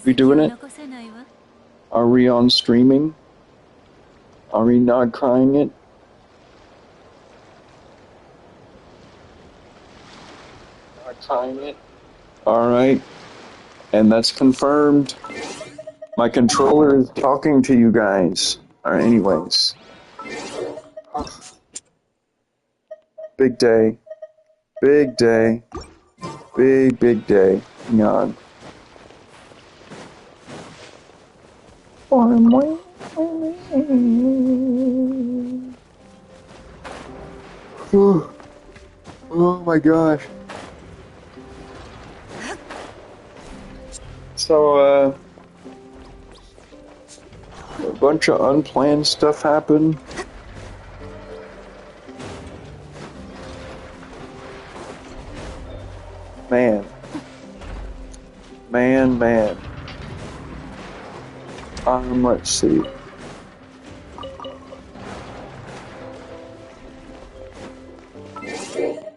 We doing it? Are we on streaming? Are we not crying it? Not crying it? Alright. And that's confirmed. My controller is talking to you guys. Alright, anyways. Big day. Big day. Big day. Hang on. Oh my gosh. So, a bunch of unplanned stuff happened. Man. Let's see.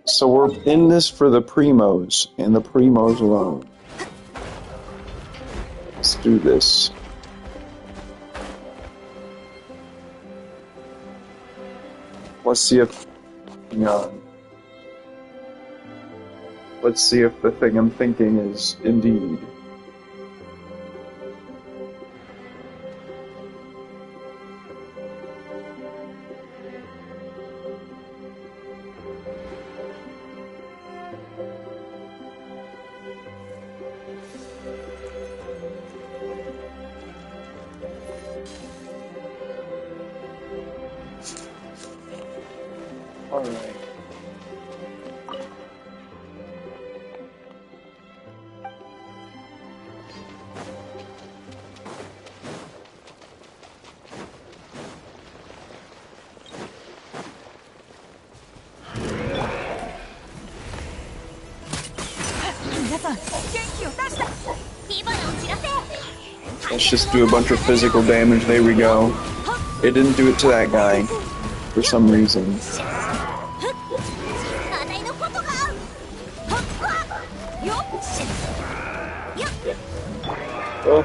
So we're in this for the primos, and the primos alone. Let's do this. Let's see if, let's see if the thing I'm thinking is indeed. Let's just do a bunch of physical damage. There we go. It didn't do it to that guy for some reason. Oh.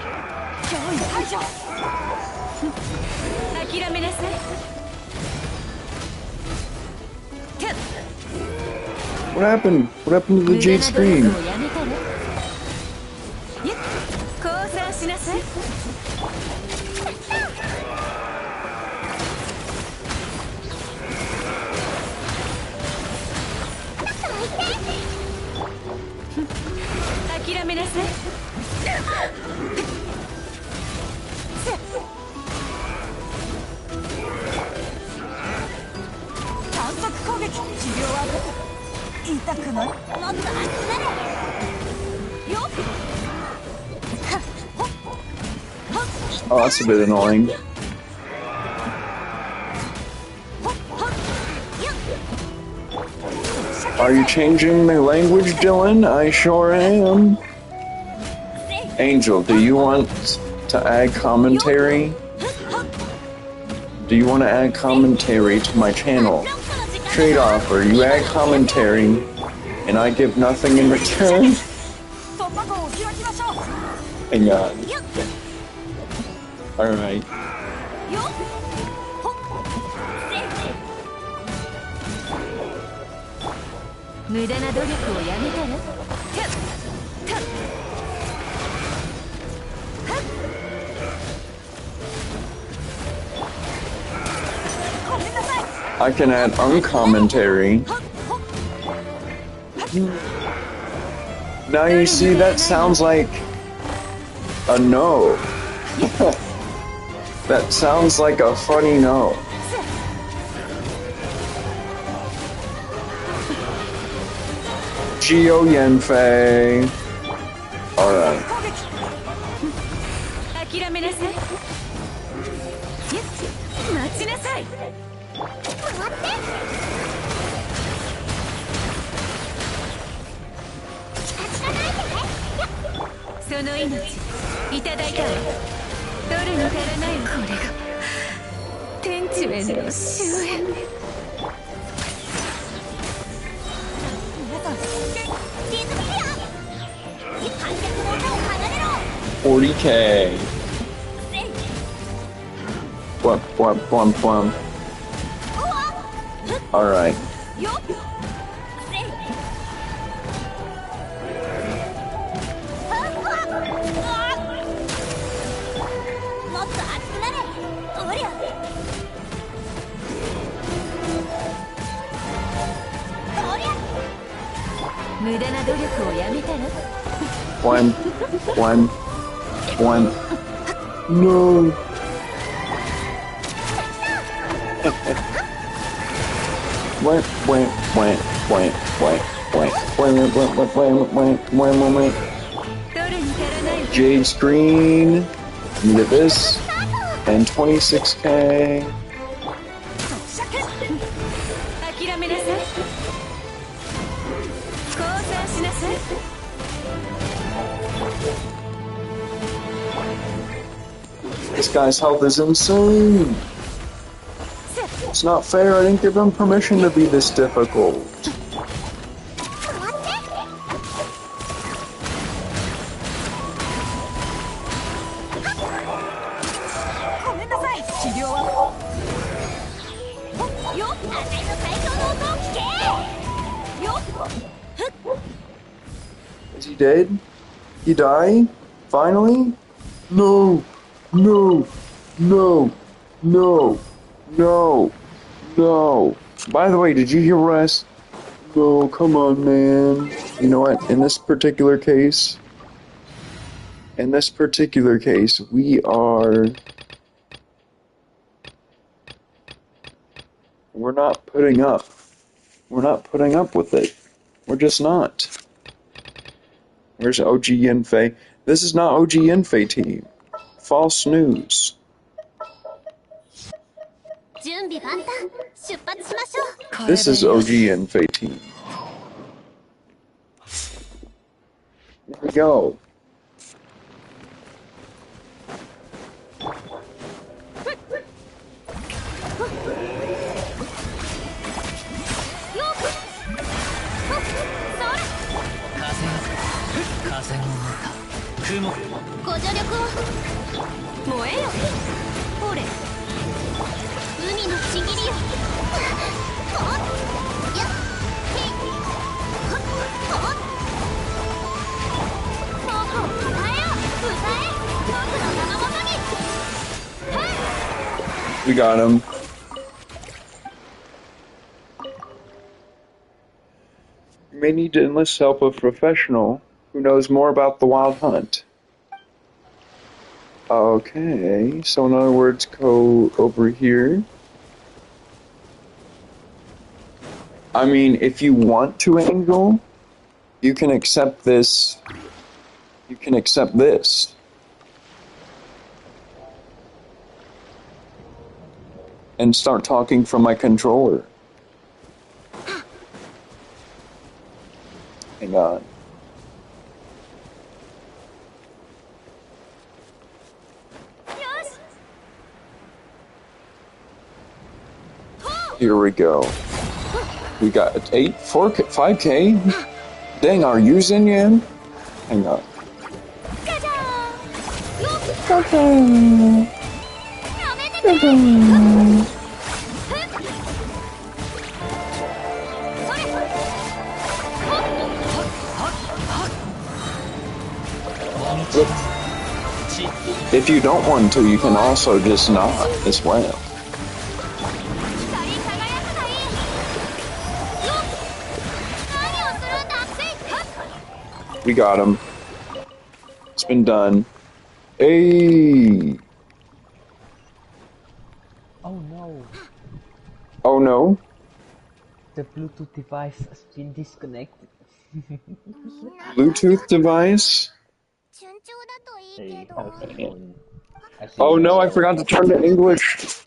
What happened? What happened to the Jade Stream? Oh, that's a bit annoying. Are you changing the language, Dylan? I sure am. Angel, do you want to add commentary? Do you want to add commentary to my channel? Trade offer, you add commentary, and I give nothing in return? Hang on. Alright. I can add uncommentary. Now you see, that sounds like a no. That sounds like a funny no. Geo Yenfei. Alright. 40K. Plum. Alright. One. No. Jade screen. You get this. And 26K. This guy's health is insane. It's not fair. I didn't give him permission to be this difficult. Is he dead? He died? Finally? No! No! No! No! No! No! By the way, did you hear Russ? No, come on, man. You know what? In this particular case, we're not putting up. We're not putting up with it. We're just not. Where's OG Yenfei? This is not OG Yenfei team. False news. This is OG Yenfei team. Here we go. We got him. You may need to enlist help of a professional who knows more about the wild hunt. Okay, so in other words, go over here. I mean, if you want to angle, you can accept this. You can accept this. And start talking from my controller. Hang on. Here we go. We got 5K. Dang, are you Zinyan? Hang on. If you don't want to, you can also just not as well. We got him. It's been done. Hey. Oh no. Oh no. The Bluetooth device has been disconnected. Bluetooth device? Hey, oh no, I forgot to turn to English.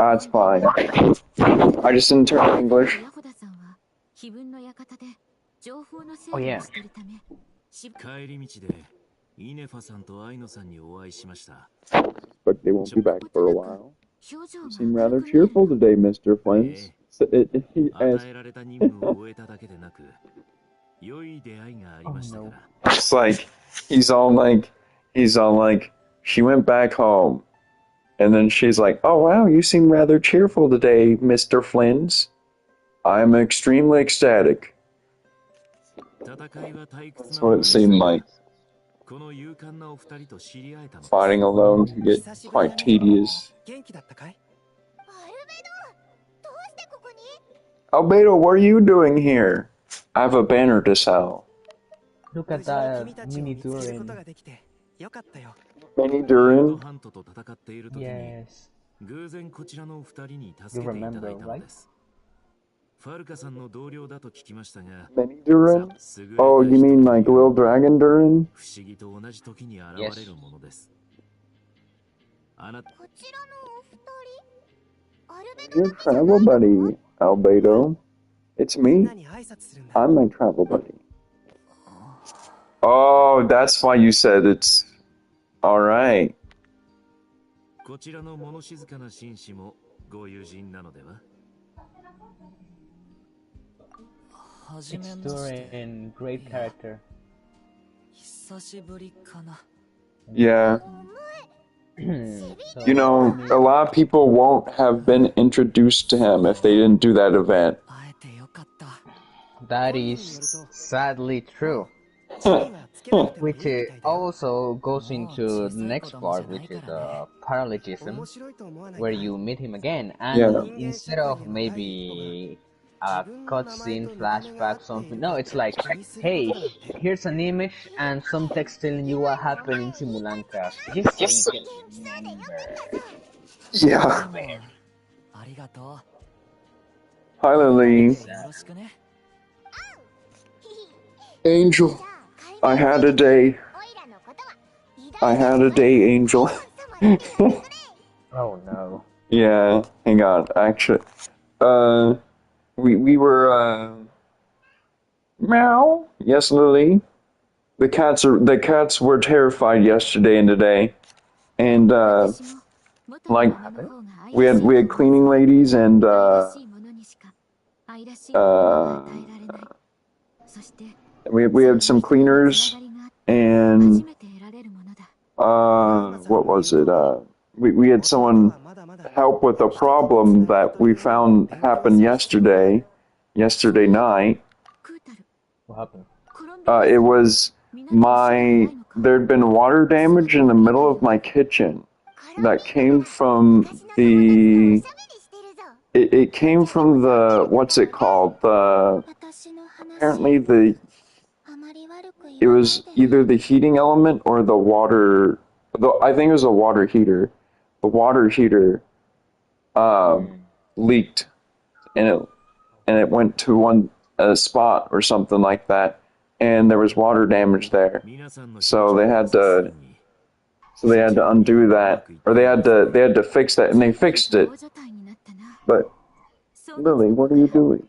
It's fine. I just didn't turn to English. Oh yeah. But they won't be back for a while. You seem rather cheerful today, Mr. Flint. So he asked, 与えられた任務を終えただけでなく、良い出会いがありましたから。it's like he's all like she went back home, and then she's like, "Oh wow, you seem rather cheerful today, Mr. Flins. I'm extremely ecstatic." 戦いは退屈 That's なも what の it でした seemed が、 like. この勇敢なお二人と知り合えたのです。 Fighting alone can get quite tedious. 元気だったかい？ Albedo, what are you doing here? I have a banner to sell. Look 無 at 事に that 君たちを mini 見つけること Durin. ができてよかったよ。 Mini レッド Durin? ハントと戦っている時に、 Yes. 偶然こちらのお二人に You 助けていただ remember, いたの right? です。 ファルカさんの同僚だと聞きましたが、 Mini Durin? 優れた Oh, you 人 mean と like いう Lil Dragon Durin? 不思議と同じ時に現れるものです。 あなた、 Your travel buddy, Albedo. It's みん me. なに挨拶するんだ。 I'm my travel buddy. Oh, that's why you said it's alright. こちらの物静かな紳士もご友人なのでは？ It's Durin, great character. 久しぶりかな。 Yeah. So, You know, a lot of people won't have been introduced to him if they didn't do that event. 会えてよかった。 that is sadly true. 次はつけなくてもいいみ Which たいだよ。 also goes into the next part, which is 面 paralogism, 白いと思わないか where い？ you meet him again, and Yeah. instead of maybe a cutscene, flashback, something. No, it's like, hey, here's an image and some text telling you what happened in Simulanka. Just so you can remember. Yeah. ありがと Hi, う。 Lily. よろしくね。 Angel. I had a day. I had a day, Angel. Oh no. Yeah, hang on. Actually, we were, meow. Yes, Lily. The cats were terrified yesterday and today, and like we had cleaning ladies and we had some cleaners and what was it? We had someone help with a problem that we found happened yesterday night. What happened? It was there'd been water damage in the middle of my kitchen that came from it came from the, what's it called? Apparently it was either the heating element or the water, I think it was a water heater. The water heater leaked and it went to a spot or something like that, and there was water damage there. So they had to undo that, or they had to fix that, and they fixed it. But Lily, what are you doing?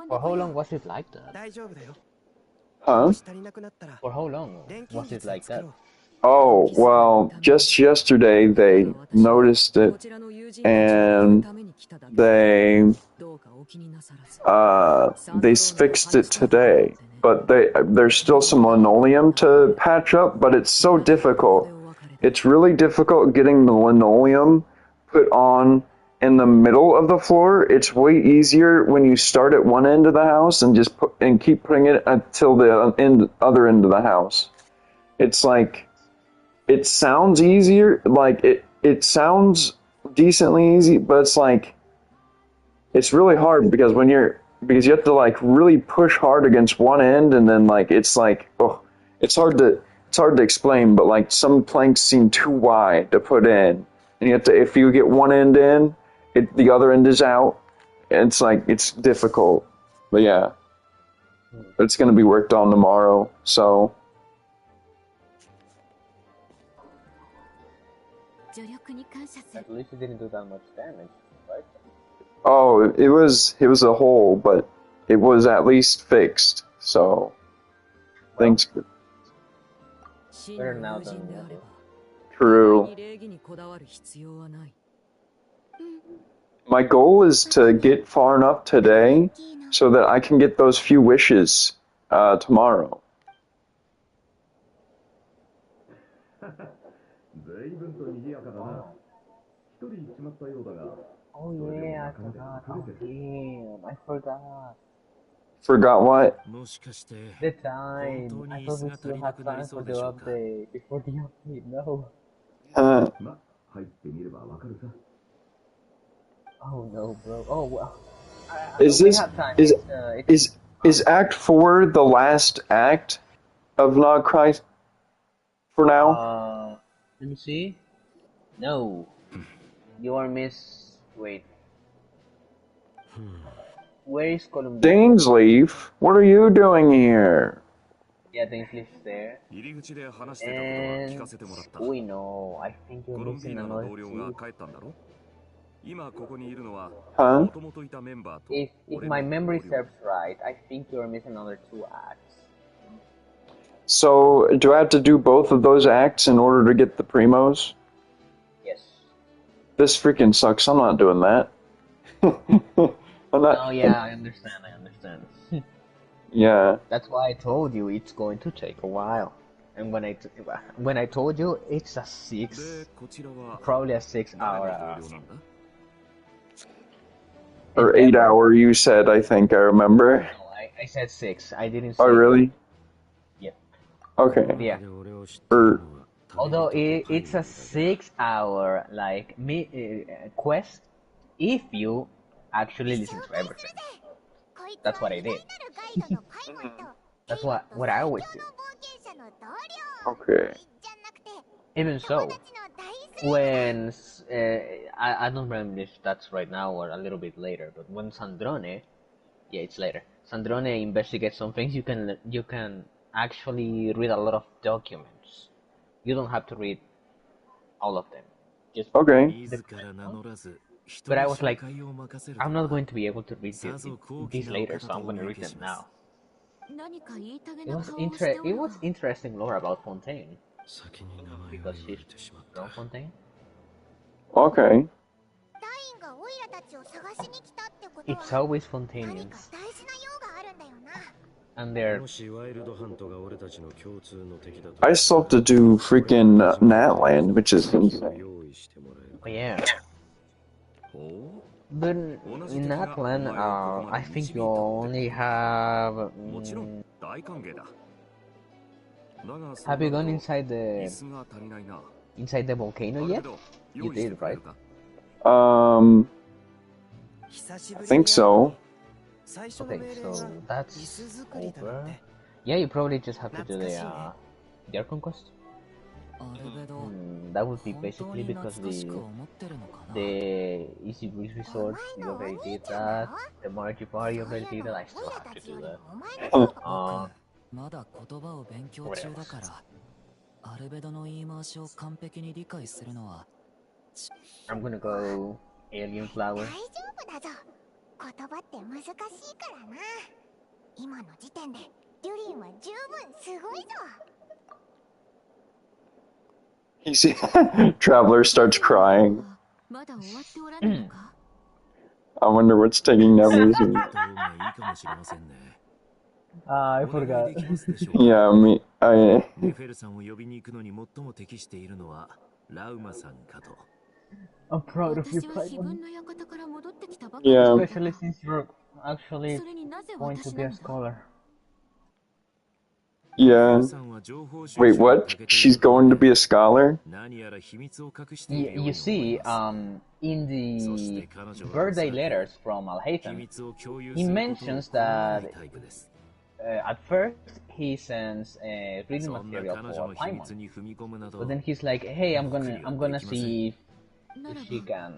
For how long was it like that? 大丈夫だよ。 Huh? 足りなくなったら For how long 錬金 was it 術 like 作 that? ろう。 Oh, well, just yesterday they noticed it, and they fixed it today. But there's still some linoleum to patch up, but it's so difficult. It's really difficult getting the linoleum put on in the middle of the floor. It's way easier when you start at one end of the house and just keep putting it until the other end of the house. It's like, it sounds easier, like it sounds decently easy, but it's like, it's really hard because you have to like really push hard against one end, and then like it's like, oh, it's hard to explain, but like some planks seem too wide to put in, and you have to, if you get one end in, the other end is out. It's like, it's difficult, but yeah, it's gonna be worked on tomorrow. So At least it didn't do that much damage, right? oh, it was a hole, but it was at least fixed. So thanks. Better now than never. True. My goal is to get far enough today so that I can get those few wishes tomorrow. Oh yeah, I forgot. Oh damn, I forgot. Forgot what? The time. I thought we still had time for the update. Before the update, no. Uh, Oh no, bro. Oh well. is We this have time. is It's is Act 4 the last act of Not Christ for now? let me see. No, you are miss. Wait, where is Columbia? Dainsleaf, what are you doing here? Yeah, Dainsleif's there. And we know. I think you're missing another two. Huh? If my memory serves right, I think you're missing another two acts. So, do I have to do both of those acts in order to get the primos? Yes. This freaking sucks. I'm not doing that. I'm not. Oh yeah, I understand. Yeah. That's why I told you it's going to take a while. And when I told you it's probably a 6 hour. Or 8 hour, you said, I think I remember. No, I said 6. I didn't say. Oh, really? Yep. Okay. Yeah. Or, Although it's a 6 hour quest if you actually listen to everything. That's what I did. That's what I always do. okay. Even so, when I don't remember if that's right now or a little bit later, but when Sandrone, yeah, it's later. Sandrone investigates some things. You can actually read a lot of documents. You don't have to read all of them. Just Okay. But I was like, I'm not going to be able to read these later, so I'm going to read them now. It was interesting lore about Fontaine. Because she's from Fontaine. Okay. It's always Fontainians. And they're... I still have to do freaking Natland, which is insane. Oh yeah. But in Natlan, I think you only have... have you gone inside the volcano yet? You did, right? I think so. Okay, so that's over. Yeah, you probably just have to do the Archon quest. That would be basically because the Easy Breeze Resort, you already did that. The Margie Bar, you already did that. I still have to do that. What else? I'm gonna go Alien Flower. You see, Traveler starts crying. I wonder what's taking Never's. I forgot. Yeah, me. I'm proud of you, Paimon. Yeah. Especially since you're actually going to be a scholar. Yeah. Wait, what? She's going to be a scholar? You see, in the birthday letters from Alhaitham, he mentions that at first he sends reading material for Paimon, but then he's like, "Hey, I'm gonna see if she can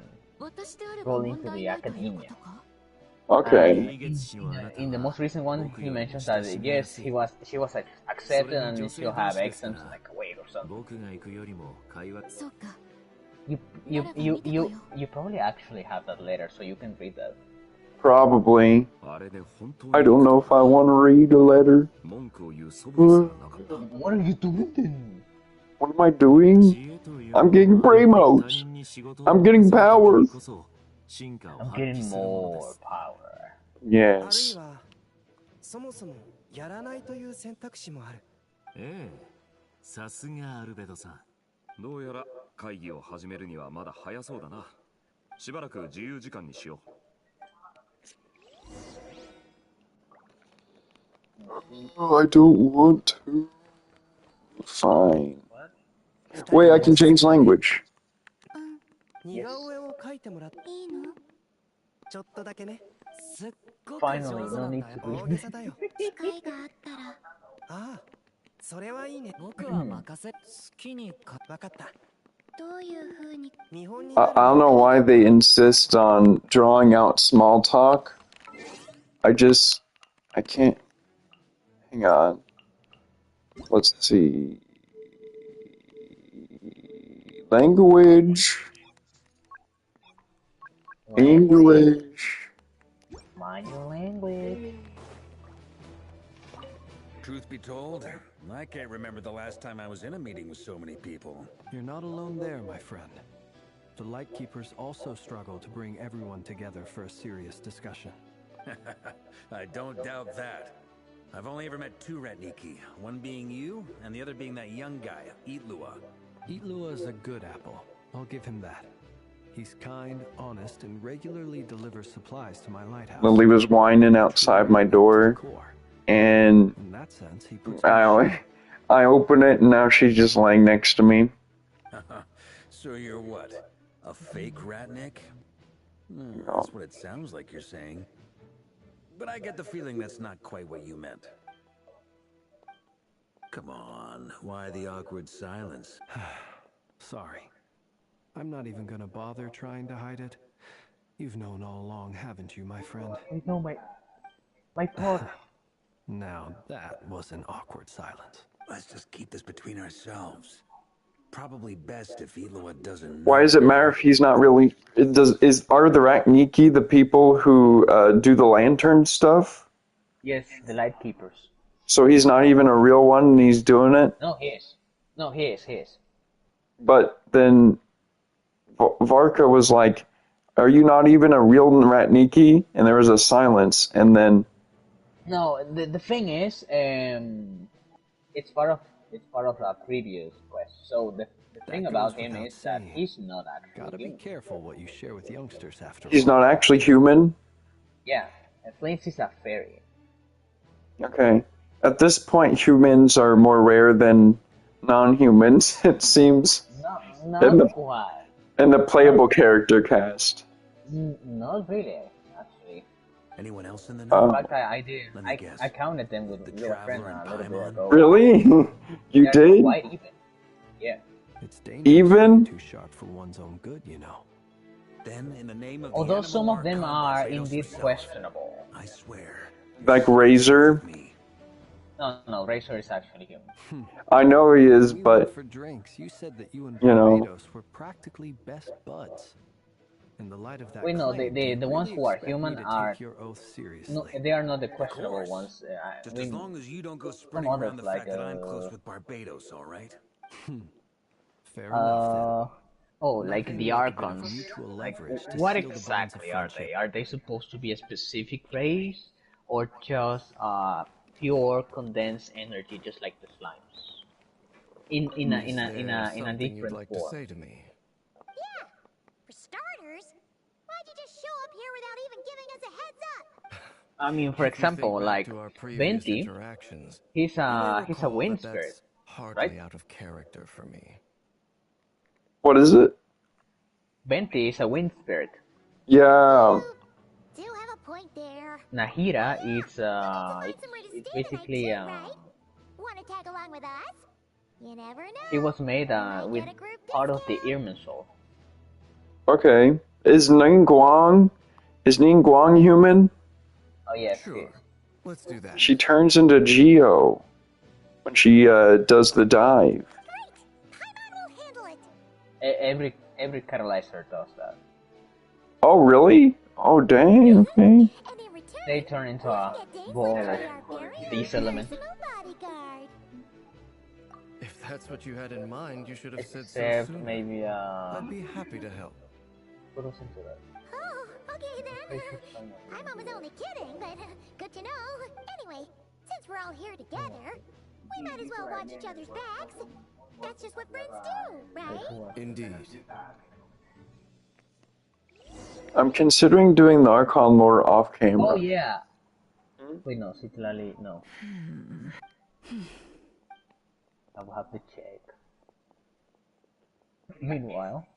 go into the academia." Okay. In the most recent one, he mentions that yes, she was accepted and she'll have exams like a weight or something. You probably actually have that letter, so you can read that. Probably. I don't know if I want to read a letter. What are you doing then? What am I doing? I'm getting Bramos. I'm getting power. 進化を I'm 発揮 getting するもので more す。 power. あるい Yes. はそもそもやらないという選択肢もある。ええ、さすがアルベドさん。どうやら会議を始めるにはまだ早そうだな。しばらく自由時間にしよう。 Oh, I don't want to. Fine. Wait, I can change language. 似顔絵を描いてもらっていいの？ちょっとだけね。すっごく Finally, 上手 no なん need だよ。 to 大 be. げさだよ。機会があったら。ああ、それはいいね。僕は任せ。好きにか。わかった。どういう風に。日本に I なる don't know why they insist on drawing out small talk. I can't. Hang on. Let's see. Language. English. Mind your language. Truth be told, I can't remember the last time I was in a meeting with so many people. You're not alone there, my friend. The Lightkeepers also struggle to bring everyone together for a serious discussion. I don't doubt that. I've only ever met two Ratniki, one being you, and the other being that young guy, Itlua. Itlua is a good apple. I'll give him that. He's kind, honest, and regularly delivers supplies to my lighthouse. Lily was whining outside my door, and In that sense, he puts I open it, and now she's just laying next to me. So you're what? A fake Ratnik? That's what it sounds like you're saying. But I get the feeling that's not quite what you meant. Come on, why the awkward silence? Sorry. I'm not even gonna bother trying to hide it. You've known all along, haven't you, my friend? I know my thought. Now that was an awkward silence. Let's just keep this between ourselves. Probably best if Itlua doesn't. Why does it matter if he's not really? Are the Rakniki the people who do the lantern stuff? Yes, the Lightkeepers. So he's not even a real one, and he's doing it. No, he is. No, he is. But then Varka was like, "Are you not even a real Ratniki?" And there was a silence, and then. No, the thing is, it's part of a previous quest. So the thing about him is that he's not actually Gotta be human. careful what you share with youngsters after He's all. not actually human. Yeah, Flint is a fairy. Okay. At this point, humans are more rare than non-humans. It seems. Not quite. In the playable character cast. Not really, actually. Anyone else in the know? In fact, I did. Let me guess. I counted them with The your friend Traveler and a little bit Paimon? ago. Really? You They're did? quite even. Yeah. It's dangerous to Even? be too sharp for one's own good, you know. Then, in the name of Although the some of them animal are archon, indeed Kratos herself, questionable. I swear. Like Razor? Me. No, Razor is actually human. I know he is, We went but for drinks. You said that you and you know. Barbados were practically best buds. In the light of that Wait, no, claim, the do you ones really who are expect me human to are take your oath seriously? no, they are not the questionable course. ones. Just I as mean, long as you don't go sprinting others around the like, fact that I'm close with Barbados, all right? Fair enough oh, then. like Nothing the like a bit of Archons. mutual Like, leverage to what seal the bonds of exactly are friendship. they? Are they supposed to be a specific race, or just pure condensed energy, just like the slimes? In a different form. to me? Yeah. For starters, why'd you just show up here without even giving us a heads up? I mean, for example, like Venti, interactions, he's a recall wind that spirit, that's hardly right? out of character for me. What is it? Venti is a wind spirit. Yeah. Do have a point there. Nahira is Find somewhere to it's stay basically tonight too, right? Wanna tag along with us? You never know. he was made We might with get a group part of the discount. Irmin soul. Okay. Is Ningguang human? Oh yes, he Sure, is. let's do that. She turns into Geo when she does the dive. Great! Paimon will handle it. Every catalyzer does that. Oh really? Oh dang. Okay. And in return, They turn into we'll a get Dave ball to be of our very these own elements. personal bodyguard. If that's what you had in mind, you should have said so Except sooner. maybe I'd be happy to help. put us into that. Oh, Okay then. My mom was only kidding, but good to know. Anyway, since we're all here together, we might as well watch each other's backs. That's just what friends do, right? Indeed. I'm considering doing the Archon lore off camera. Oh yeah. Wait, no, literally no. I will have to check. Meanwhile.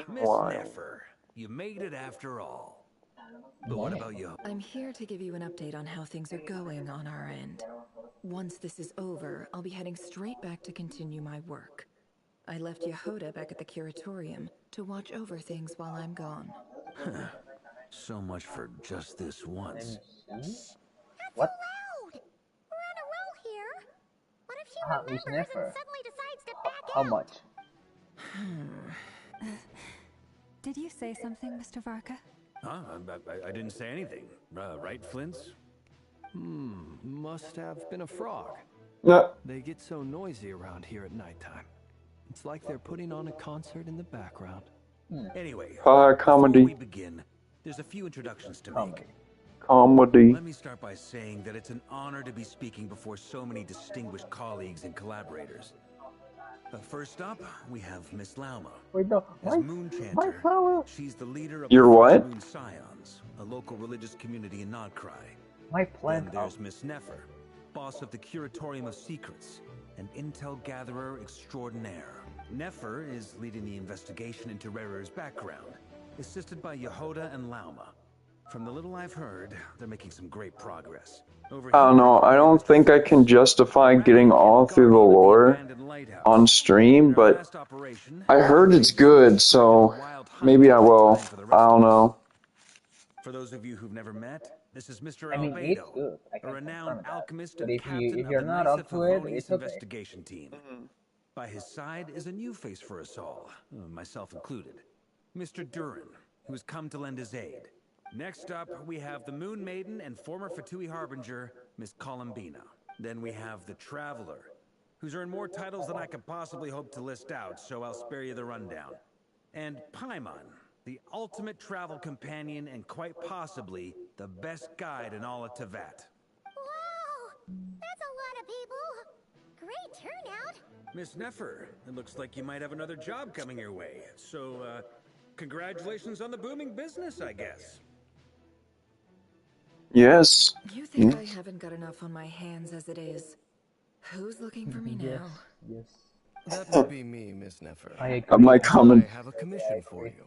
Miss Neffer, you made it after all. But what about you? I'm here to give you an update on how things are going on our end. Once this is over, I'll be heading straight back to continue my work. I left Yehoda back at the curatorium to watch over things while I'm gone. So much for just this once. That's What? so loud! We're on a roll here. What if she Miss remembers Neffer. and suddenly decides to back How out? much? Did you say something, Mr. Varka? Huh? I didn't say anything. Right, Flints? Must have been a frog. No. They get so noisy around here at nighttime. It's like they're putting on a concert in the background. Anyway, comedy. before we begin, there's a few introductions to make. Comedy. Let me start by saying that it's an honor to be speaking before so many distinguished colleagues and collaborators. First up, we have Miss Lauma. Wait, no. As Moon Chanter, she's the leader of Your the what? Moon Scions, a local religious community in Nodcry. My Then plant. there's Miss Neffer, boss of the Curatorium of Secrets, an intel gatherer extraordinaire. Neffer is leading the investigation into Rerer's background, assisted by Yehoda and Lauma. From the little I've heard, they're making some great progress. I don't know, I don't think I can justify getting all through the lore on stream, but I heard it's good, so maybe I will. I don't know. For those of you who've never met, this is Mr. I mean, it's Albedo, good. I a can renowned confirm that. alchemist But and if captain you're of the not Knights up of to it, Favonius it's okay. investigation team. By his side is a new face for us all, myself included, Mr. Durin, who's come to lend his aid. Next up, we have the Moon Maiden and former Fatui Harbinger, Miss Columbina. Then we have the Traveler, who's earned more titles than I could possibly hope to list out, so I'll spare you the rundown. And Paimon, the ultimate travel companion and quite possibly the best guide in all of Tevat. Wow! That's a lot of people! Great turnout! Miss Neffer, it looks like you might have another job coming your way, so, congratulations on the booming business, I guess. Yes. You think I haven't got enough on my hands as it is? Who's looking for me now? Yes. That would be me, Miss Neffer. I agree. My I have a commission for you.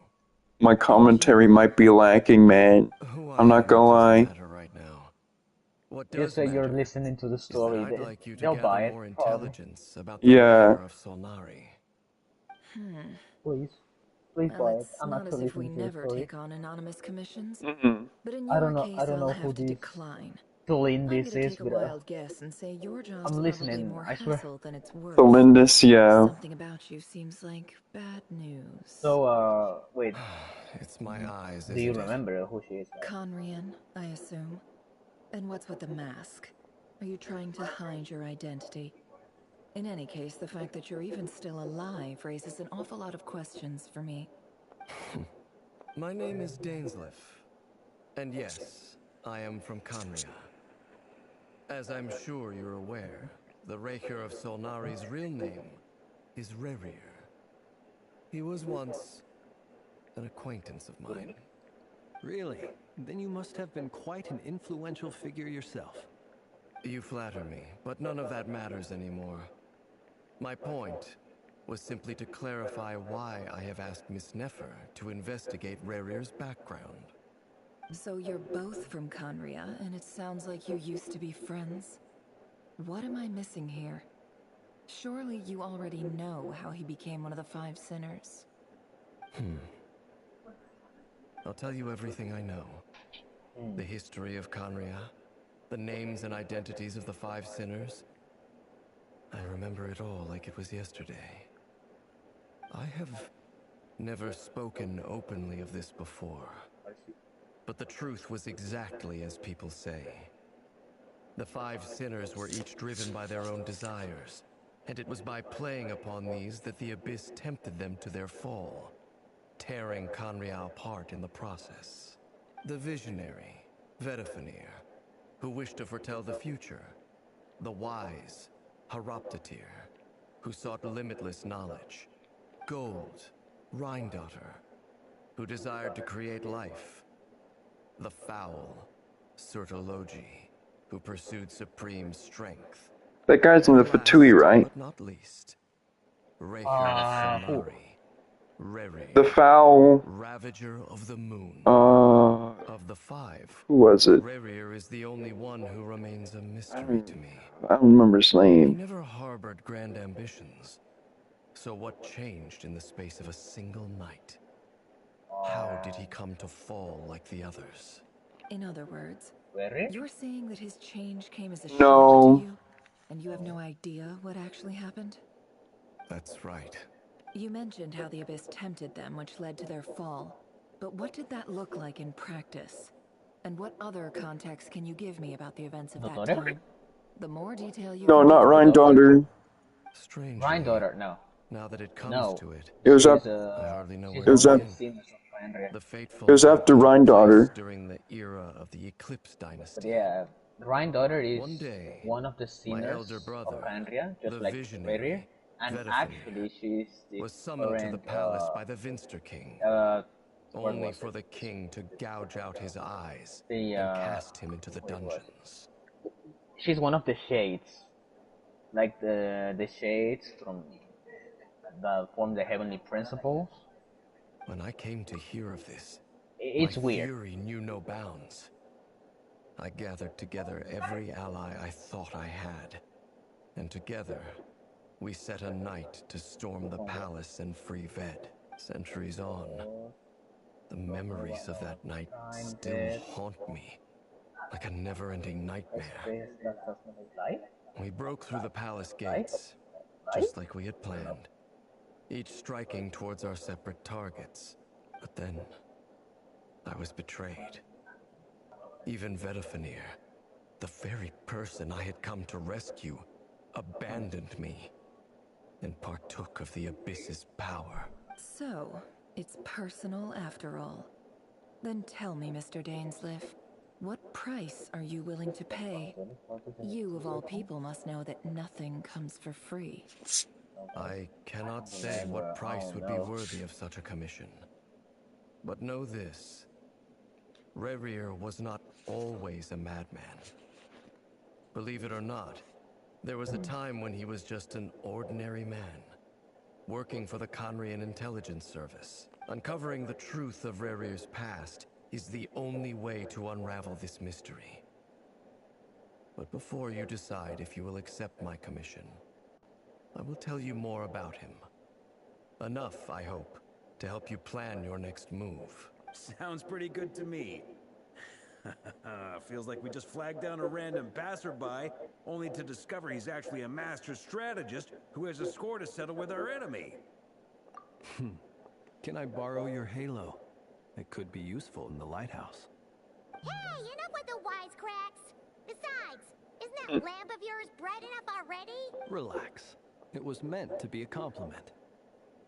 my commentary might be lacking, man. Who I I'm not am gonna lie. doesn't matter right now. What Just does say you're matter listening to the is that story. I'd like you to They'll buy gather it. more Probably. intelligence about the Yeah. Mayor of Solnari. Please. Please Well, buy it. it's I'm not as actually if we listening to the never story. take on anonymous commissions. But in I your don't know. case, I don't I'll know who have to this decline. Celine I'm this gonna is, take a but wild guess and say your job's I'm probably listening. more I swear. hassle than it's worth. Felindus, yeah. Something about you seems like bad news. So, wait. It's my eyes, Do you isn't it? remember who she is? Conrian, I assume. And what's with the mask? Are you trying to hide your identity? In any case, the fact that you're even still alive raises an awful lot of questions for me. My name is Dainsleif. And yes, I am from Conria. As I'm sure you're aware, the Raker of Solnari's real name is Rerir. He was once an acquaintance of mine. Really? Then you must have been quite an influential figure yourself. You flatter me, but none of that matters anymore. My point was simply to clarify why I have asked Miss Neffer to investigate Rerir's background. So you're both from Conria, and it sounds like you used to be friends. What am I missing here? Surely you already know how he became one of the Five Sinners. I'll tell you everything I know. The history of Conria, the names and identities of the Five Sinners. I remember it all like it was yesterday. I have never spoken openly of this before. But the truth was exactly as people say. The Five Sinners were each driven by their own desires, and it was by playing upon these that the Abyss tempted them to their fall. tearing Conria apart in the process. The visionary, Vedifenir, who wished to foretell the future. The wise, Haroptatir, who sought limitless knowledge. Gold, Rhindaughter, who desired to create life. The foul, Surtologi, who pursued supreme strength. That guy's in the Fatui, right? But not least, Reher Who? Shamari, Rerir, The foul. Ravager of the Moon. Of the five, Who was it? Rerir is the only one who remains a mystery to me. I don't remember his He name. never harbored grand ambitions. So what changed in the space of a single night? How did he come to fall like the others? In other words, Where? you're saying that his change came as a shock No. to you, and you have no idea what actually happened? That's right. You mentioned how the Abyss tempted them, which led to their fall. But what did that look like in practice? And what other context can you give me about the events of that time? The more detail you No, can not give me, Rhindaughter. Strange. Rhindaughter, no. Now that it comes to it, It was up. I hardly know where It was to up. begin. The fateful It was after Rhindaughter. during the era of the Eclipse Dynasty. But yeah, Rhindaughter is One day, one of the my sinners elder brother, of Candria, just the like visionary, Rerir. And Vedifenir, actually, she's the was summoned to the current, palace by the Vinster King, only for the king to gouge out his eyes and cast him into the dungeons. She's one of the shades, like the shades from that form the heavenly principles. When I came to hear of this, It's my weird. fury knew no bounds. I gathered together every ally I thought I had, and together we set a night to storm the palace and free Ved. Centuries on, the memories of that night still haunt me, like a never-ending nightmare. We broke through the palace gates, just like we had planned, each striking towards our separate targets. But then, I was betrayed. Even Vedifenir, the very person I had come to rescue, abandoned me and partook of the Abyss's power. So, it's personal after all. Then tell me, Mr. Dainsleif, what price are you willing to pay? You, of all people, must know that nothing comes for free. I cannot say what price would be worthy of such a commission. But know this. Rerir was not always a madman. Believe it or not, there was a time when he was just an ordinary man, working for the Conrian Intelligence Service. Uncovering the truth of Rerir's past is the only way to unravel this mystery. But before you decide if you will accept my commission, I will tell you more about him. Enough, I hope, to help you plan your next move. Sounds pretty good to me. Feels like we just flagged down a random passerby, only to discover he's actually a master strategist who has a score to settle with our enemy. Can I borrow your halo? It could be useful in the lighthouse. Hey, enough with the wisecracks! Besides, isn't that lamp of yours bright enough already? Relax. It was meant to be a compliment.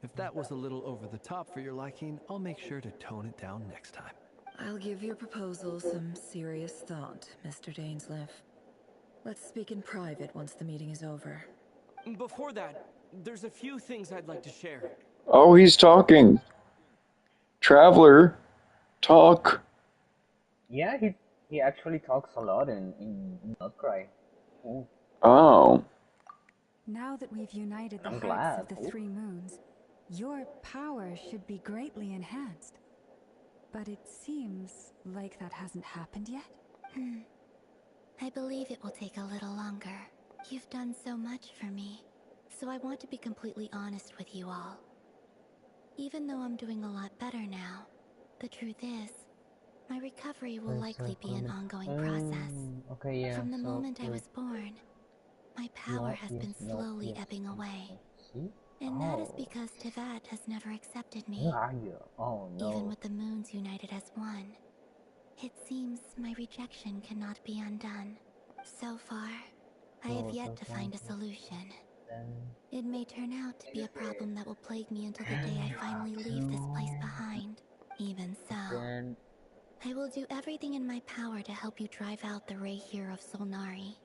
If that was a little over the top for your liking, I'll make sure to tone it down next time. I'll give your proposal some serious thought, Mr. Dainsleif. Let's speak in private once the meeting is over. Before that, there's a few things I'd like to share. Oh, he's talking. Traveler, talk. Yeah, he actually talks a lot in Outcry. Oh. Now that we've united the I'm hearts of glad. the three moons, your power should be greatly enhanced. But it seems like that hasn't happened yet. I believe it will take a little longer. You've done so much for me, so I want to be completely honest with you all. Even though I'm doing a lot better now, the truth is, my recovery will likely be an ongoing process. Okay, yeah. From the so moment I wait, was born, my power has been slowly ebbing away. See? And that is Oh. because Tevat has never accepted me. Where are you? Oh no. Even with the moons united as one, it seems my rejection cannot be undone. So far, I have yet to find a solution. It may turn out to be a problem that will plague me until the day I finally leave this place behind. Even so, I will do everything in my power to help you drive out the Ray here of Solnari.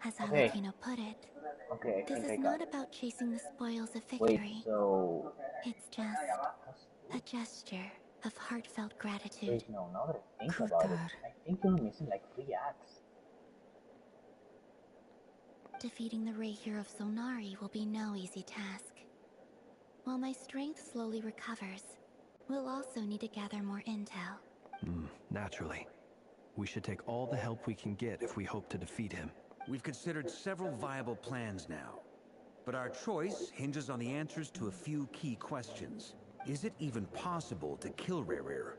As Aladino put it, this is not about chasing the spoils of victory. It's just a gesture of heartfelt gratitude. Wait, no, now that I think about it, I think you're missing like 3 acts. Defeating the Ray here of Solnari will be no easy task. While my strength slowly recovers, we'll also need to gather more intel. Naturally. We should take all the help we can get if we hope to defeat him. We've considered several viable plans now, but our choice hinges on the answers to a few key questions. Is it even possible to kill Rerir?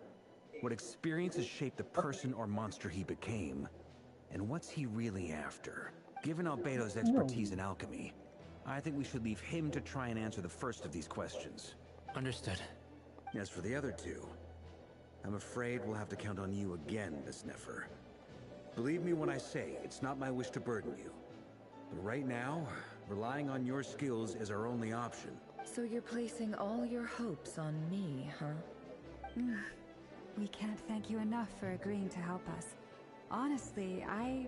What experiences shaped the person or monster he became? And what's he really after? Given Albedo's expertise in alchemy, I think we should leave him to try and answer the first of these questions. Understood. As for the other two, I'm afraid we'll have to count on you again, Miss Nefer. Believe me when I say it's not my wish to burden you. But right now, relying on your skills is our only option. So you're placing all your hopes on me, huh? We can't thank you enough for agreeing to help us. Honestly, I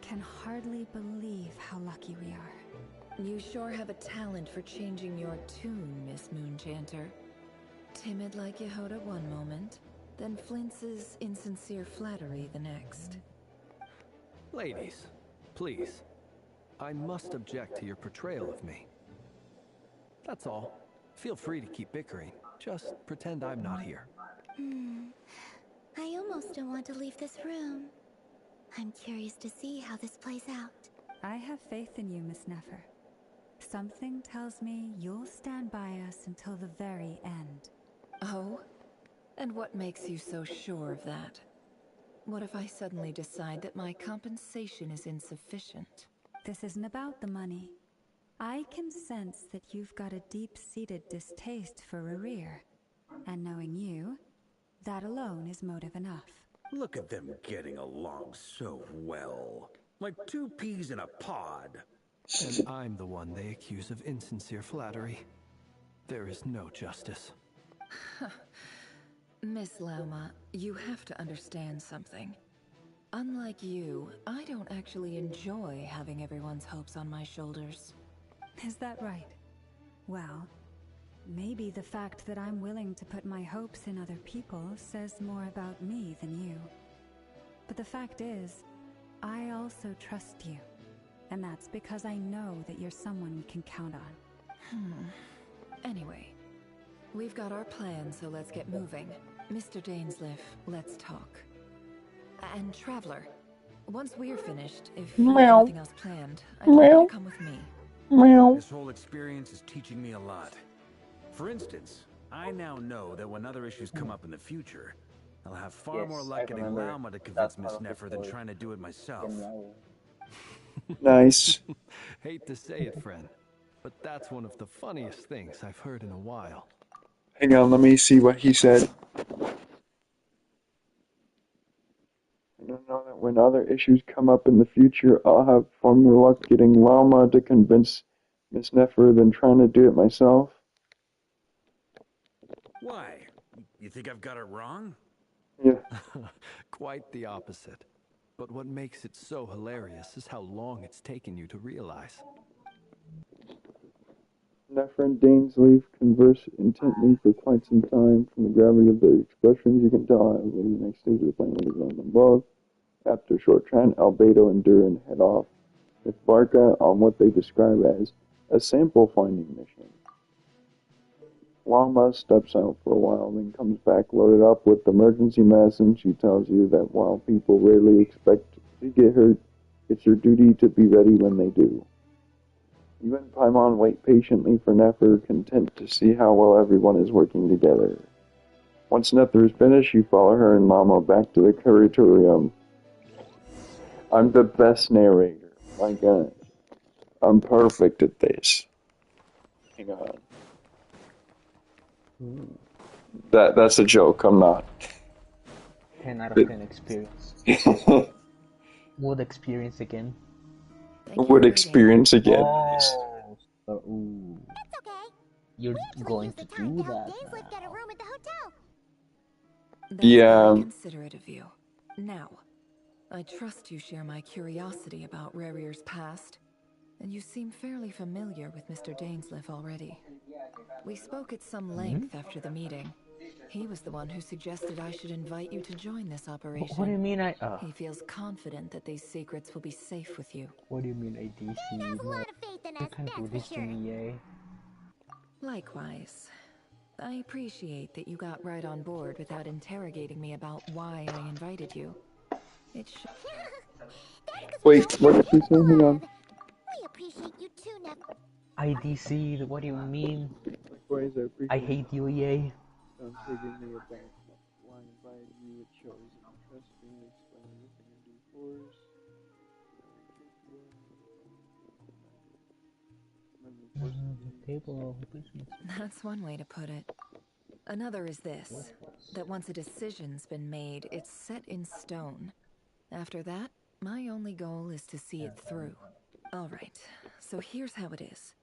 can hardly believe how lucky we are. You sure have a talent for changing your tune, Miss Moonchanter. Timid like Yehoda one moment, then flinches insincere flattery the next. Ladies, please. I must object to your portrayal of me. That's all. Feel free to keep bickering. Just pretend I'm not here. I almost don't want to leave this room. I'm curious to see how this plays out. I have faith in you, Miss Nefer. Something tells me you'll stand by us until the very end. Oh? And what makes you so sure of that? What if I suddenly decide that my compensation is insufficient? This isn't about the money. I can sense that you've got a deep-seated distaste for Rerir. And knowing you, that alone is motive enough. Look at them getting along so well. Like 2 peas in a pod. And I'm the one they accuse of insincere flattery. There is no justice. Miss Lauma, you have to understand something. Unlike you, I don't actually enjoy having everyone's hopes on my shoulders. Is that right? Well, maybe the fact that I'm willing to put my hopes in other people says more about me than you. But the fact is, I also trust you. And that's because I know that you're someone we can count on. Anyway, we've got our plan, so let's get moving. Mr. Dainsleif, let's talk. And Traveler, once we're finished, if you have nothing else planned, I'd like you to come with me. This whole experience is teaching me a lot. For instance, I now know that when other issues come up in the future, I'll have far more luck getting Lauma to convince Miss Nefer than trying to do it myself. Nice. Hate to say it, friend, but that's one of the funniest things I've heard in a while. Hang on, let me see what he said. I don't know that when other issues come up in the future, I'll have far more luck getting Lauma to convince Miss Nefer than trying to do it myself. Why? You think I've got it wrong? Yeah. Quite the opposite. But what makes it so hilarious is how long it's taken you to realize. Nefer and Dainsleif converse intently for quite some time. From the gravity of their expressions, you can tell how the next stage of the plan is on them both. After a short chat, Albedo and Durin head off with Barca on what they describe as a sample finding mission. Lauma steps out for a while, then comes back loaded up with emergency medicine. She tells you that while people rarely expect to get hurt, it's her duty to be ready when they do. You and Paimon wait patiently for Nefer, content to see how well everyone is working together. Once Nefer is finished, you follow her and Lauma back to the curatorium. I'm the best narrator. My God. I'm perfect at this. Hang on. That's a joke, I'm not. 10 out of 10 experience. Would experience again. would experience again. Oh, so, ooh. You're going to do that now. That's Yeah. very considerate of you. Now, I trust you share my curiosity about Rarier's past, and you seem fairly familiar with Mr. Dainsleif already. We spoke at some length after the meeting. He was the one who suggested I should invite you to join this operation. What do you mean He feels confident that these secrets will be safe with you. What do you mean ADC? No, you can't do this to me, eh? Likewise. I appreciate that you got right on board without interrogating me about why I invited you. It should... Wait, what did you say? Hang on. We appreciate you too, Nev. IDC, what do you mean? I hate you, EA. Giving me about why I invited you. It shows that you trust me and explain everything in due course. That's one way to put it. Another is this, that once a decision's been made, it's set in stone. After that, my only goal is to see it through. Alright, so here's how it is.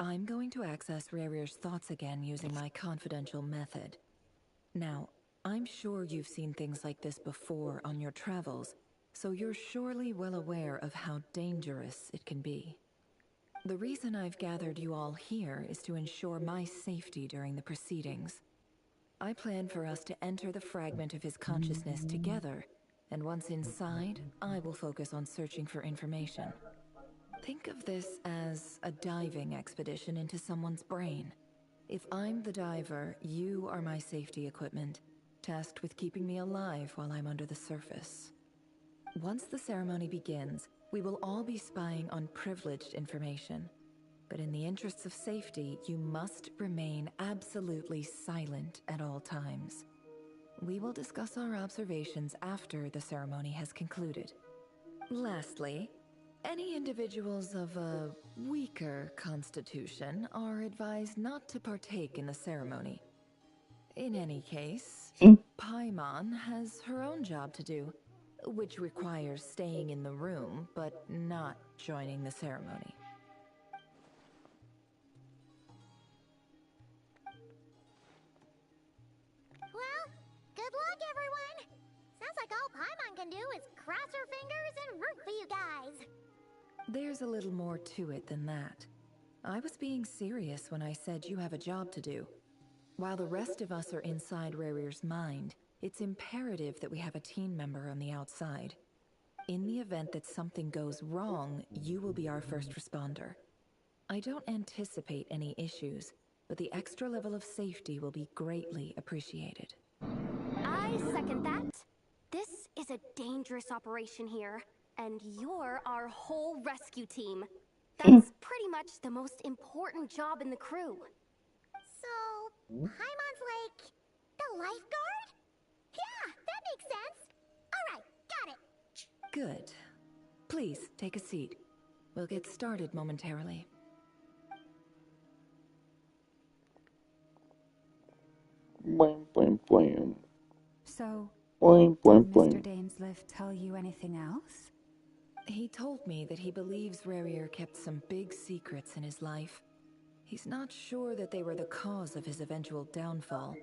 I'm going to access Rarier's thoughts again using my confidential method. Now, I'm sure you've seen things like this before on your travels, so you're surely well aware of how dangerous it can be. The reason I've gathered you all here is to ensure my safety during the proceedings. I plan for us to enter the fragment of his consciousness together, and once inside, I will focus on searching for information. Think of this as a diving expedition into someone's brain. If I'm the diver, you are my safety equipment, tasked with keeping me alive while I'm under the surface. Once the ceremony begins, we will all be spying on privileged information. But in the interests of safety, you must remain absolutely silent at all times. We will discuss our observations after the ceremony has concluded. Lastly, any individuals of a weaker constitution are advised not to partake in the ceremony. In any case, Paimon has her own job to do, which requires staying in the room, but not joining the ceremony. Well, good luck, everyone. Sounds like all Paimon can do is cross her fingers and root for you guys. There's a little more to it than that. I was being serious when I said you have a job to do. While the rest of us are inside Rarier's mind, it's imperative that we have a team member on the outside. In the event that something goes wrong, you will be our first responder. I don't anticipate any issues, but the extra level of safety will be greatly appreciated. I second that. This is a dangerous operation here, and you're our whole rescue team. That's pretty much the most important job in the crew. So, Paimon's like the lifeguard? Yeah, that makes sense. Alright, got it. Good. Please, take a seat. We'll get started momentarily. Blam, blam, blam. So, Blam, blam, did blam. Mr. Dainsleif tell you anything else? He told me that he believes Rarier kept some big secrets in his life. He's not sure that they were the cause of his eventual downfall,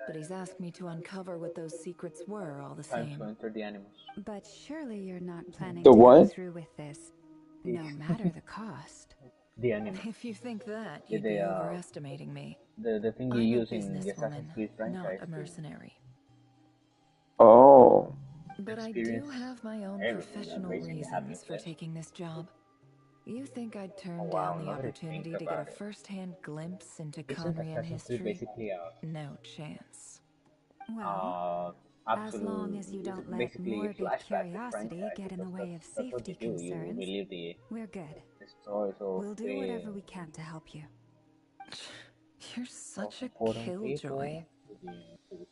but he's asked me to uncover what those secrets were all the Time same. to enter the animals. But surely you're not planning The to go what? through with this, no matter the cost. The animals. If you think that, Yeah, you'd they be are- overestimating me. The thing you I'm a use in the Assassin's businesswoman, Creed franchise. not a mercenary. Oh. But I do Experience have my own everything that professional basically happened reasons for there. taking this job. You think I'd turn Oh, wow, down the now that I opportunity think to get a about it. first-hand glimpse into Isn't Conrian Assassin's Creed history? basically No chance. Well, as absolute, long as you don't let basically morbid flashback curiosity franchise, get in the because way of that's what safety you do. You concerns, relive the we're good. stories of We'll do whatever we can to help you. You're such a important killjoy. people to the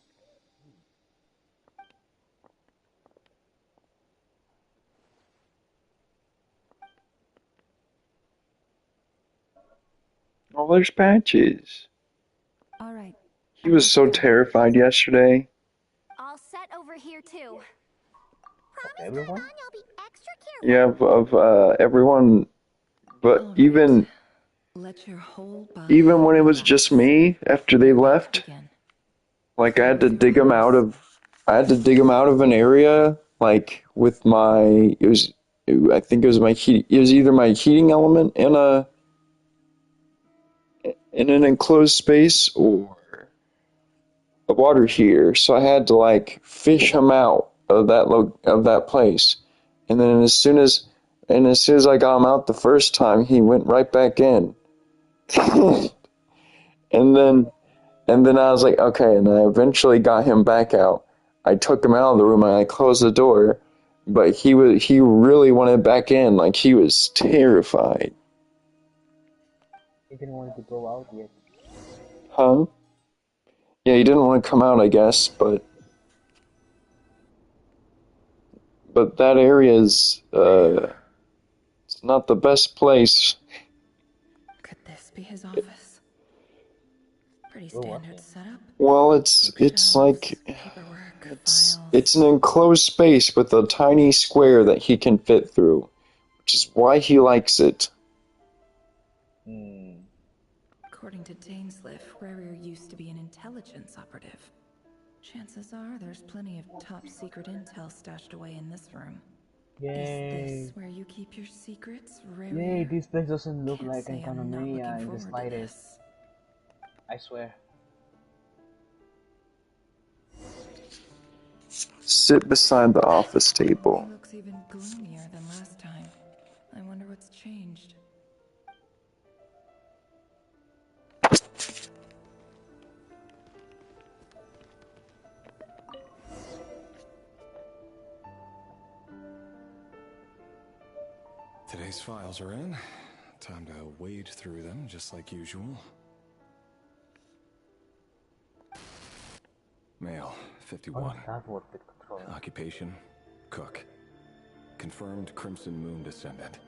Oh, there's Patches. All right. He was so terrified yesterday. All set over here too. Promise, everyone? Paimon, you'll be extra Yeah, of everyone, but Let your whole even body when it was just me after they left, like I had to dig them out of an area, like with my I think it was my heat. It was either my heating element in an enclosed space or a water heater. So I had to like fish him out of that place, and then as soon as I got him out the first time, he went right back in, and then I was like, okay, and I eventually got him back out. I took him out of the room and I closed the door, but he really wanted back in, like he was terrified. He didn't want to go out yet. Huh? Yeah, he didn't want to come out, I guess, but that area is it's not the best place. Could this be his office? Pretty standard setup. Well, it's like it's an enclosed space with a tiny square that he can fit through, which is why he likes it. According to Dainsliff, Rarier used to be an intelligence operative. Chances are there's plenty of top secret intel stashed away in this room. Yay. Is this where you keep your secrets, Rarier? Yay, this place doesn't look Can't like say I'm not looking Enconomia in the forward to slightest. this. I swear. Sit beside the office table. He looks even gloomier than last time. I wonder what's changed. Today's files are in. Time to wade through them just like usual. Male, 51. Occupation, cook. Confirmed Crimson Moon descendant.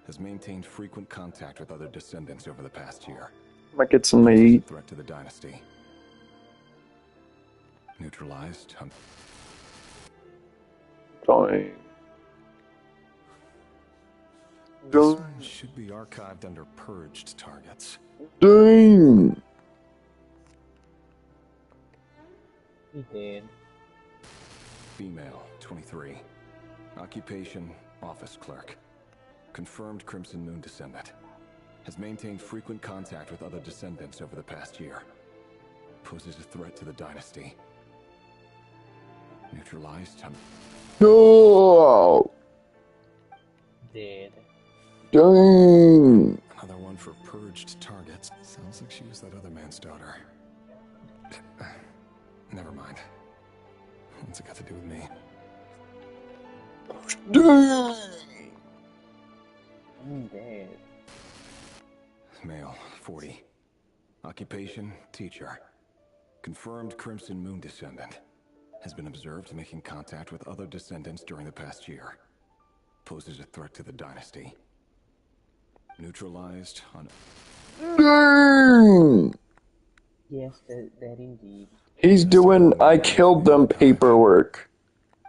Has maintained frequent contact with other descendants over the past year. Might get some to eat. Threat to the dynasty. Neutralized. Dying. This one should be archived under purged targets. Dang. He did. Female, 23. Occupation, office clerk. Confirmed Crimson Moon descendant. Has maintained frequent contact with other descendants over the past year. Poses a threat to the dynasty. Neutralized. No. Did. Dang. Another one for purged targets. Sounds like she was that other man's daughter. Never mind. What's it got to do with me? Dang. Dead. Male, 40. Occupation, teacher. Confirmed Crimson Moon descendant. Has been observed making contact with other descendants during the past year. Poses a threat to the dynasty. Neutralized on... Dang. Yes, that indeed. He's doing I killed them paperwork.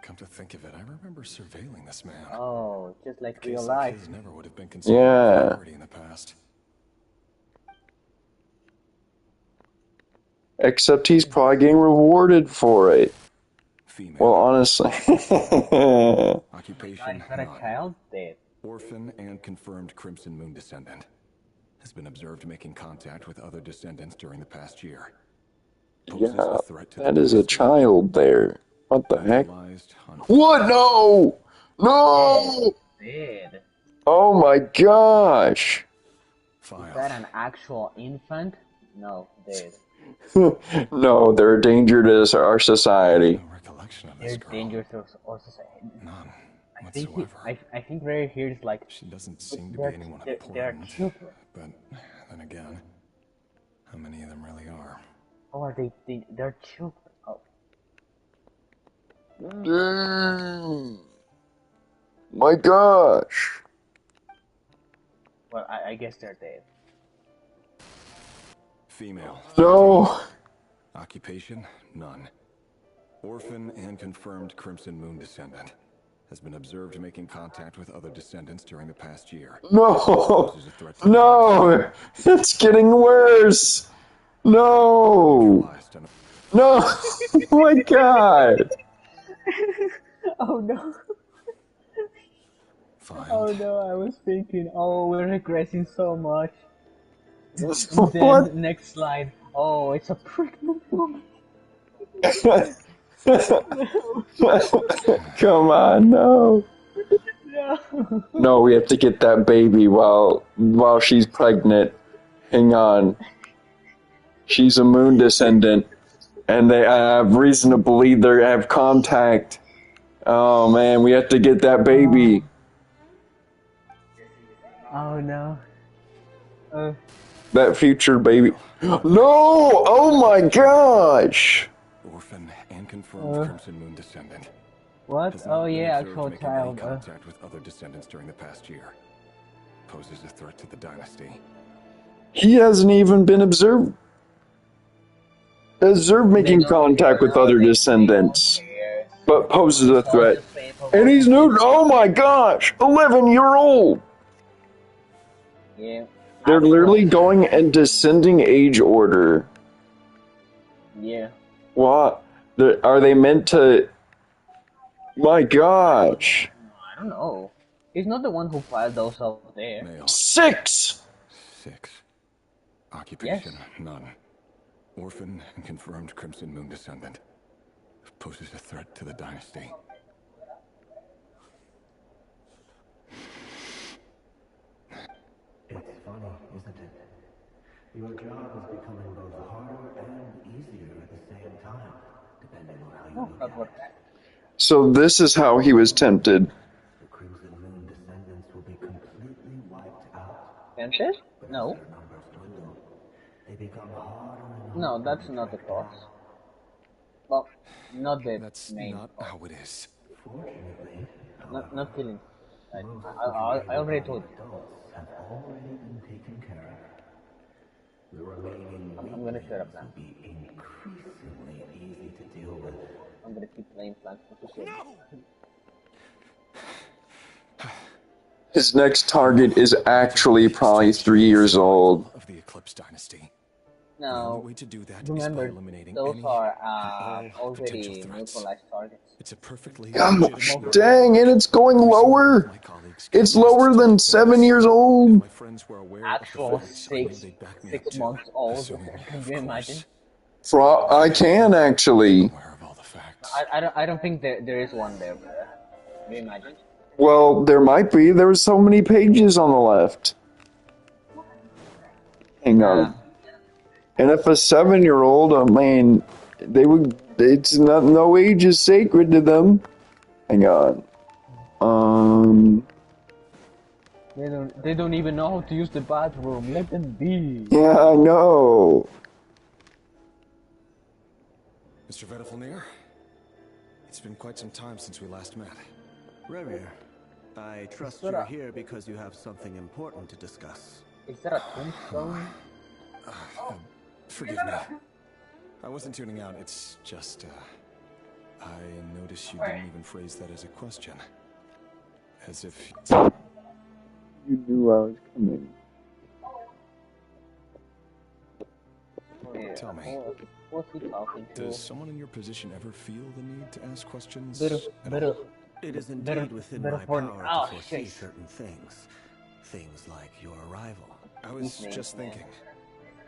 Come to think of it, I remember surveilling this man. Oh, just like Case real like life. his never would have been considered a priority in the past. Except he's probably getting rewarded for it. Female. Well, honestly. Occupation, Is that a child? Dead. Orphan and confirmed Crimson Moon descendant. Has been observed making contact with other descendants during the past year. Poses Yeah, a threat to that is a child there. What the heck? on... What? No! No! Dead. Oh my gosh! Is that an actual infant? No, dead. No, they're a danger to our society. They're dangerous to our society. None. I think Rare here is like... She doesn't seem to be anyone important. They're children. But then again, how many of them really are? Or they're children. Oh. Dang. My gosh. Well, I guess they're dead. Female. No. Occupation, none. Orphan and confirmed Crimson Moon descendant. has been observed making contact with other descendants during the past year. No! No! It's getting worse! No! No! Oh my god! Oh no. Fine. Oh no, I was thinking, oh, we're regressing so much. What? Then, next slide. Oh, it's a pregnant woman. Come on, no. No. No, we have to get that baby while she's pregnant. Hang on. She's a moon descendant, and they have reason to believe they have contact. Oh man, we have to get that baby. Oh no. That future baby. No! Oh my gosh! Orphan and confirmed Crimson Moon descendant. What? Oh yeah, actual child. Contact with other descendants during the past year. Poses a threat to the dynasty. He hasn't even been observed making contact with other descendants, but poses a threat. And he's new. Oh my gosh, 11-year-old. Yeah. They're literally going in descending age order. Yeah. What? Are they meant to? My gosh. I don't know. He's not the one who filed those up there. Male. 6. Occupation, none. Orphan and confirmed Crimson Moon descendant. Poses a threat to the dynasty. It's funny, isn't it? Your job is becoming both harder and easier at the same time, depending on how you look at it. So this is how he was tempted. The Crimson Moon descendants will be completely wiped out. Tempted? No. Their numbers dwindle. They become harder and harder. No, that's not the cause. Well, not the That's main not cause. how it is. Fortunately, Not killing. I already told you. adults have already been taken care of. The remaining I'm gonna shut up now. will be increasingly easy to deal with. I'm gonna keep playing Plants vs. Zombies. His next target is actually probably 3 years old. Of the Eclipse dynasty. No, way to do that remember, is by eliminating those any are and all already potential threats. neutralized targets. It's a perfectly Dang, and it's going lower. It's lower than 7 years old. My friends were aware Actual of the facts, they'd back me up 6 too. months old. Assuming, Can of you course, imagine? I can actually. aware of all the facts. I don't think there is one there, bro. Can you imagine? Well, there might be. There were so many pages on the left. Hang on. And if a 7-year-old, I mean, they would. It's not. No age is sacred to them. Hang on. They don't even know how to use the bathroom. Let them be. Yeah, I know. Mr. Vedafilnir, it's been quite some time since we last met. Revir, I trust you're here because you have something important to discuss. Is that a tombstone? Forgive me. I wasn't tuning out, it's just, I noticed you didn't even phrase that as a question. As if... You knew I was coming. Tell me, What's he talking to? does someone in your position ever feel the need to ask questions? Better. It is indeed within my power to foresee certain things. Things like your arrival. I was just thinking.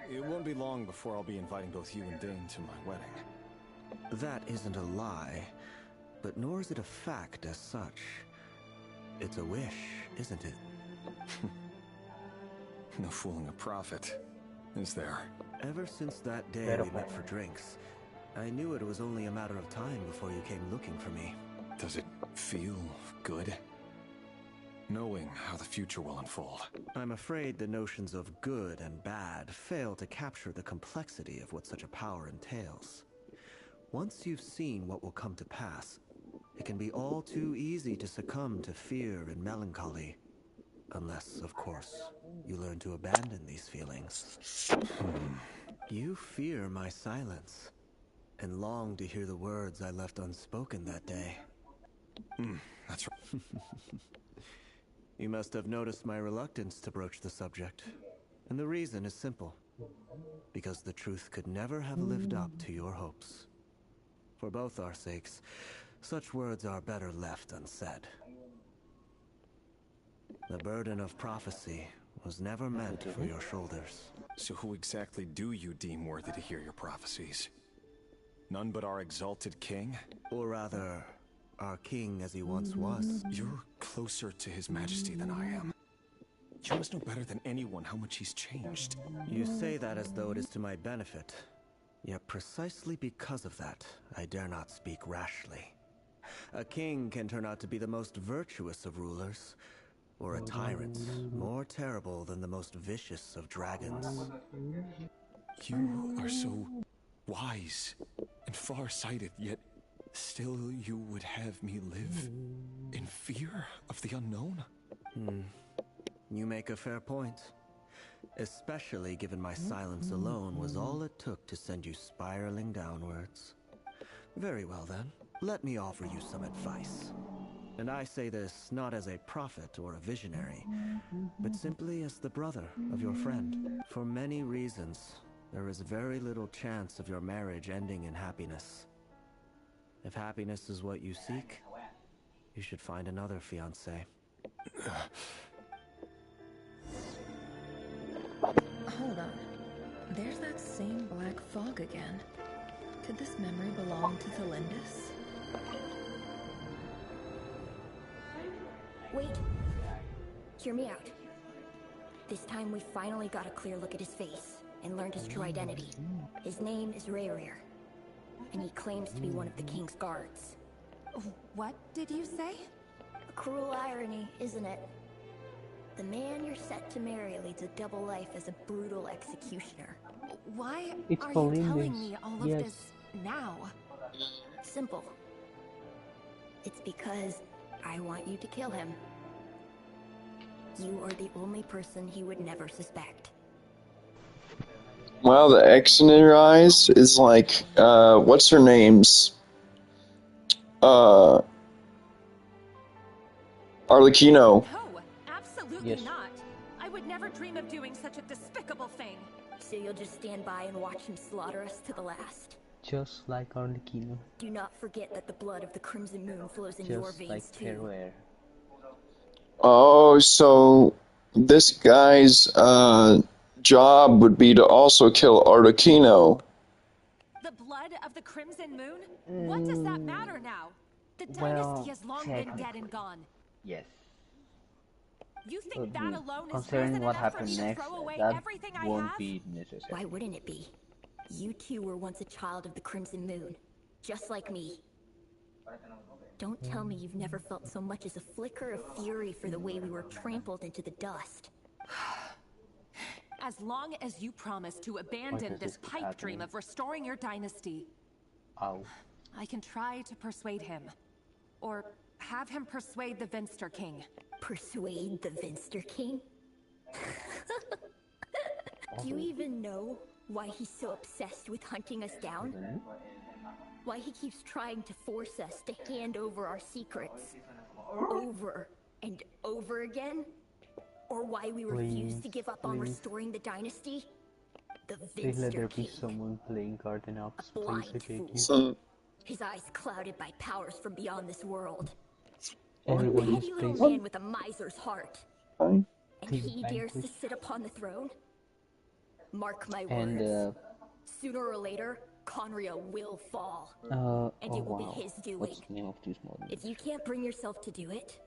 It won't be long before I'll be inviting both you and Dane to my wedding. That isn't a lie, but nor is it a fact as such. It's a wish, isn't it? No fooling a prophet, is there? Ever since that day we met for drinks, I knew it was only a matter of time before you came looking for me. Does it feel good? Knowing how the future will unfold. I'm afraid the notions of good and bad fail to capture the complexity of what such a power entails. Once you've seen what will come to pass, it can be all too easy to succumb to fear and melancholy. Unless, of course, you learn to abandon these feelings. You fear my silence, and long to hear the words I left unspoken that day. That's right. You must have noticed my reluctance to broach the subject. And the reason is simple. Because the truth could never have lived up to your hopes. For both our sakes, such words are better left unsaid. The burden of prophecy was never meant for your shoulders. So who exactly do you deem worthy to hear your prophecies? None but our exalted king? Or rather, our king as he once was. You're closer to his majesty than I am. You must know better than anyone how much he's changed. You say that as though it is to my benefit. Yet precisely because of that, I dare not speak rashly. A king can turn out to be the most virtuous of rulers, or a tyrant more terrible than the most vicious of dragons. You are so wise and far-sighted, yet still you would have me live in fear of the unknown? You make a fair point. Especially given my silence alone was all it took to send you spiraling downwards. Very well then, let me offer you some advice. And I say this not as a prophet or a visionary, but simply as the brother of your friend. For many reasons, there is very little chance of your marriage ending in happiness. If happiness is what you seek, you should find another fiancé. Hold on. There's that same black fog again. Could this memory belong to Thelindis? Wait. Hear me out. This time we finally got a clear look at his face and learned his true identity. His name is Rayrir, and he claims to be one of the king's guards. What did you say? A cruel irony, isn't it? The man you're set to marry leads a double life as a brutal executioner. Why It's are you Pauline telling this. me all of Yes. this now? Simple. It's because I want you to kill him. You are the only person he would never suspect. Wow, the X in your eyes is like, what's her name's? Arlecchino. No, absolutely not. I would never dream of doing such a despicable thing. So you'll just stand by and watch him slaughter us to the last? Just like Arlecchino. Do not forget that the blood of the Crimson Moon flows in your Just veins like too. Teruel. Oh, so this guy's job would be to also kill The Arlecchino. blood of the Crimson Moon? What does that matter now? The dynasty has long been dead and gone. Yes. You think that alone is Considering reason what enough for happened me to next, throw away that everything I won't have? be necessary. Why wouldn't it be? You two were once a child of the Crimson Moon, just like me. Don't tell me you've never felt so much as a flicker of fury for the way we were trampled into the dust. As long as you promise to abandon this pipe dream of restoring your dynasty, I can try to persuade him. Or have him persuade the Vinster King. Persuade the Vinster King? Do you even know why he's so obsessed with hunting us down? Why he keeps trying to force us to hand over our secrets over and over again? Or why we refuse to give up on restoring the dynasty? The Please let there Vinster be King. someone playing Garden Ops, please, Blind I beg fool. you. His eyes clouded by powers from beyond this world. Everyone A just petty little plays man with a miser's heart. Fine. And he dares to sit upon the throne? Mark my And, words. Sooner or later, Conria will fall. And it will be his doing. What's the name of this model? If you can't bring yourself to do it,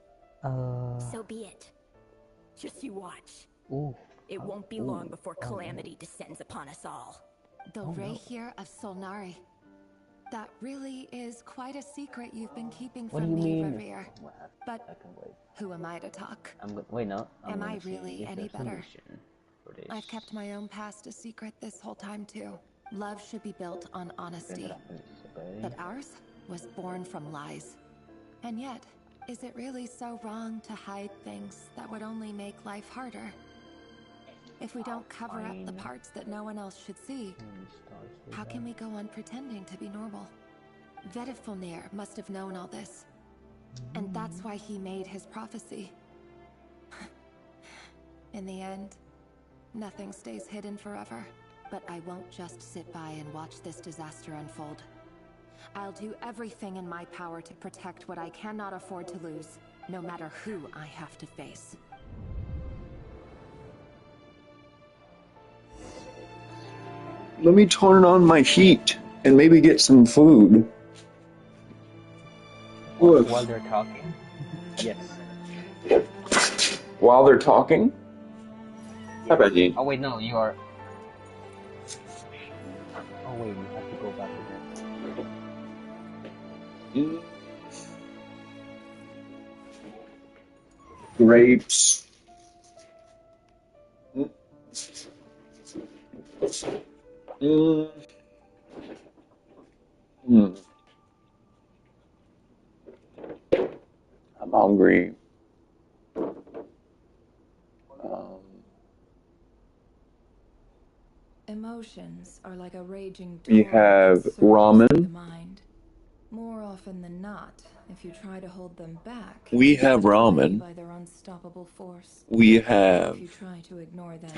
so be it. Just you watch. It won't be long before calamity descends upon us all. The Rayrir of Solnari. That really is quite a secret you've been keeping What from do you me, mean? Rayrir. But who am I to talk? Wait, no. Am I gonna see really if any there's a better? mission for this. I've kept my own past a secret this whole time too. Love should be built on honesty. But ours was born from lies. And yet, is it really so wrong to hide things that would only make life harder? If we don't cover up the parts that no one else should see, how can we go on pretending to be normal? Vedifulnir must have known all this. And that's why he made his prophecy. In the end, nothing stays hidden forever. But I won't just sit by and watch this disaster unfold. I'll do everything in my power to protect what I cannot afford to lose, no matter who I have to face. Let me turn on my heat and maybe get some food. While they're talking? Yes. While they're talking? How about you? Oh wait, no, you are... Oh wait, you have to go back again. Grapes. I'm hungry. Emotions are like a raging We torrent have that surges through ramen. the mind. More often than not, if you try to hold them back, We they're have swept away ramen. by their unstoppable force. We If have you try to ignore them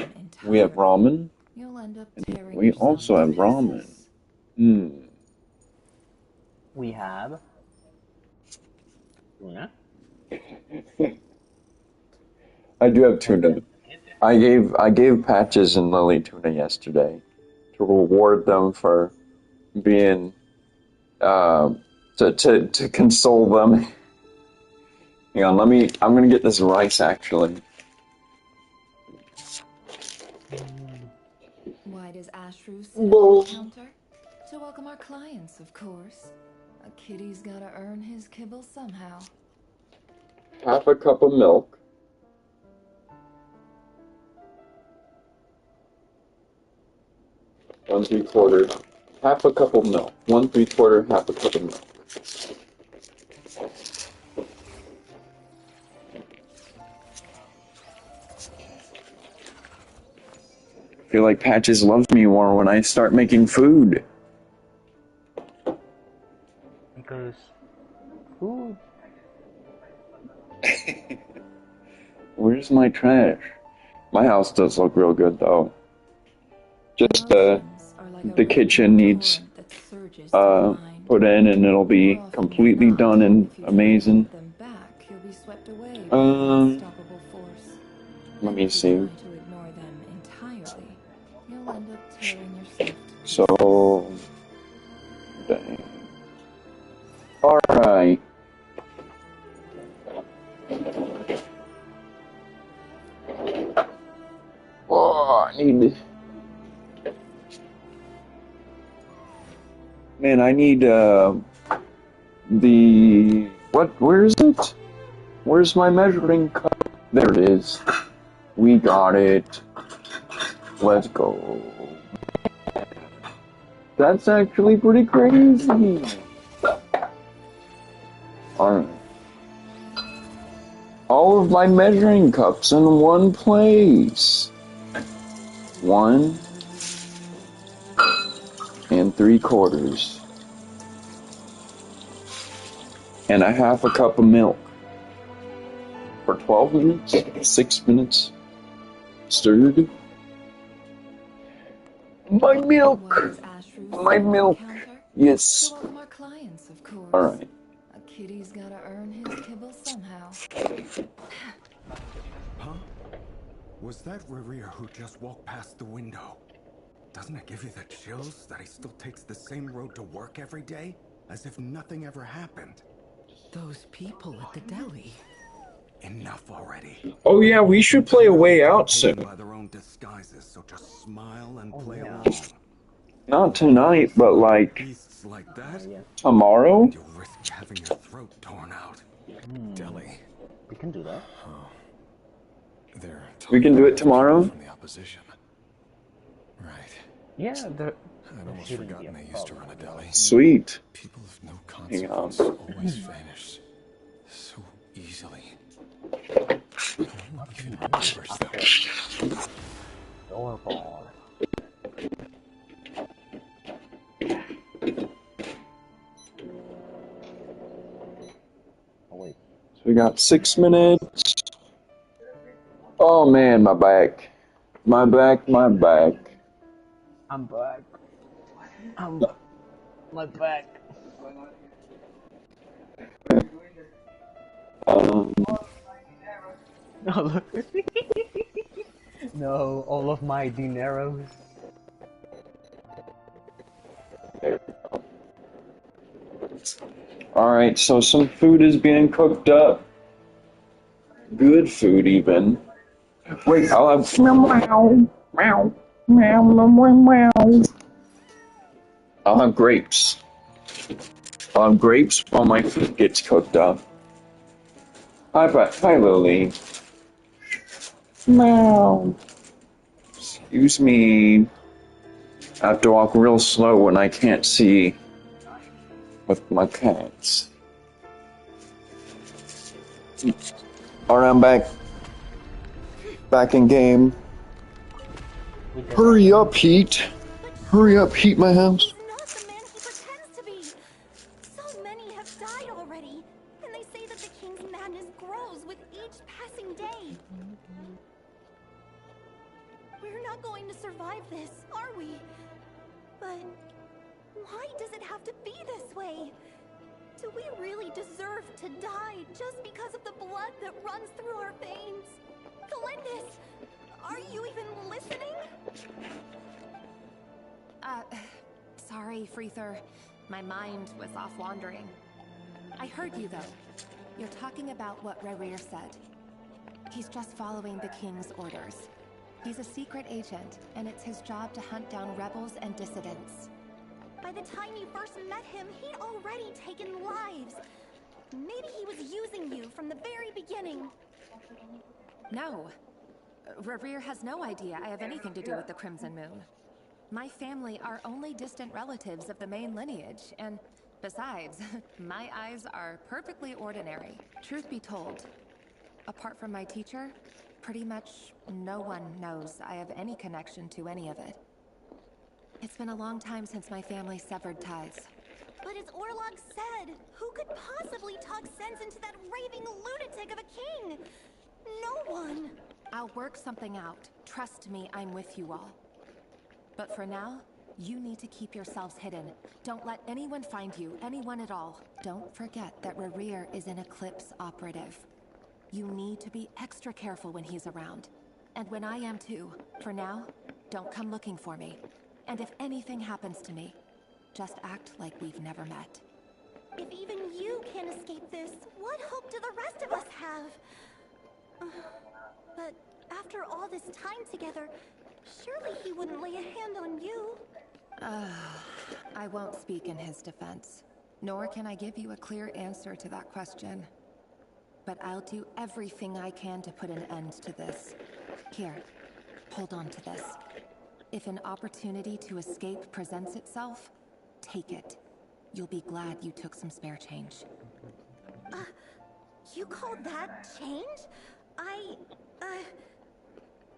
ramen. you'll end up And tearing we yourself also have to ramen. pieces. We have... Tuna? I do have tuna. I gave Patches and Lily tuna yesterday to reward them for being to console them. Hang on, I'm gonna get this rice actually. Why does Ashru sit on the counter? To welcome our clients, of course. A kitty's gotta earn his kibble somehow. Half a cup of milk. One 3/4. Half a cup of milk. 1 3/4. Half a cup of milk. I feel like Patches loves me more when I start making food. Because... food... Where's my trash? My house does look real good though. Just the kitchen needs put in and it'll be completely done and amazing. Let me see. So dang. Alright. Oh, I need... Man, I need, the... What? Where is it? Where's my measuring cup? There it is. We got it. Let's go. That's actually pretty crazy. Alright. All of my measuring cups in one place. 1 3/4. And a half a cup of milk. For 12 minutes? 6 minutes? Stirred? My milk! My milk! Yes. Alright. A kitty's gotta earn his kibble somehow. Huh? Was that Revere who just walked past the window? Doesn't it give you the chills that he still takes the same road to work every day? As if nothing ever happened. Those people at the deli. Enough already. Oh yeah, we should play A Way Out soon. By their own disguises, so just smile and play along. Not tonight, but like Beasts like that? tomorrow? You risk having your throat torn out. Deli. We can do that. They're We can do it tomorrow? from the opposition. Right. Yeah, I'd almost forgotten they used to run a deli. Sweet. People of no consequence always vanish so easily. No one even remembers them. Adorable. Oh wait. We got 6 minutes. Oh man, my back. My back. I'm back. My back. No, all of my dineros. Alright, so some food is being cooked up. Good food, even. Wait, I'll have. I'll have grapes. I'll have grapes while my food gets cooked up. Hi, Lily. Meow. Excuse me. I have to walk real slow when I can't see with my cats. Alright, I'm back. Back in game. Hurry up, Heat. Hurry up, Heat my house. So many have died already, and they say that the king's madness grows with each passing day. We're not going to survive this, are we? But why does it have to be this way? Do we really deserve to die just because of the blood that runs through our veins? Galindis, are you even listening? Sorry, Freether. My mind was off wandering. I heard you, though. You're talking about what Rerir said. He's just following the king's orders. He's a secret agent, and it's his job to hunt down rebels and dissidents. By the time you first met him, he'd already taken lives. Maybe he was using you from the very beginning. No. Rerir has no idea I have anything to do with the Crimson Moon. My family are only distant relatives of the main lineage, and besides, my eyes are perfectly ordinary. Truth be told, apart from my teacher, pretty much no one knows I have any connection to any of it. It's been a long time since my family severed ties. But as Orlog said, who could possibly talk sense into that raving lunatic of a king? No one. I'll work something out. Trust me, I'm with you all. But for now, you need to keep yourselves hidden. Don't let anyone find you, anyone at all. Don't forget that Rerir is an Eclipse operative. You need to be extra careful when he's around. And when I am too. For now, don't come looking for me. And if anything happens to me, just act like we've never met. If even you can't escape this, what hope do the rest of us have? But after all this time together, surely he wouldn't lay a hand on you. I won't speak in his defense. Nor can I give you a clear answer to that question. But I'll do everything I can to put an end to this. Here, hold on to this. If an opportunity to escape presents itself, take it. You'll be glad you took some spare change. You call that change?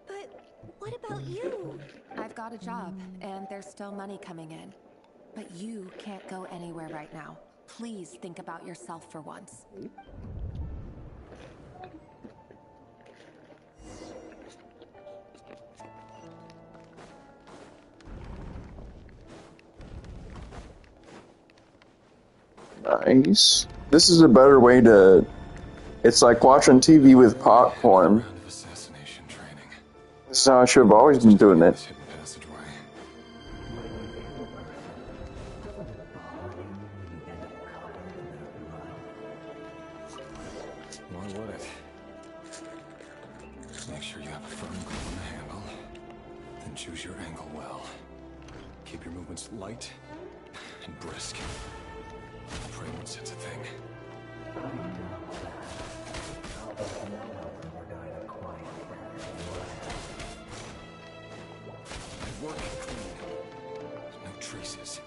But what about you? I've got a job, and there's still money coming in. But you can't go anywhere right now. Please think about yourself for once. Nice. This is a better way to... It's like watching TV with popcorn. This is how I should have always been doing it. Why would it? Make sure you have a firm grip on the handle. Then choose your angle well. Keep your movements light and brisk. Pray won't sense a thing. My work clean. No traces.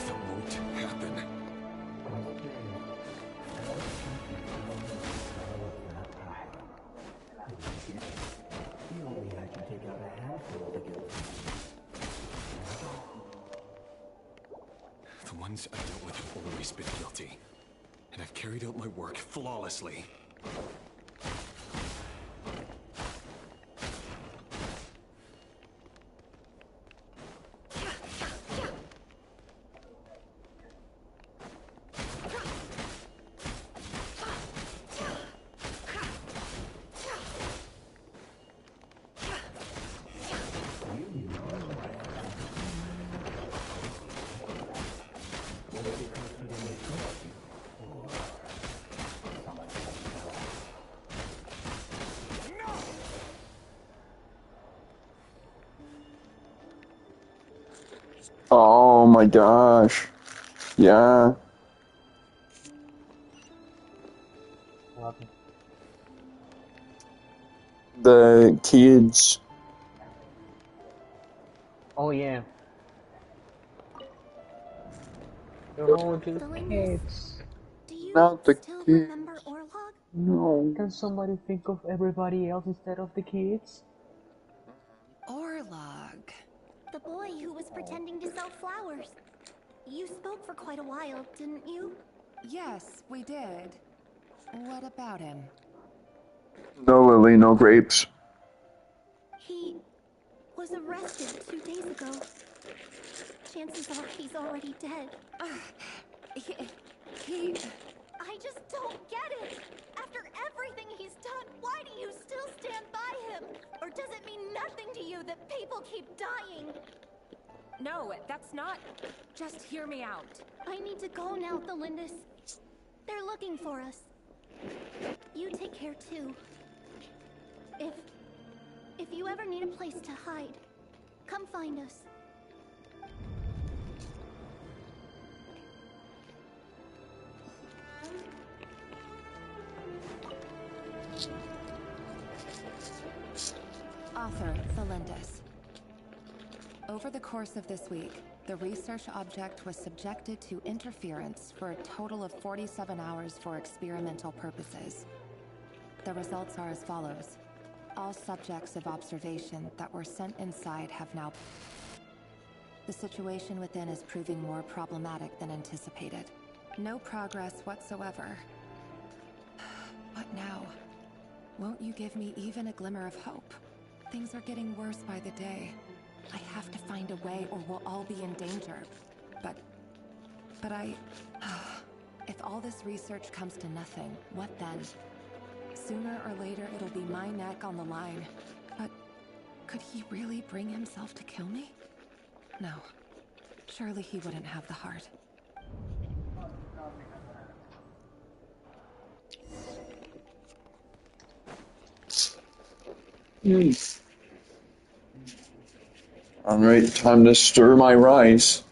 That won't happen. ones I've dealt with have always been guilty. And I've carried out my work flawlessly. Oh my gosh. Yeah. What? The kids. Oh yeah. They're all just kids. Do you Not the still kids. remember Orlog? No. Can somebody think of everybody else instead of the kids? Orlog. The boy who was pretending to sell flowers. You spoke for quite a while, didn't you? Yes, we did. What about him? No Lily, no grapes. He was arrested 2 days ago. Chances are he's already dead. He... I just don't get it! After everything he's done, why do you still stand by him? Or does it mean nothing to you that people keep dying? No, that's not... Just hear me out. I need to go now, Thelindis. They're looking for us. You take care too. If you ever need a place to hide, come find us. Author, Thelindis. Over the course of this week, the research object was subjected to interference for a total of 47 hours for experimental purposes. The results are as follows. All subjects of observation that were sent inside have now... The situation within is proving more problematic than anticipated. No progress whatsoever. What now? Won't you give me even a glimmer of hope? Things are getting worse by the day. I have to find a way or we'll all be in danger. But if all this research comes to nothing, what then? Sooner or later, it'll be my neck on the line. But could he really bring himself to kill me? No. Surely he wouldn't have the heart. Alright, time to stir my rice.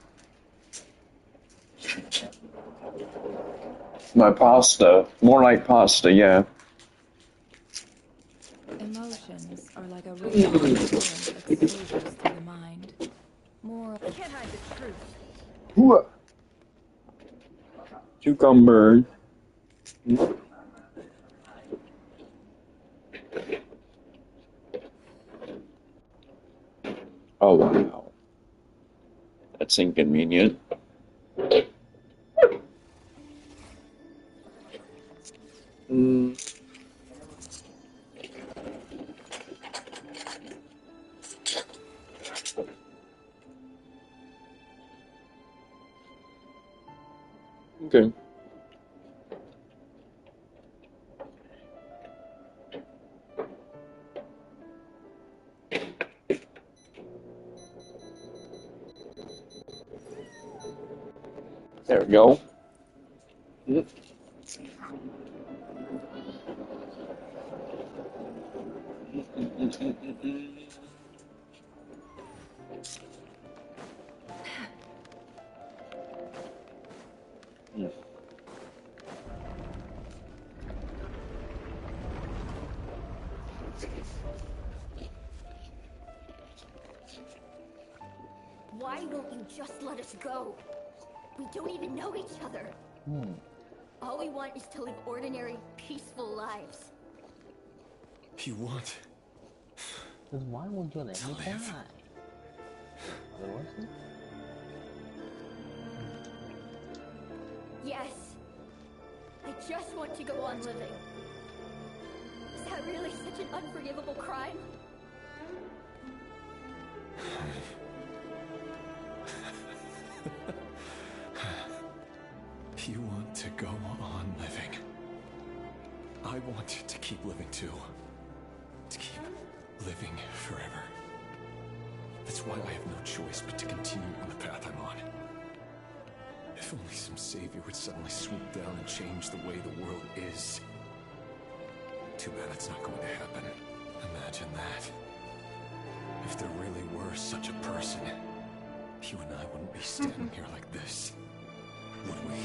My pasta. More like pasta, yeah. Emotions are like a ray of exposures to the mind. More... Can't hide the truth. Ooh. Cucumber. Oh, wow. That's inconvenient. Okay. There we go. Why won't you just let us go? We don't even know each other. All we want is to live ordinary, peaceful lives. You want... Then why won't you let me die? Otherwise, Yes. I just want to go on living. Is that really such an unforgivable crime? You want to go on living. I want you to keep living too. To keep living forever. That's why I have no choice but to continue on the path I'm on. If only some savior would suddenly swoop down and change the way the world is. Too bad it's not going to happen. Imagine that. If there really were such a person, you and I wouldn't be standing here like this, would we?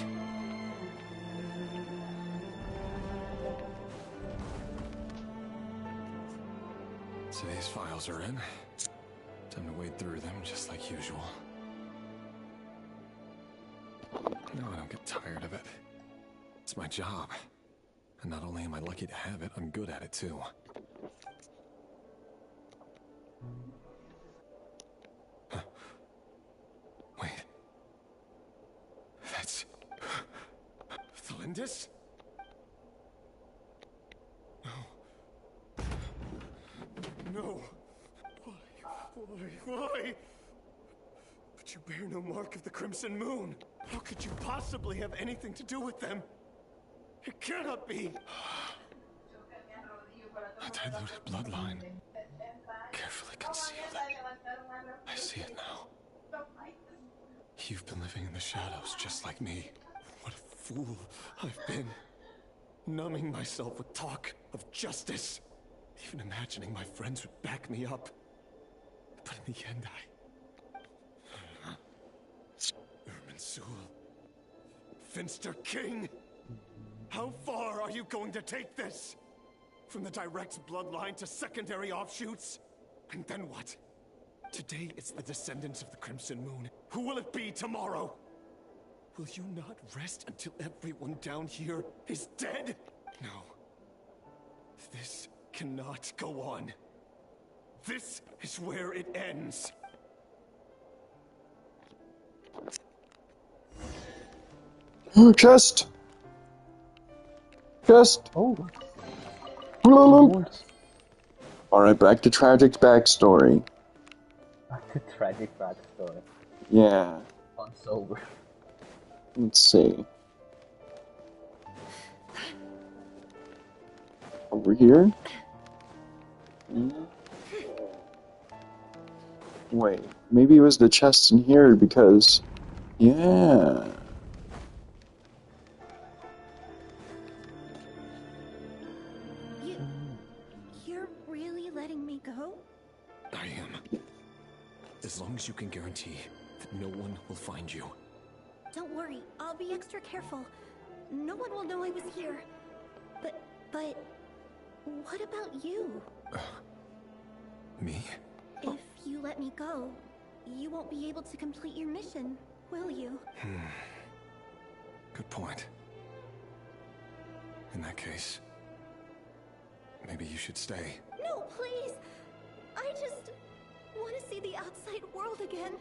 Today's files are in. Time to wade through them just like usual. No, I don't get tired of it. It's my job. And not only am I lucky to have it, I'm good at it too. Huh. Wait. That's... Thalindis? No. Why? But you bear no mark of the Crimson Moon. How could you possibly have anything to do with them? It cannot be. A diluted bloodline. Carefully concealed. I see it now. You've been living in the shadows just like me. What a fool I've been. Numbing myself with talk of justice. Even imagining my friends would back me up. But in the end, Irminsul. Finster King! How far are you going to take this? From the direct bloodline to secondary offshoots? And then what? Today it's the descendants of the Crimson Moon. Who will it be tomorrow? Will you not rest until everyone down here is dead? No. This cannot go on. This is where it ends. Chest. Oh. Alright, back to Tragic's backstory. Back to Tragic backstory. Yeah. Once over. Let's see. Over here? Wait, maybe it was the chest in here because... Yeah. You're really letting me go? I am. As long as you can guarantee that no one will find you. Don't worry, I'll be extra careful. No one will know I was here. But what about you? Me? If you let me go, you won't be able to complete your mission, will you? Good point. In that case, maybe you should stay. No, please! I just want to see the outside world again.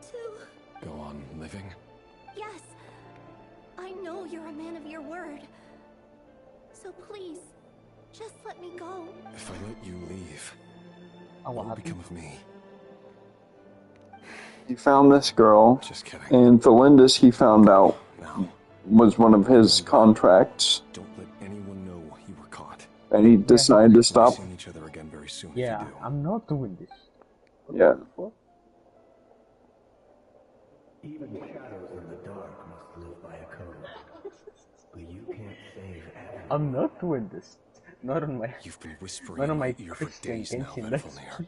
To... Go on living? Yes. I know you're a man of your word. So please, just let me go. If I let you leave, what will become of me? He found this girl, Just kidding. and Thalindis, he found out, was one of his contracts. Don't let anyone know you were caught. And he decided to stop. We'll be seeing each other again very soon. Yeah, I'm not doing this. Yeah. Even shadows in the dark must live by a code. But you can't save everyone. I'm not doing this. Not on my. You've been whispering not on my in my ear for Christian days now, Genshin. Venfalnir.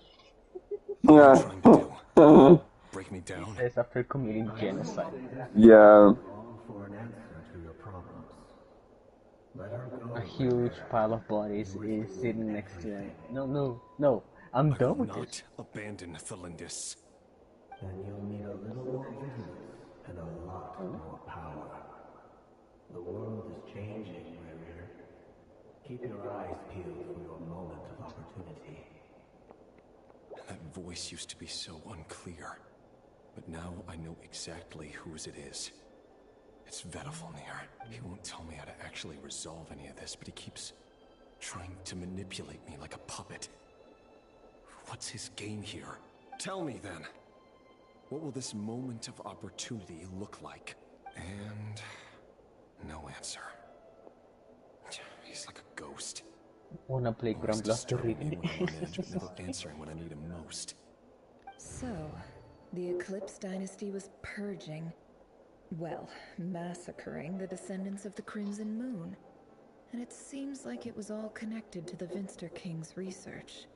Yeah. What are you trying to do? Break me down? He says after committing genocide. Yeah. For an answer to your problems. Let her go. A huge pile of bodies is sitting next to him. No. I'm done with this. Abandon Thalindis. Then you'll need a little more vigilance and a lot more power. The world is changing, warrior. Keep your eyes peeled for your moment of opportunity. That voice used to be so unclear. But now I know exactly whose it is. It's Vedafalnir. He won't tell me how to actually resolve any of this, but he keeps trying to manipulate me like a puppet. What's his game here? Tell me then. What will this moment of opportunity look like? And no answer. He's like a ghost. Wanna play Always Grumbler? disturbing me when I'm on edge, but never answering when I need him most. So, the Eclipse Dynasty was purging, well, massacring the descendants of the Crimson Moon. And it seems like it was all connected to the Vinster King's research.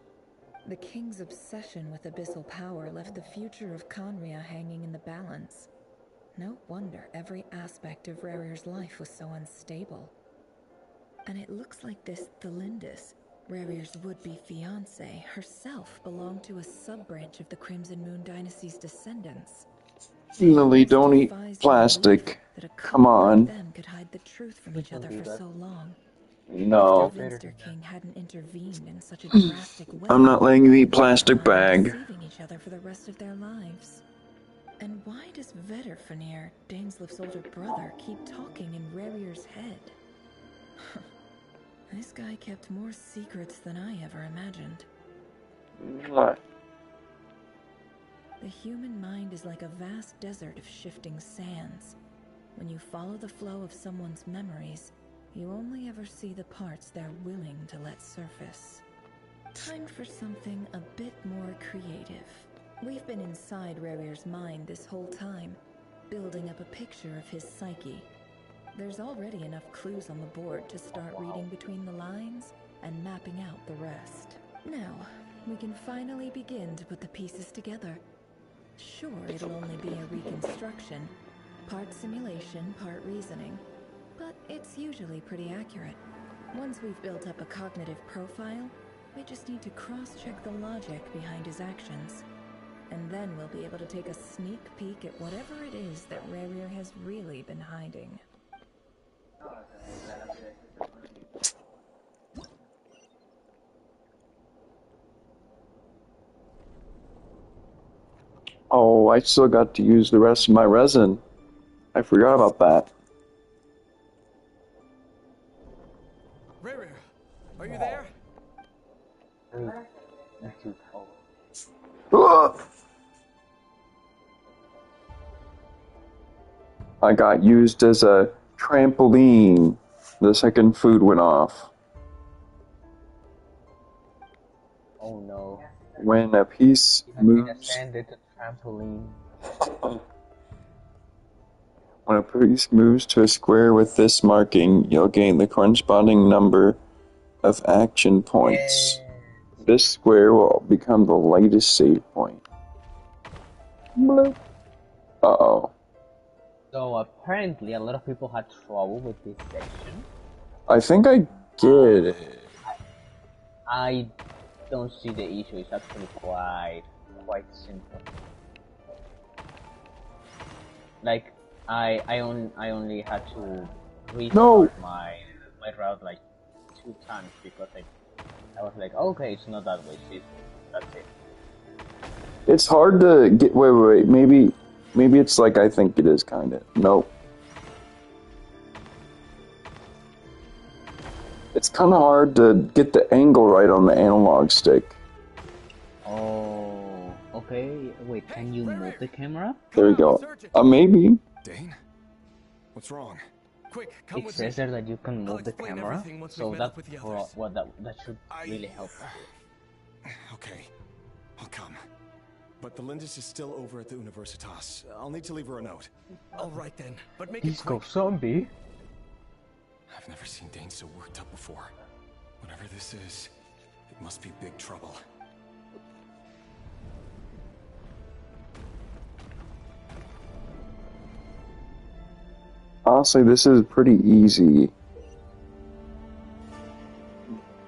The King's obsession with abyssal power left the future of Conria hanging in the balance. No wonder every aspect of Rarir's life was so unstable. And it looks like this Thelindis, Rarir's would-be fiancée, herself belonged to a sub-branch of the Crimson Moon Dynasty's descendants. Lily, don't eat plastic. Come on. Them could hide the truth from each other for so long. No. If the Vinster King hadn't intervened in such a drastic way, I'm not letting you eat plastic bag. deceiving each other for the rest of their lives. And why does Vedderfanir, Daneslif's older brother, keep talking in Rarir's head? This guy kept more secrets than I ever imagined. What? The human mind is like a vast desert of shifting sands. When you follow the flow of someone's memories, you only ever see the parts they're willing to let surface. Time for something a bit more creative. We've been inside Rarir's mind this whole time, building up a picture of his psyche. There's already enough clues on the board to start reading between the lines and mapping out the rest. Now, we can finally begin to put the pieces together. Sure, it'll only be a reconstruction, part simulation, part reasoning, but it's usually pretty accurate. Once we've built up a cognitive profile, we just need to cross-check the logic behind his actions. And then we'll be able to take a sneak peek at whatever it is that Rarir has really been hiding. Oh, I still got to use the rest of my resin. I forgot about that. Rarir, are you there? I got used as a trampoline the second food went off. Oh no. When a piece moves... Ascended to trampoline. When a piece moves to a square with this marking, you'll gain the corresponding number of action points. This square will become the latest save point. Bloop. Uh-oh. So apparently a lot of people had trouble with this section. I think I get it. I don't see the issue. It's actually quite simple. Like I only had to restart my route like 2 times because I was like, okay, it's not that way. That's it. It's hard to get. Wait. Maybe it's like I think it is, kinda. Nope. It's kind of hard to get the angle right on the analog stick. Oh, okay. Wait, can you move the camera? There we go. Maybe. Dane? What's wrong? Quick, come It with says me. there that you can move the camera, so met up with the others. that should really help. Okay, I'll come. But the Lindis is still over at the Universitas. I'll need to leave her a note. All right then, but make it Disco quick. zombie. I've never seen Dane so worked up before. Whatever this is, it must be big trouble. Honestly, this is pretty easy.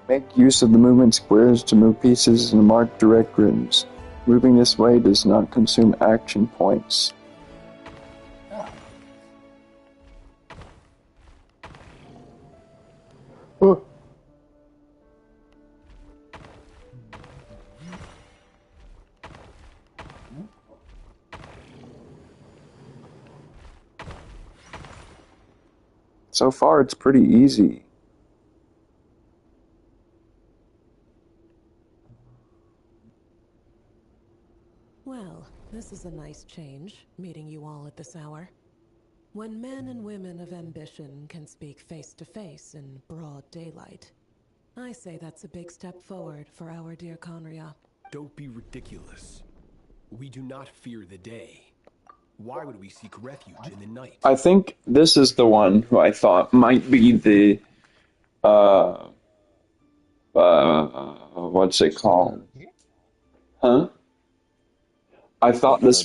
Make use of the movement squares to move pieces in marked directions. Moving this way does not consume action points. Oh. So far, it's pretty easy. Well, this is a nice change, meeting you all at this hour. When men and women of ambition can speak face to face in broad daylight, I say that's a big step forward for our dear Conria. Don't be ridiculous. We do not fear the day. Why would we seek refuge in the night? I think this is the one who I thought might be the what's it called? Huh? I thought this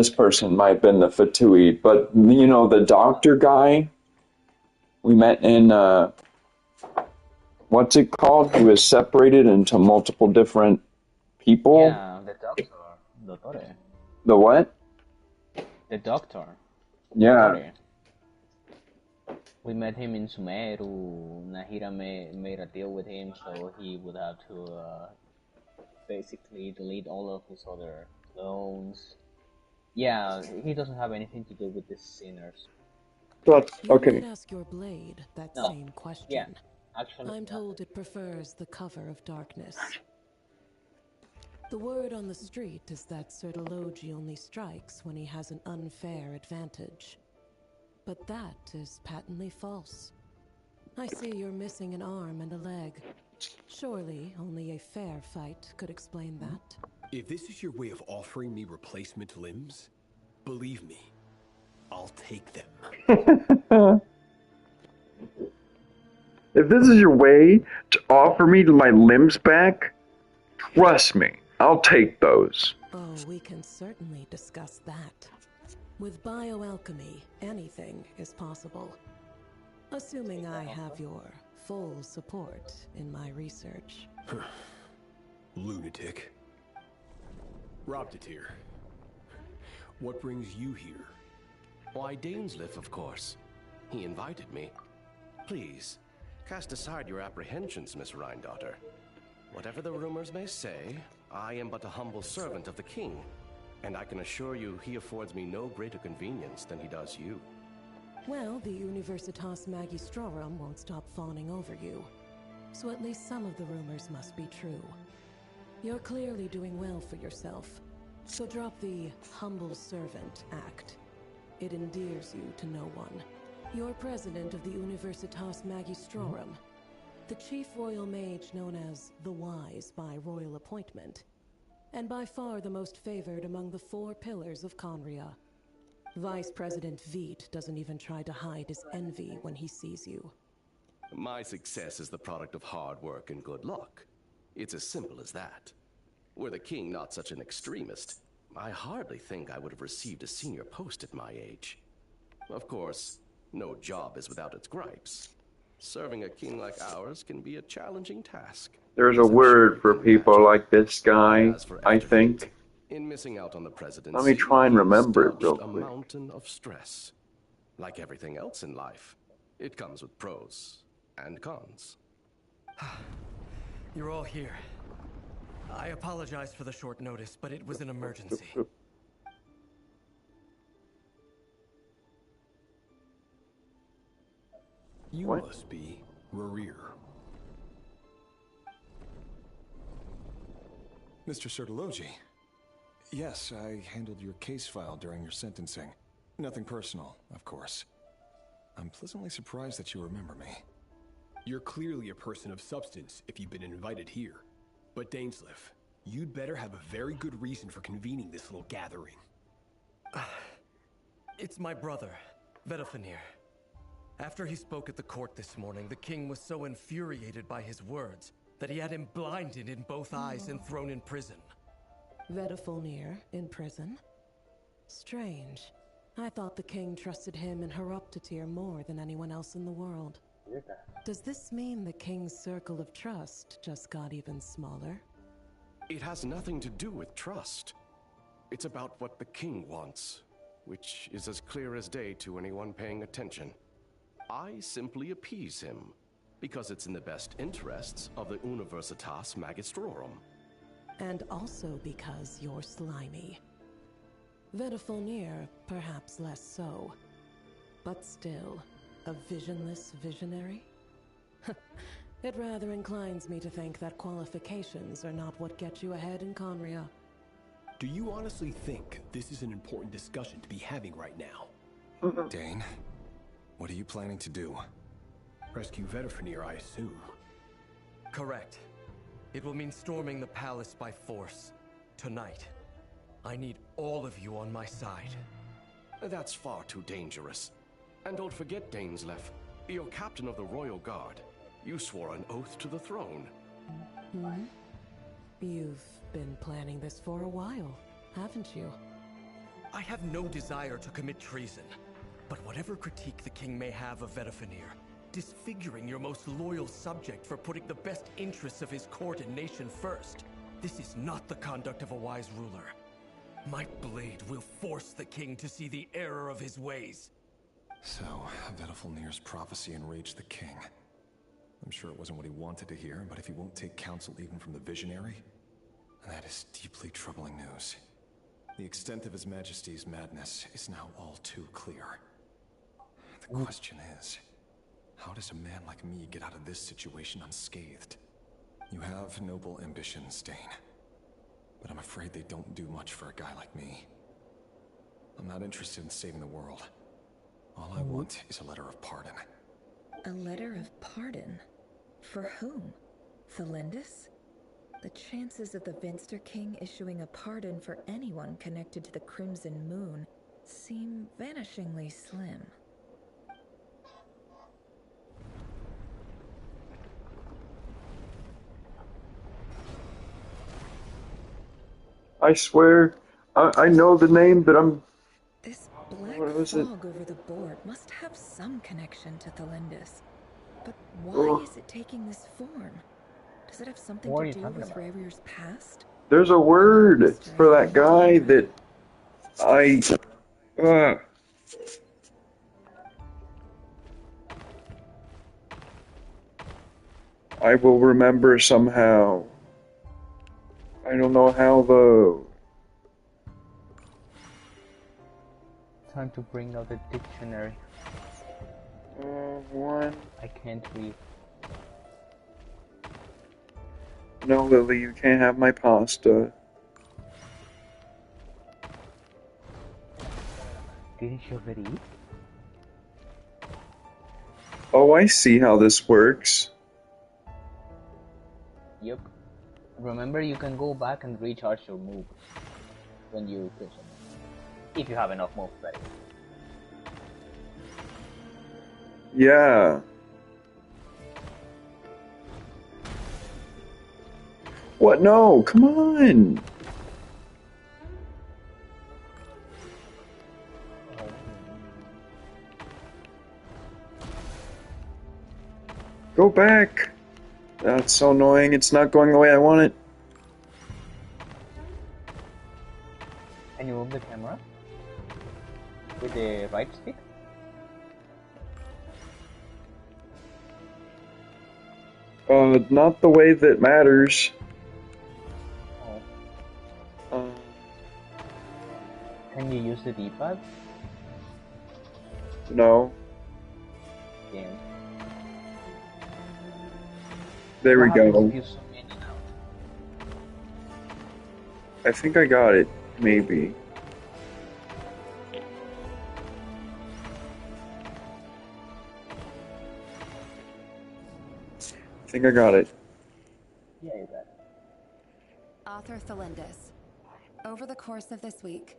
person might have been the Fatui, but you know the doctor guy we met in what's it called? Who is separated into multiple different people? Yeah, the doctor. Dottore. The what? The doctor. Yeah. Dottore. We met him in Sumeru. Nahira made a deal with him, so he would have to basically delete all of his other clones. Yeah, he doesn't have anything to do with the sinners. But, okay. You might ask your blade that same question. Yeah, actually, I'm told it prefers the cover of darkness. The word on the street is that Sertologi only strikes when he has an unfair advantage. But that is patently false. I see you're missing an arm and a leg. Surely only a fair fight could explain that. If this is your way of offering me replacement limbs, believe me, I'll take them. If this is your way to offer me my limbs back, trust me, I'll take those. Oh, we can certainly discuss that. With bioalchemy, anything is possible. Assuming I have your full support in my research. Lunatic. Robdatir, what brings you here? Why, Dainsleif, of course. He invited me. Please, cast aside your apprehensions, Miss Rhindaughter. Whatever the rumors may say, I am but a humble servant of the king, and I can assure you he affords me no greater convenience than he does you. Well, the Universitas Magistrorum won't stop fawning over you, so at least some of the rumors must be true. You're clearly doing well for yourself, so drop the humble servant act. It endears you to no one. You're president of the Universitas Magistrorum, the chief royal mage known as the Wise by royal appointment, and by far the most favored among the 4 pillars of Conria. Vice President Veet doesn't even try to hide his envy when he sees you. My success is the product of hard work and good luck. It's as simple as that. Were the king not such an extremist, I hardly think I would have received a senior post at my age. Of course, no job is without its gripes. Serving a king like ours can be a challenging task. There's a word for people like this guy, I think. In missing out on the presidency, Let me try and remember it real a quick. mountain of stress. Like everything else in life, it comes with pros and cons. You're all here. I apologize for the short notice, but it was an emergency. You must be Rarir. Mr. Sertologi. Yes, I handled your case file during your sentencing. Nothing personal, of course. I'm pleasantly surprised that you remember me. You're clearly a person of substance if you've been invited here. But Dainsleif, you'd better have a very good reason for convening this little gathering. It's my brother, Vedafenir. After he spoke at the court this morning, the king was so infuriated by his words that he had him blinded in both eyes and thrown in prison. Vedafenir in prison? Strange. I thought the king trusted him and Horoptatir more than anyone else in the world. Does this mean the king's circle of trust just got even smaller? It has nothing to do with trust. It's about what the king wants, which is as clear as day to anyone paying attention. I simply appease him, because it's in the best interests of the Universitas Magistrorum. And also because you're slimy. Vedafenir, perhaps less so. But still, A visionless visionary? It rather inclines me to think that qualifications are not what get you ahead in Conria. Do you honestly think this is an important discussion to be having right now? Dane, what are you planning to do? Rescue Vedifenir, I assume. Correct. It will mean storming the palace by force. Tonight. I need all of you on my side. That's far too dangerous. And don't forget, Dainsleif, you're captain of the Royal Guard. You swore an oath to the throne. Hmm? You've been planning this for a while, haven't you? I have no desire to commit treason. But whatever critique the king may have of Vedifenir, disfiguring your most loyal subject for putting the best interests of his court and nation first, this is not the conduct of a wise ruler. My blade will force the king to see the error of his ways. So, Vedifenir's prophecy enraged the king. I'm sure it wasn't what he wanted to hear, but if he won't take counsel even from the visionary, that is deeply troubling news. The extent of His Majesty's madness is now all too clear. The question is, how does a man like me get out of this situation unscathed? You have noble ambitions, Dane, but I'm afraid they don't do much for a guy like me. I'm not interested in saving the world. All I want is a letter of pardon. A letter of pardon? For whom? Thelindis? The chances of the Vinster King issuing a pardon for anyone connected to the Crimson Moon seem vanishingly slim. I swear, I know the name, but I'm... This black What fog over the board must have some connection to Thelindis. But why is it taking this form? Does it have something What are to you do talking with about? Ravir's past? There's a word for that guy that I... I will remember somehow. I don't know how though. Time to bring out the dictionary. One. I can't read. No, Lily, you can't have my pasta. Didn't you already eat? Oh, I see how this works. Yep. Remember, you can go back and recharge your move when you kill someone. If you have enough moves, right? Yeah. What? No, come on. Go back. That's so annoying. It's not going the way I want it. Can you move the camera with the right stick? Not the way that matters. Can you use the D-pad? No. Damn. There we go. Confused me now. I think I got it. Maybe. I think I got it. Yeah, you got it. Author Thelindis. Over the course of this week,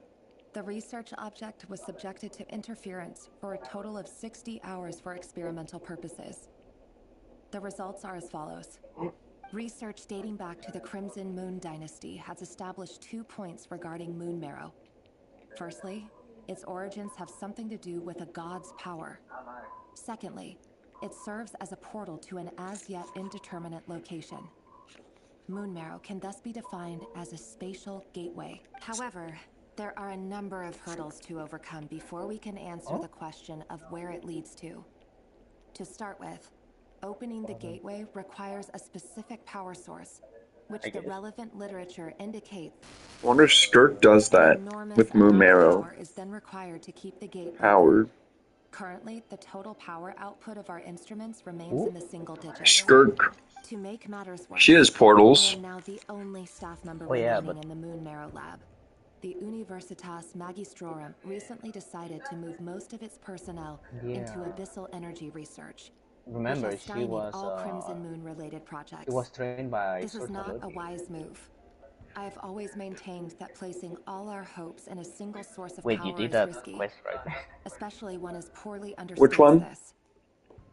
the research object was subjected to interference for a total of 60 hours for experimental purposes. The results are as follows. Research dating back to the Crimson Moon Dynasty has established 2 points regarding Moon Marrow. Firstly, its origins have something to do with a god's power. Secondly, it serves as a portal to an as-yet indeterminate location. Moon Marrow can thus be defined as a spatial gateway. However, there are a number of hurdles to overcome before we can answer the question of where it leads to. To start with, opening the gateway requires a specific power source, which the relevant literature indicates. I wonder if Skirk does that with Moon Marrow. Power is then required to keep the gate Power. open. Currently, the total power output of our instruments remains in the single digits. Skirk. To make matters worse, She has portals. I am now the only staff member yeah, remaining in the Moon Marrow lab. The Universitas Magistrorum recently decided to move most of its personnel into abyssal energy research. Remember, which has she stymied was all Crimson Moon related projects. It was trained by This is not a Sortaloti. wise move. I have always maintained that placing all our hopes in a single source of Wait, power you did is that risky, quest, right? especially one as poorly understood Which one? as this,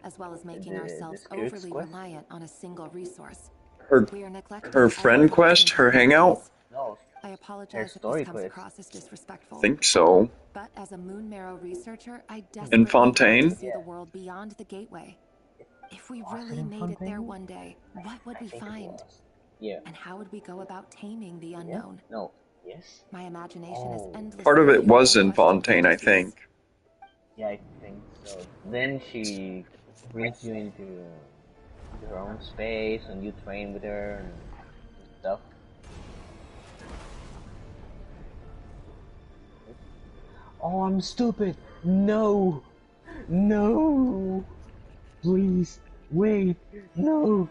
as well as making The ourselves Skirk's overly quest? reliant on a single resource. Her We are neglecting her other friend quest, functions her and hangout? abilities. No. I apologize if story this comes quest. across as disrespectful. Think so. But as a Moon Marrow researcher, I In desperately want Fontaine? to see the world beyond the gateway. If we really made it there one day, what would we find? Yeah. And how would we go about taming the Yeah? unknown? No. Yes? My imagination is endlessly Part of it fueled was by in questions Fontaine, I such as these. think. Yeah, I think so. Then she brings you into her own space and you train with her and stuff. Oh, I'm stupid! No! No! Please, wait! No!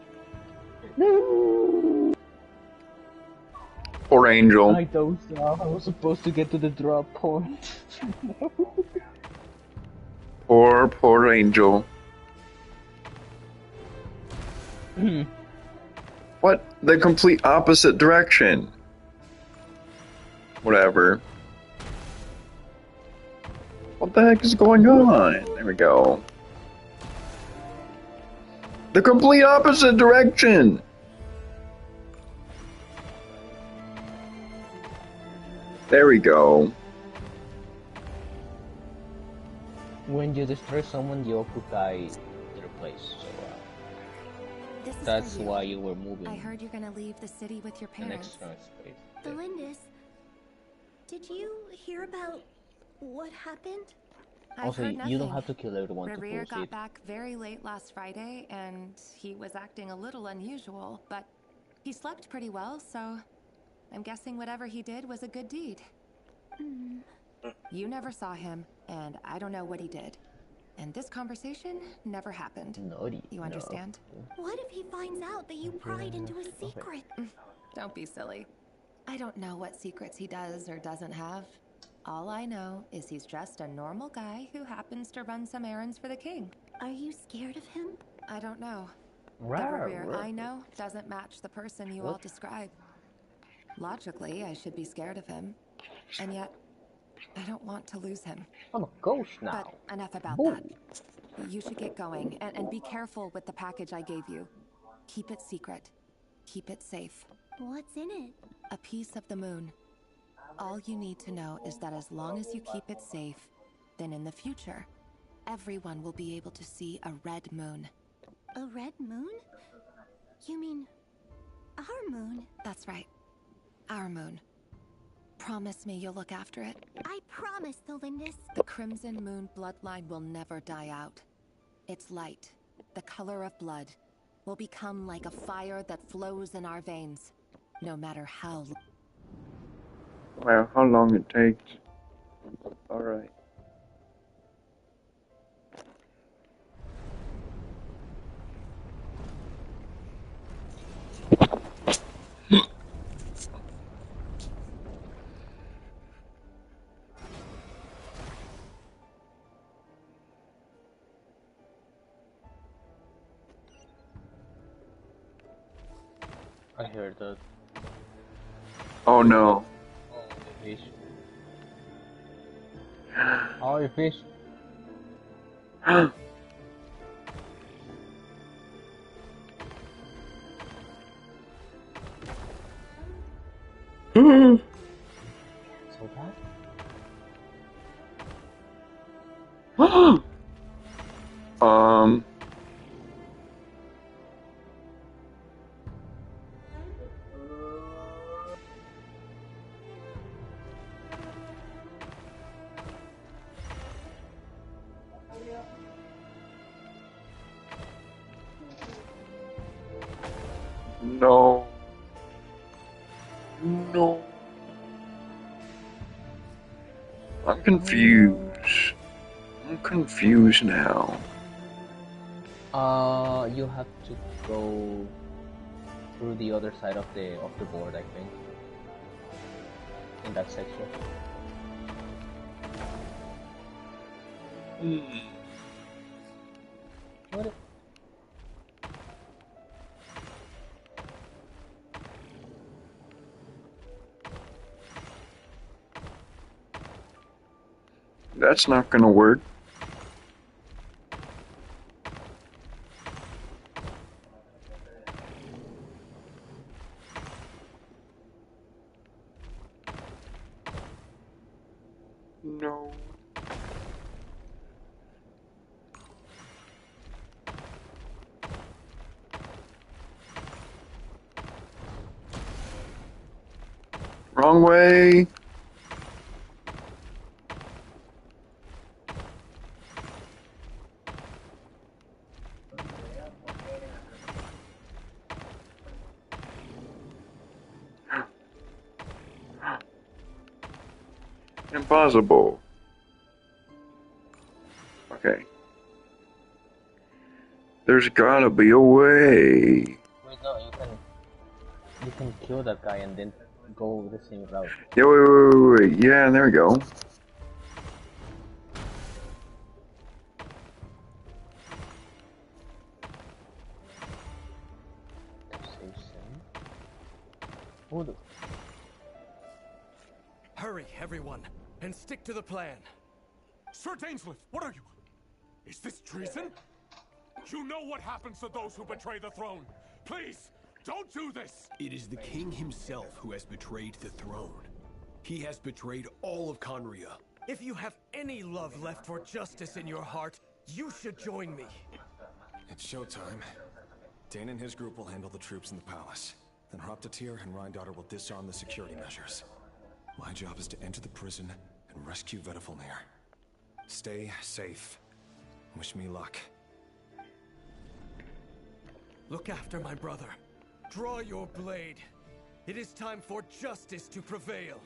No! Poor Angel. I dozed off. I was supposed to get to the drop point. Poor Angel. What? The complete opposite direction. Whatever. What the heck is going on? There we go. The complete opposite direction! There we go. When you destroy someone, you occupy their place. So This is that's for you. why you were moving. I heard you're gonna leave the city with your an parents. extra space. Delindis, did you hear about what happened? Also, you don't have to kill everyone to Rerir proceed. got back very late last Friday, and he was acting a little unusual, but he slept pretty well, so I'm guessing whatever he did was a good deed. You never saw him, and I don't know what he did. And this conversation never happened. You understand? What if he finds out that you pried into a secret? Don't be silly. I don't know what secrets he does or doesn't have. All I know is he's just a normal guy who happens to run some errands for the king. Are you scared of him? I don't know. The Rawr, Rerir rawr. I know doesn't match the person you all describe. Logically, I should be scared of him. And yet, I don't want to lose him. I'm a ghost now. But enough about Boom. that. You should get going, and be careful with the package I gave you. Keep it secret. Keep it safe. What's in it? A piece of the moon. All you need to know is that as long as you keep it safe, then in the future, everyone will be able to see a red moon. A red moon? You mean our moon? That's right. Our moon. Promise me you'll look after it. I promise, Delindis. The Crimson Moon bloodline will never die out. Its light, the color of blood, will become like a fire that flows in our veins, no matter how. Wow, how long it takes. Alright. I heard that. Oh no. Oh, the fish. Oh, your fish. So bad? No. No. I'm confused. I'm confused now. You have to go through the other side of the board, I think. In that section. What? That's not gonna work. No. Wrong way. Impossible. Okay. There's gotta be a way. Wait, no, you can kill that guy and then go the same route. Yeah, wait. Yeah, there we go. Hurry, everyone, and stick to the plan. Sir Dainsleif, what are you? Is this treason? You know what happens to those who betray the throne. Please, don't do this! It is the king himself who has betrayed the throne. He has betrayed all of Conria. If you have any love left for justice in your heart, you should join me. It's showtime. Dane and his group will handle the troops in the palace. Then Hraptatir and Rhindaughter will disarm the security measures. My job is to enter the prison and rescue Vedifalnir. Stay safe. Wish me luck. Look after my brother. Draw your blade. It is time for justice to prevail.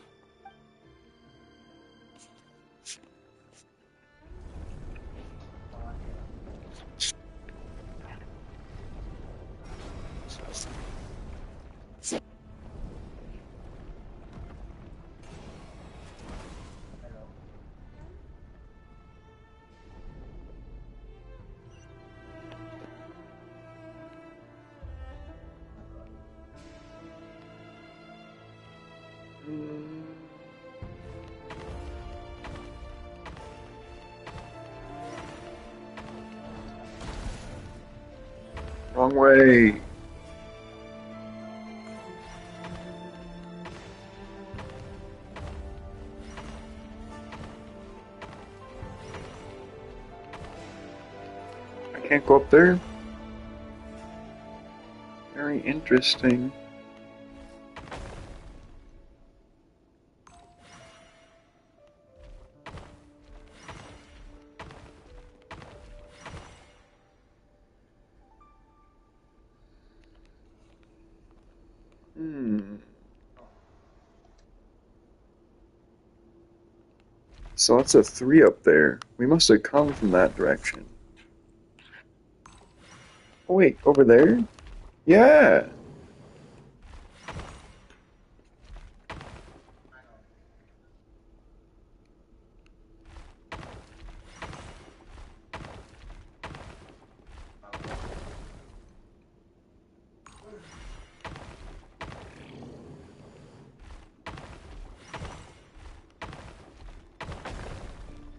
Wrong way. I can't go up there. Very interesting. So that's a 3 up there. We must have come from that direction. Oh wait, over there? Yeah!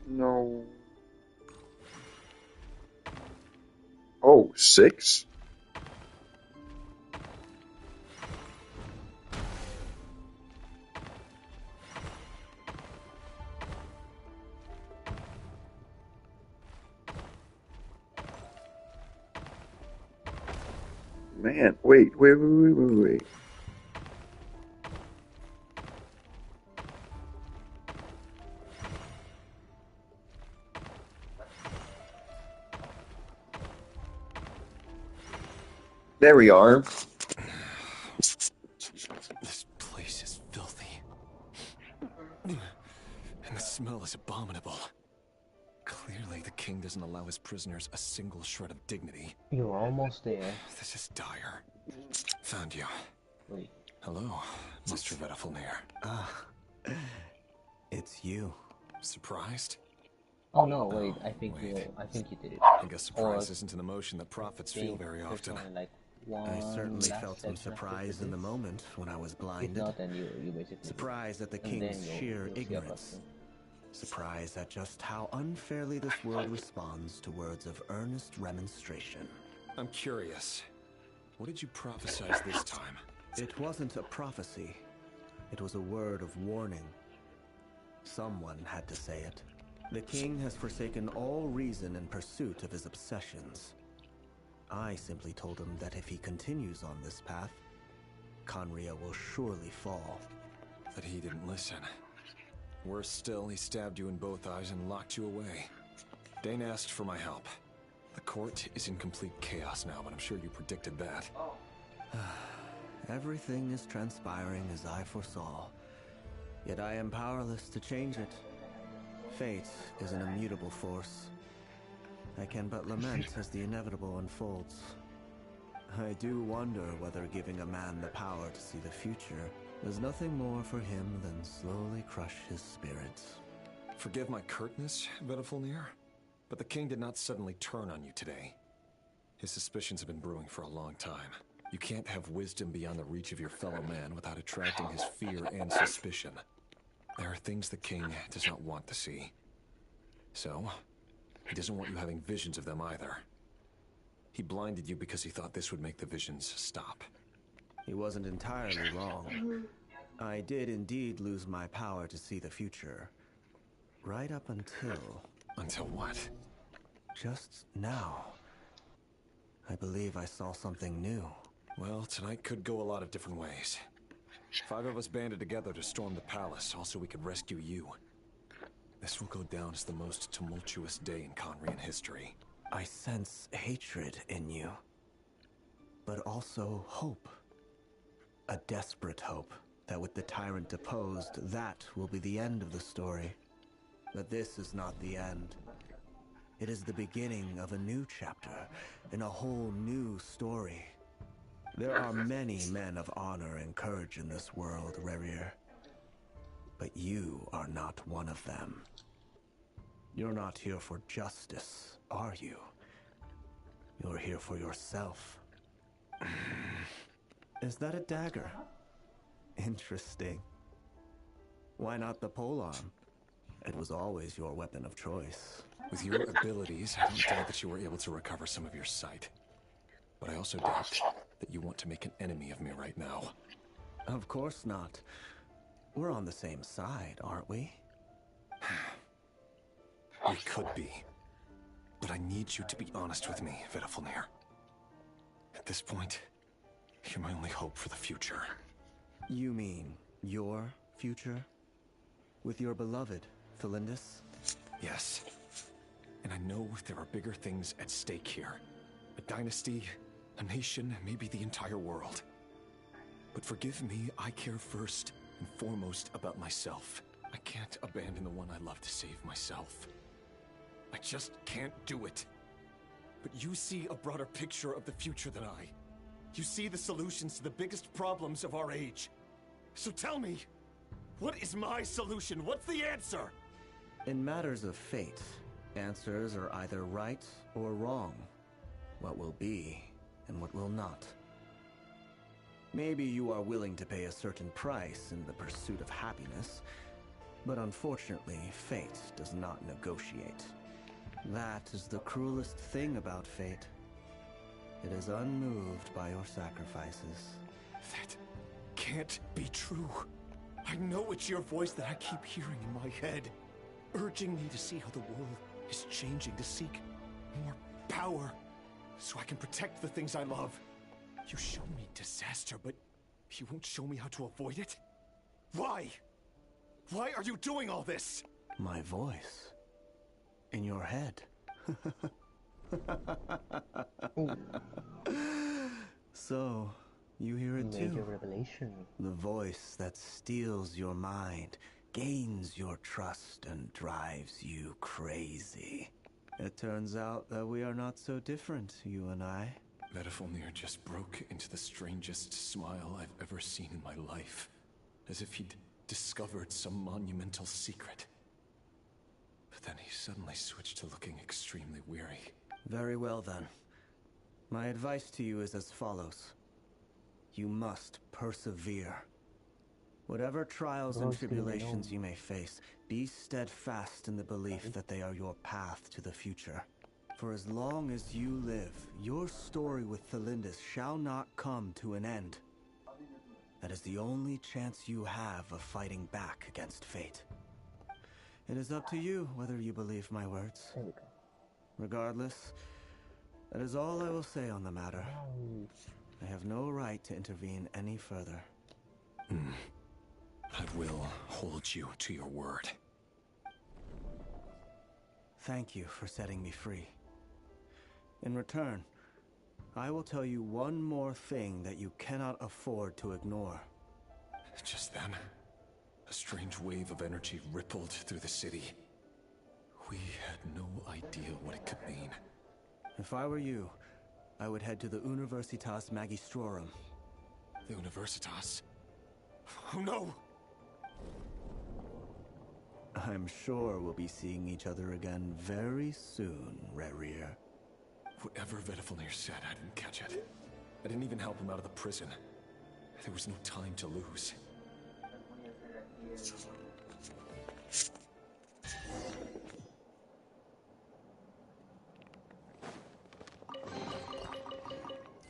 No. Oh, 6? Man, wait. There we are. This place is filthy. And the smell is abominable. Clearly the king doesn't allow his prisoners a single shred of dignity. You're almost there. This is dire. Found you. Wait. Hello, Mr. Vedafilnir. It's you. Surprised? Oh no, wait, I think you did it. I guess surprise isn't an emotion that prophets feel very often. Like I certainly felt some surprise in the moment when I was blinded. If not, then you basically surprise at the king's sheer ignorance. Surprise at just how unfairly this world responds to words of earnest remonstration. I'm curious. What did you prophesize this time? It wasn't a prophecy. It was a word of warning. Someone had to say it. The king has forsaken all reason in pursuit of his obsessions. I simply told him that if he continues on this path, Khaenri'ah will surely fall. But he didn't listen. Worse still, he stabbed you in both eyes and locked you away. Dane asked for my help. The court is in complete chaos now, but I'm sure you predicted that. Everything is transpiring as I foresaw, yet I am powerless to change it. Fate is an immutable force. I can but lament as the inevitable unfolds. I do wonder whether giving a man the power to see the future does nothing more for him than slowly crush his spirits. Forgive my curtness, Vedafilnir, but the king did not suddenly turn on you today. His suspicions have been brewing for a long time. You can't have wisdom beyond the reach of your fellow man without attracting his fear and suspicion. There are things the king does not want to see. So, he doesn't want you having visions of them either. He blinded you because he thought this would make the visions stop. He wasn't entirely wrong. I did indeed lose my power to see the future. Right up until... Until what? Just now. I believe I saw something new. Well, tonight could go a lot of different ways. 5 of us banded together to storm the palace, also we could rescue you. This will go down as the most tumultuous day in Khaenri'ah history. I sense hatred in you, but also hope. A desperate hope that with the tyrant deposed, that will be the end of the story. But this is not the end. It is the beginning of a new chapter, in a whole new story. There are many men of honor and courage in this world, Rerir. But you are not one of them. You're not here for justice, are you? You're here for yourself. Is that a dagger? Interesting. Why not the polearm? It was always your weapon of choice. With your abilities, I don't doubt that you were able to recover some of your sight. But I also doubt that you want to make an enemy of me right now. Of course not. We're on the same side, aren't we? We could be. But I need you to be honest with me, Vedafilnir. At this point, you're my only hope for the future. You mean your future? With your beloved, Felindis? Yes. And I know there are bigger things at stake here. A dynasty, a nation, maybe the entire world. But forgive me, I care first and foremost about myself. I can't abandon the one I love to save myself. I just can't do it. But you see a broader picture of the future than I. You see the solutions to the biggest problems of our age. So tell me, what is my solution? What's the answer? In matters of fate, answers are either right or wrong. What will be and what will not. Maybe you are willing to pay a certain price in the pursuit of happiness, but unfortunately, fate does not negotiate. That is the cruelest thing about fate. It is unmoved by your sacrifices. That can't be true. I know it's your voice that I keep hearing in my head, urging me to see how the world is changing, to seek more power, so I can protect the things I love. You show me disaster, but you won't show me how to avoid it? Why? Why are you doing all this? My voice. In your head. So, you hear it too? Major revelation. The voice that steals your mind, gains your trust, and drives you crazy. It turns out that we are not so different, you and I. Vedifalnir just broke into the strangest smile I've ever seen in my life. As if he'd discovered some monumental secret. But then he suddenly switched to looking extremely weary. Very well then. My advice to you is as follows. You must persevere. Whatever trials and tribulations you may face, be steadfast in the belief that they are your path to the future. For as long as you live, your story with Thelindis shall not come to an end. That is the only chance you have of fighting back against fate. It is up to you whether you believe my words. Regardless, that is all I will say on the matter. I have no right to intervene any further. I will hold you to your word. Thank you for setting me free. In return, I will tell you one more thing that you cannot afford to ignore. Just then, a strange wave of energy rippled through the city. We had no idea what it could mean. If I were you, I would head to the Universitas Magistrorum. The Universitas? Oh no! I'm sure we'll be seeing each other again very soon, Rerir. Whatever Vedifalnir said, I didn't catch it. I didn't even help him out of the prison. There was no time to lose.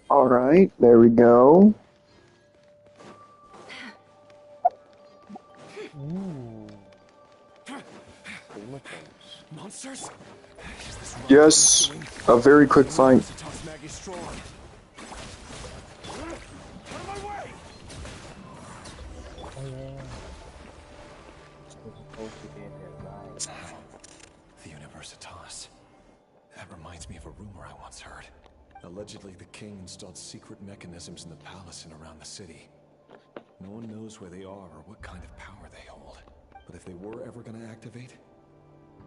Alright, there we go. Monsters? Yes, a very quick fight. The Universitas. That reminds me of a rumor I once heard. Allegedly, the king installed secret mechanisms in the palace and around the city. No one knows where they are or what kind of power they hold. But if they were ever going to activate,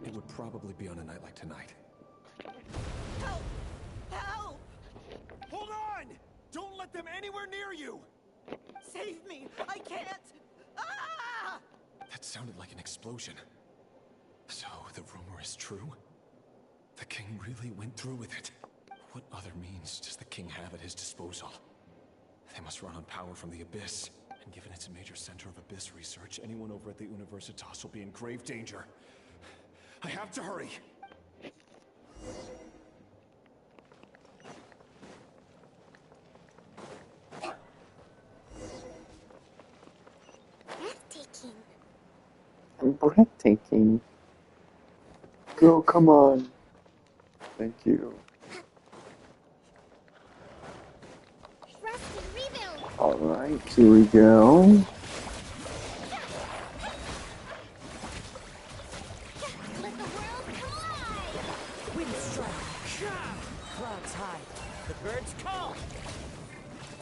it would probably be on a night like tonight. Help! Help! Hold on! Don't let them anywhere near you! Save me! I can't! Ah! That sounded like an explosion. So, the rumor is true? The king really went through with it. What other means does the king have at his disposal? They must run on power from the Abyss. And given it's a major center of Abyss research, anyone over at the Universitas will be in grave danger. I have to hurry! Breathtaking. Breathtaking. Go, come on. Thank you. Rest and rebuild. Alright, here we go. Let the world collide. Wind strike. Clouds high. The birds call.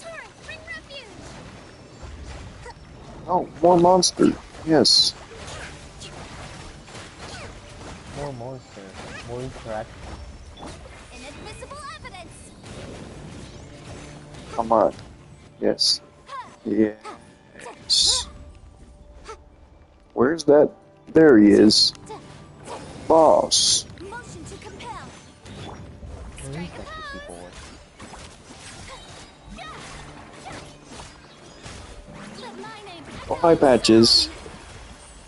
Torrent, bring refuge. Oh, more monster. Yes. More monsters, more interaction. Inadmissible evidence. Come on. Yes. Yes. Where's that? There he is. Boss. Motion to compel. Oh, hi, Patches.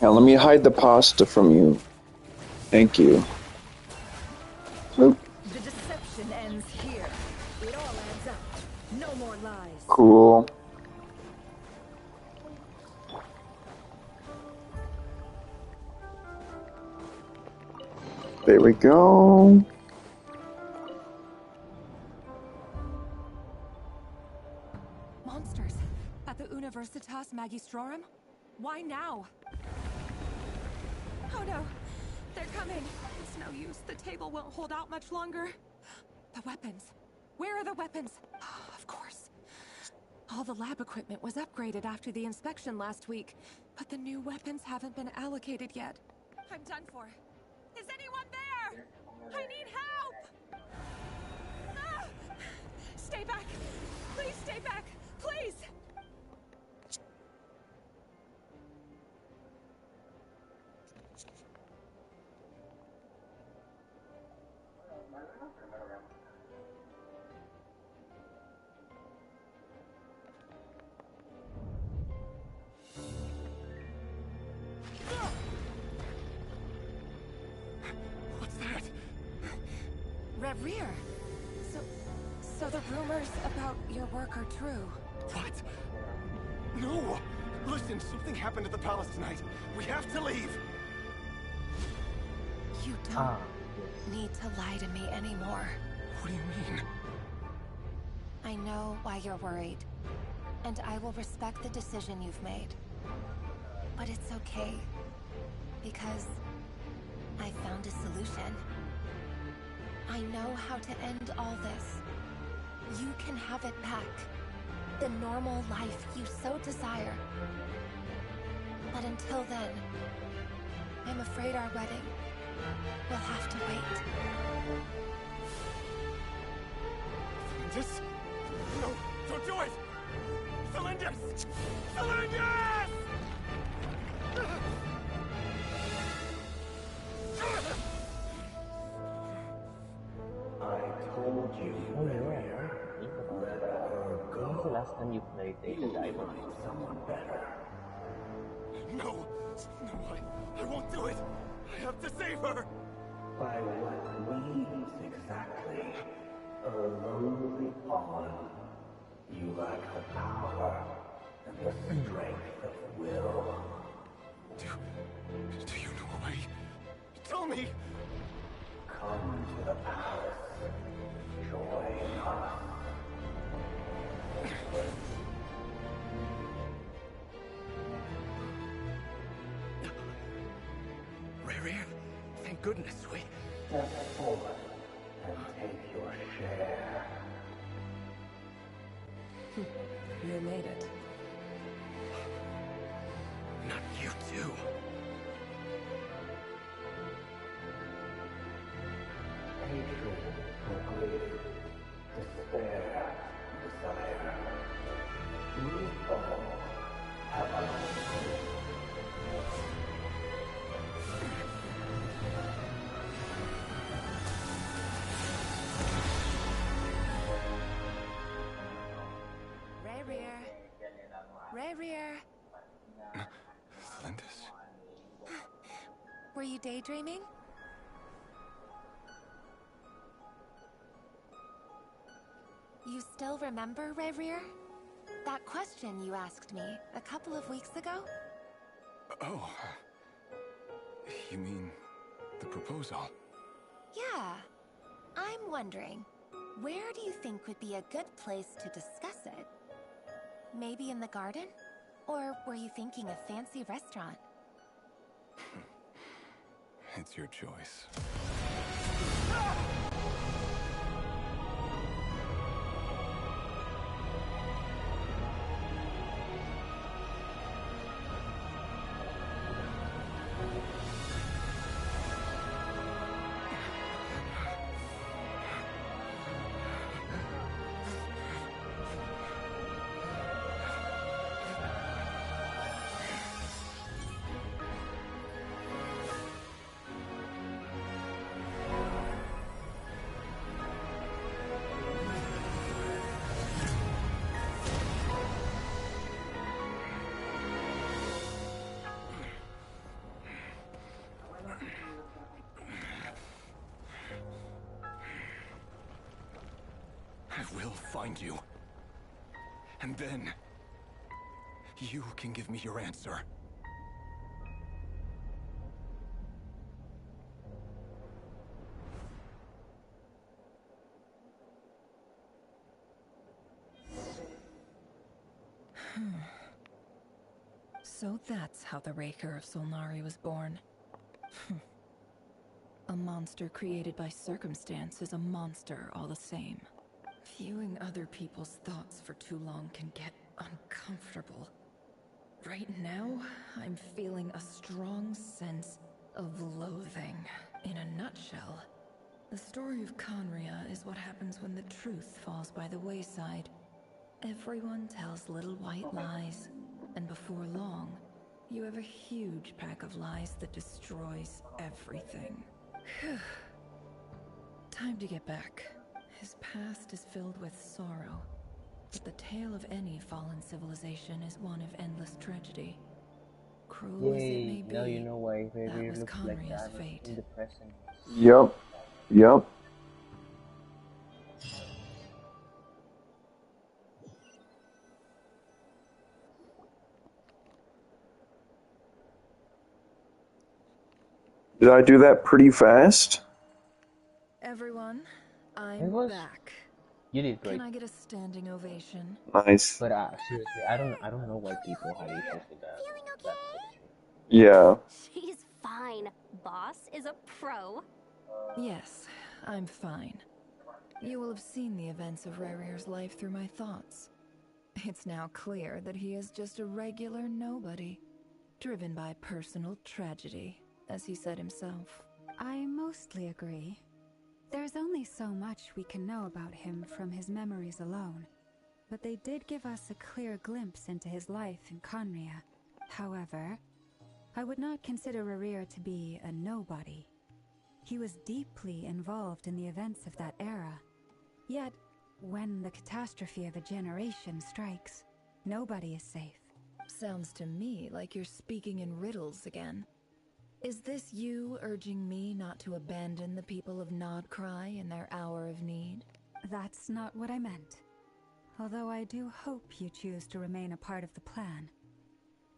Now let me hide the pasta from you. Thank you. Oop. The deception ends here. It all adds up. No more lies. Cool. There we go. Monsters at the Universitas Magistrorum? Why now? Oh no, they're coming. It's no use. The table won't hold out much longer. The weapons. Where are the weapons? Of course. All the lab equipment was upgraded after the inspection last week, but the new weapons haven't been allocated yet. I'm done for. Is anyone there? I need help! Ah! Stay back! Please stay back! Please! What's that? Rear. So the rumors about your work are true. What? No! Listen, something happened at the palace tonight. We have to leave! You don't need to lie to me anymore. What do you mean? I know why you're worried, and I will respect the decision you've made. But it's okay, because I found a solution. I know how to end all this. You can have it back. The normal life you so desire. But until then, I'm afraid our wedding will have to wait. Celindus? No, don't do it! Celindus! Celindus! I told you, Warrior. Let her go. When was the last time you played Data Diver? Someone better. No! No, I won't do it! I have to save her! By what means exactly? A lonely pawn. You lack the power and the strength of will. Do you know a way? Tell me! Come to the palace. Join us. Rare, thank goodness we... Step forward and take your share. You made it. Not you too. Hatred for grief, despair, desire. We all have our own. Rear. Celindus? Were you daydreaming? You still remember, Rear? That question you asked me a couple of weeks ago? Oh. You mean the proposal? Yeah. I'm wondering, where do you think would be a good place to discuss it? Maybe in the garden? Or were you thinking a fancy restaurant? It's your choice. I will find you. And then... you can give me your answer. So that's how the Raker of Solnari was born. A monster created by circumstance is a monster all the same. Viewing other people's thoughts for too long can get uncomfortable. Right now, I'm feeling a strong sense of loathing. In a nutshell, The story of Conria is what happens when the truth falls by the wayside. Everyone tells little white lies, and before long, you have a huge pack of lies that destroys everything. Phew. Time to get back. His past is filled with sorrow, but the tale of any fallen civilization is one of endless tragedy. Cruel as it may be, now you know why that Revere was looks like Conria's that fate. in the present. Yep. Yep. Did I do that pretty fast? Everyone, I'm back. You did great. Can I get a standing ovation? Nice. But seriously, I don't know why people had issues with that. Yeah. She's fine. Boss is a pro. Yes, I'm fine. You will have seen the events of Rarir's life through my thoughts. It's now clear that he is just a regular nobody, driven by personal tragedy, as he said himself. I mostly agree. There's only so much we can know about him from his memories alone, but they did give us a clear glimpse into his life in Conria. However, I would not consider Rarir to be a nobody. He was deeply involved in the events of that era. Yet, when the catastrophe of a generation strikes, nobody is safe. Sounds to me like you're speaking in riddles again. Is this you urging me not to abandon the people of Nodcry in their hour of need? That's not what I meant. Although I do hope you choose to remain a part of the plan.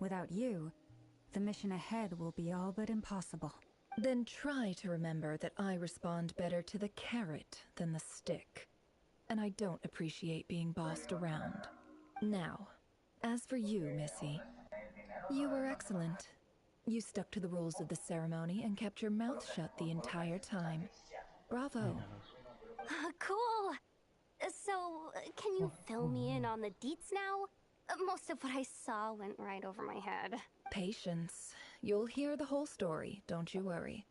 Without you, the mission ahead will be all but impossible. Then try to remember that I respond better to the carrot than the stick. And I don't appreciate being bossed around. Now, as for you, Missy, you were excellent. You stuck to the rules of the ceremony and kept your mouth shut the entire time. Bravo. Cool. So, can you fill me in on the deets now? Most of what I saw went right over my head. Patience. You'll hear the whole story, don't you worry.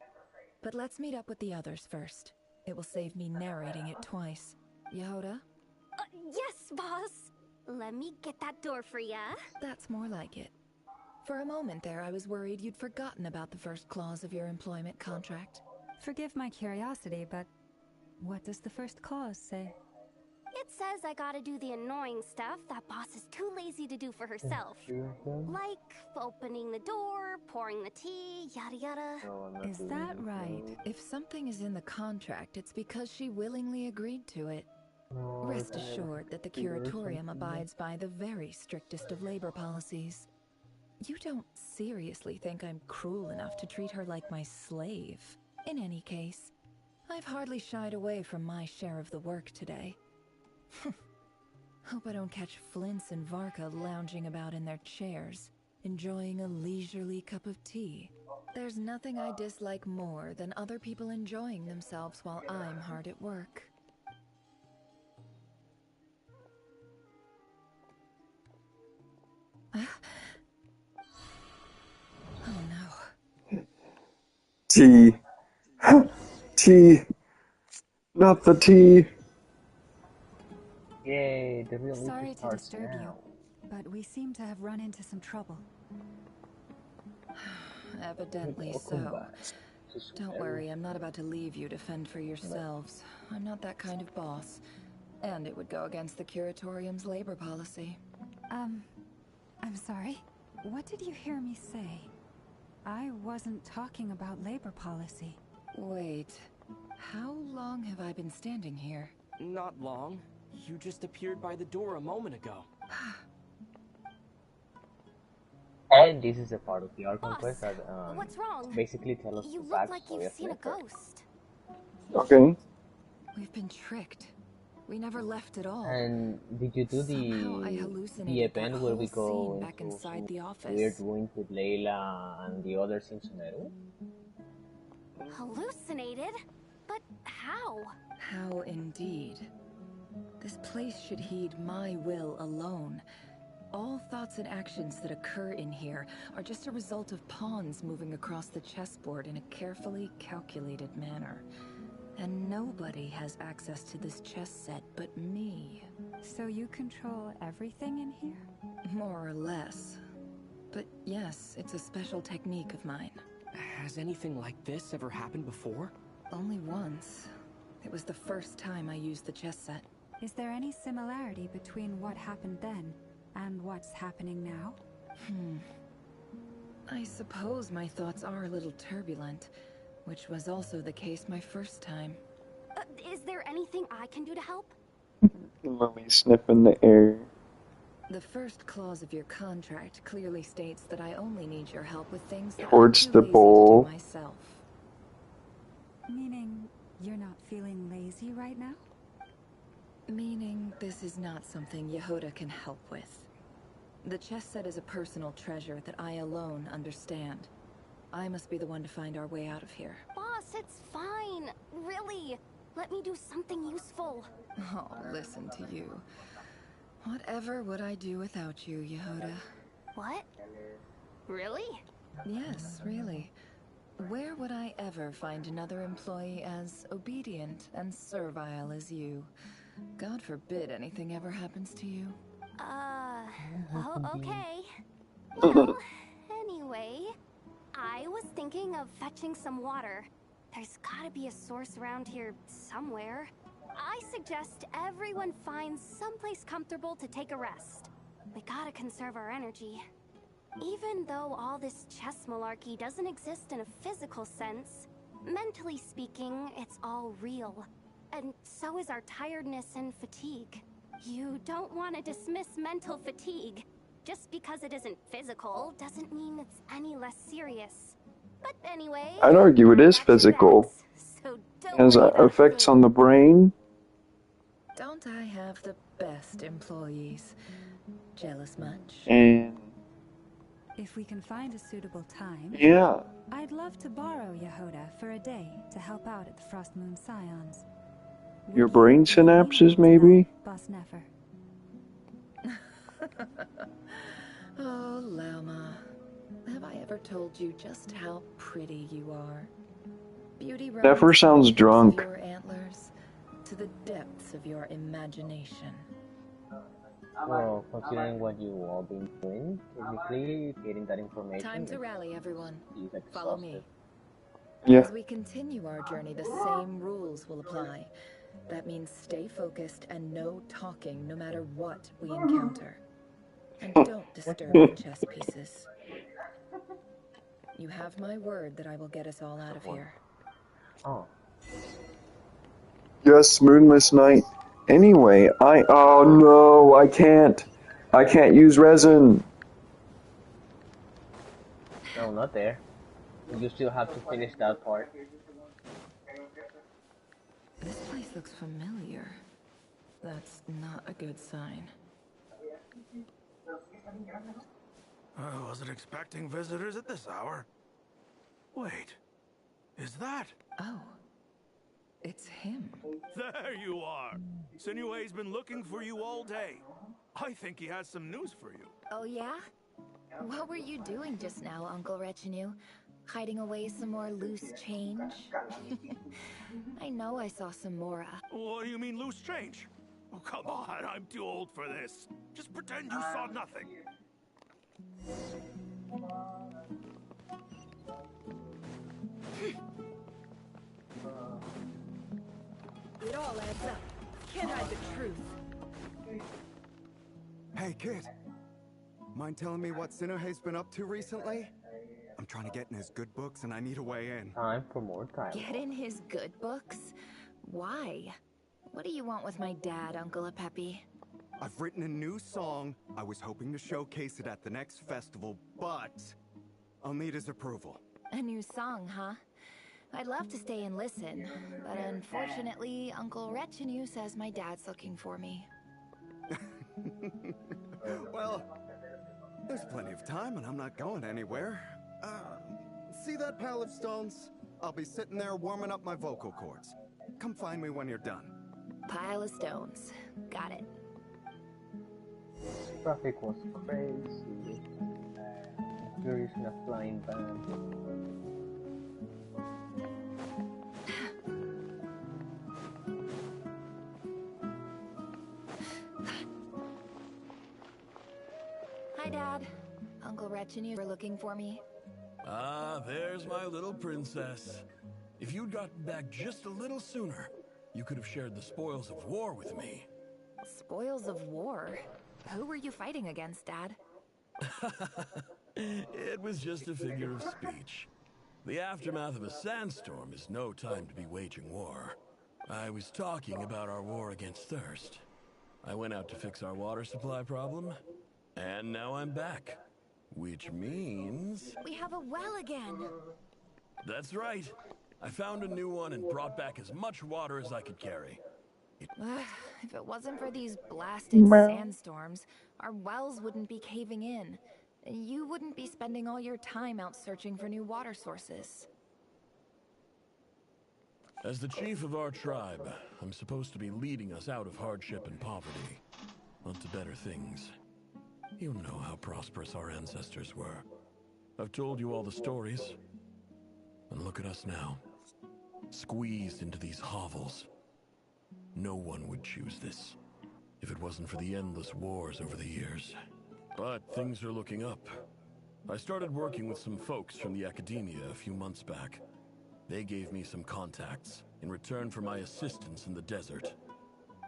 But let's meet up with the others first. It will save me narrating it twice. Yehoda? Yes, boss. Let me get that door for ya. That's more like it. For a moment there, I was worried you'd forgotten about the first clause of your employment contract. Forgive my curiosity, but what does the first clause say? It says I gotta do the annoying stuff that boss is too lazy to do for herself. Like opening the door, pouring the tea, yada yada. Is that right? If something is in the contract, it's because she willingly agreed to it. Rest assured that the Curatorium abides by the very strictest of labor policies. You don't seriously think I'm cruel enough to treat her like my slave? In any case, I've hardly shied away from my share of the work today. Hope I don't catch Flintz and Varka lounging about in their chairs, enjoying a leisurely cup of tea. There's nothing I dislike more than other people enjoying themselves while I'm hard at work. Oh no. Tea. Tea. Not the tea. Yay, the real Sorry to starts disturb now. you, but we seem to have run into some trouble. Evidently so. Don't worry, I'm not about to leave you to fend for yourselves. I'm not that kind of boss. And it would go against the Curatorium's labor policy. I'm sorry. What did you hear me say? I wasn't talking about labor policy. Wait, how long have I been standing here? Not long. You just appeared by the door a moment ago. And this is a part of the Archon quest that What's wrong? basically tell us You the look like backstory you've of seen a Leopard. ghost. Okay. We've been tricked. We never left at all. And did you do Somehow I the hallucinated that event where we whole go scene back into inside some the office. weird ruins with Layla and the others in Sumeru? Hallucinated? But how? How indeed. This place should heed my will alone. All thoughts and actions that occur in here are just a result of pawns moving across the chessboard in a carefully calculated manner. And nobody has access to this chess set but me. So you control everything in here? More or less. But yes, it's a special technique of mine. Has anything like this ever happened before? Only once. It was the first time I used the chess set. Is there any similarity between what happened then and what's happening now? I suppose my thoughts are a little turbulent, which was also the case my first time. Is there anything I can do to help? Lily sniffing the air. The first clause of your contract clearly states that I only need your help with things that Towards I'm the too lazy bowl. to do myself. Meaning you're not feeling lazy right now? Meaning this is not something Yehoda can help with. The chess set is a personal treasure that I alone understand. I must be the one to find our way out of here. Boss, it's fine. Really. Let me do something useful. Oh, listen to you. Whatever would I do without you, Yehoda? What? Really? Yes, really. Where would I ever find another employee as obedient and servile as you? God forbid anything ever happens to you. Oh, okay. Well, anyway, I was thinking of fetching some water. There's gotta be a source around here somewhere. I suggest everyone finds someplace comfortable to take a rest. We gotta conserve our energy. Even though all this chess malarkey doesn't exist in a physical sense, mentally speaking, it's all real. And so is our tiredness and fatigue. You don't want to dismiss mental fatigue. Just because it isn't physical doesn't mean it's any less serious. But anyway, I'd argue it is physical. so don't Has worry about effects on the brain. Don't I have the best employees? Jealous much? And If we can find a suitable time, yeah. I'd love to borrow Yehoda for a day to help out at the Frost Moon Scions. Your brain synapses, maybe? Boss Nefer. Oh, Lama. Have I ever told you just how pretty you are? Beauty runs Nefer sounds from the tips of drunk. your antlers to the depths of your imagination. Well, considering what you all been doing, technically getting that information. Time to rally, everyone. is Follow me. Yeah. As we continue our journey, the same rules will apply. That means stay focused and no talking no matter what we encounter. And don't disturb the chess pieces. You have my word that I will get us all out of here. Oh. Yes, moonless night. Anyway, oh no, I can't use resin. No, not there. You still have to finish that part. This place looks familiar. That's not a good sign. I wasn't expecting visitors at this hour. Wait, is that? Oh, it's him. There you are. Sinue's been looking for you all day. I think he has some news for you. Oh yeah? What were you doing just now, Uncle Retinue? Hiding away some more loose change? I know I saw some Mora. What do you mean loose change? Oh, come on, I'm too old for this. Just pretend you saw nothing. It all adds up. Can't hide the truth. Hey, kid. Mind telling me what Sinuhe's been up to recently? I'm trying to get in his good books and I need a way in. Time for more time. Get in his good books? Why? What do you want with my dad, Uncle Apepi? I've written a new song. I was hoping to showcase it at the next festival, but I'll need his approval. A new song, huh? I'd love to stay and listen, but unfortunately, Uncle Retinue says my dad's looking for me. Well, there's plenty of time and I'm not going anywhere. See that pile of stones? I'll be sitting there warming up my vocal cords. Come find me when you're done. Pile of stones. Got it. Traffic was crazy. Furious in a flying van. Hi, Dad. Uncle Wretch and you were looking for me. Ah, there's my little princess. If you'd gotten back just a little sooner, you could have shared the spoils of war with me. Spoils of war? Who were you fighting against, Dad? It was just a figure of speech. The aftermath of a sandstorm is no time to be waging war. I was talking about our war against thirst. I went out to fix our water supply problem, and now I'm back. Which means... We have a well again! That's right. I found a new one and brought back as much water as I could carry. If it wasn't for these blasted sandstorms, our wells wouldn't be caving in. You wouldn't be spending all your time out searching for new water sources. As the chief of our tribe, I'm supposed to be leading us out of hardship and poverty, onto better things. You know how prosperous our ancestors were. I've told you all the stories. And look at us now, squeezed into these hovels. No one would choose this, if it wasn't for the endless wars over the years. But things are looking up. I started working with some folks from the academia a few months back. They gave me some contacts in return for my assistance in the desert.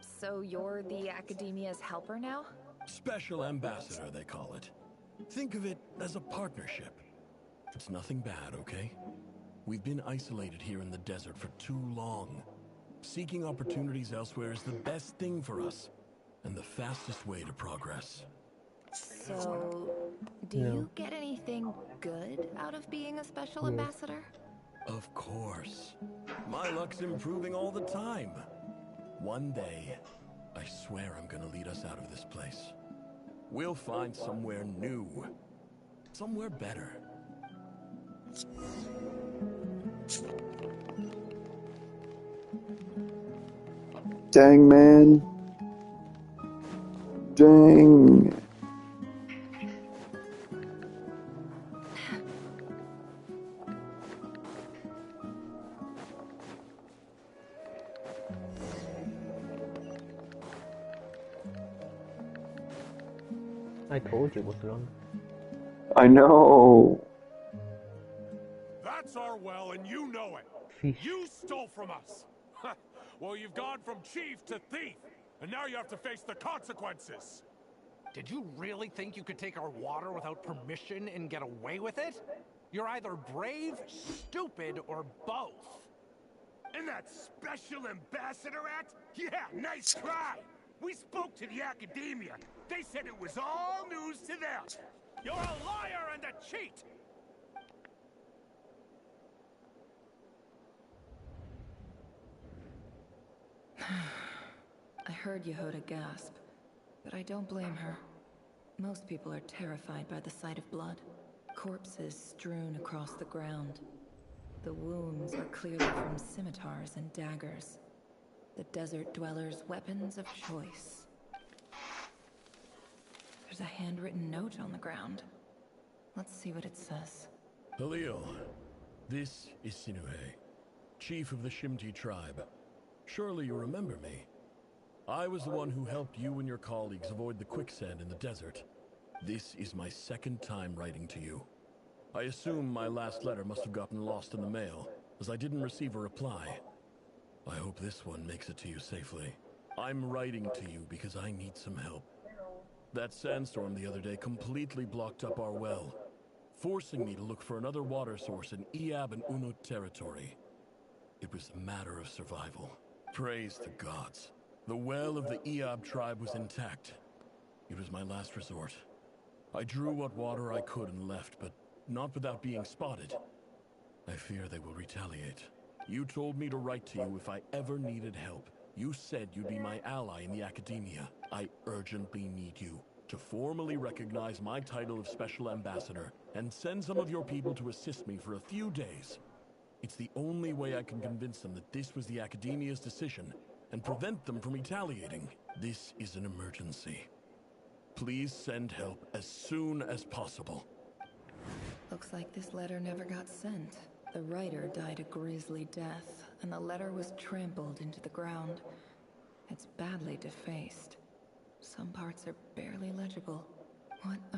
So you're the academia's helper now? Special ambassador, they call it. Think of it as a partnership. It's nothing bad, okay? We've been isolated here in the desert for too long. Seeking opportunities elsewhere is the best thing for us, and the fastest way to progress. So, do you get anything good out of being a special ambassador? Of course. My luck's improving all the time. One day, I swear I'm gonna lead us out of this place. We'll find somewhere new. Somewhere better. Dang, man. Dang. I told you it was wrong. I know. That's our well, and you know it. You stole from us. Well, you've gone from chief to thief, and now you have to face the consequences. Did you really think you could take our water without permission and get away with it? You're either brave, stupid, or both. And that special ambassador act? Yeah, nice try. We spoke to the academia. They said it was all news to them. You're a liar and a cheat. I heard Yehoda gasp, but I don't blame her. Most people are terrified by the sight of blood. Corpses strewn across the ground. The wounds are clearly from scimitars and daggers. The desert dwellers' weapons of choice. There's a handwritten note on the ground. Let's see what it says. Halil, this is Sinuhe, chief of the Shimti tribe. Surely you remember me. I was the one who helped you and your colleagues avoid the quicksand in the desert. This is my second time writing to you. I assume my last letter must have gotten lost in the mail, as I didn't receive a reply. I hope this one makes it to you safely. I'm writing to you because I need some help. That sandstorm the other day completely blocked up our well, forcing me to look for another water source in Iab and Unut territory. It was a matter of survival. Praise the gods. The well of the Iab tribe was intact. It was my last resort. I drew what water I could and left, but not without being spotted. I fear they will retaliate. You told me to write to you if I ever needed help. You said you'd be my ally in the academia. I urgently need you to formally recognize my title of Special Ambassador and send some of your people to assist me for a few days. It's the only way I can convince them that this was the academia's decision and prevent them from retaliating. This is an emergency. Please send help as soon as possible. Looks like this letter never got sent. The writer died a grisly death, and the letter was trampled into the ground. It's badly defaced. Some parts are barely legible. What a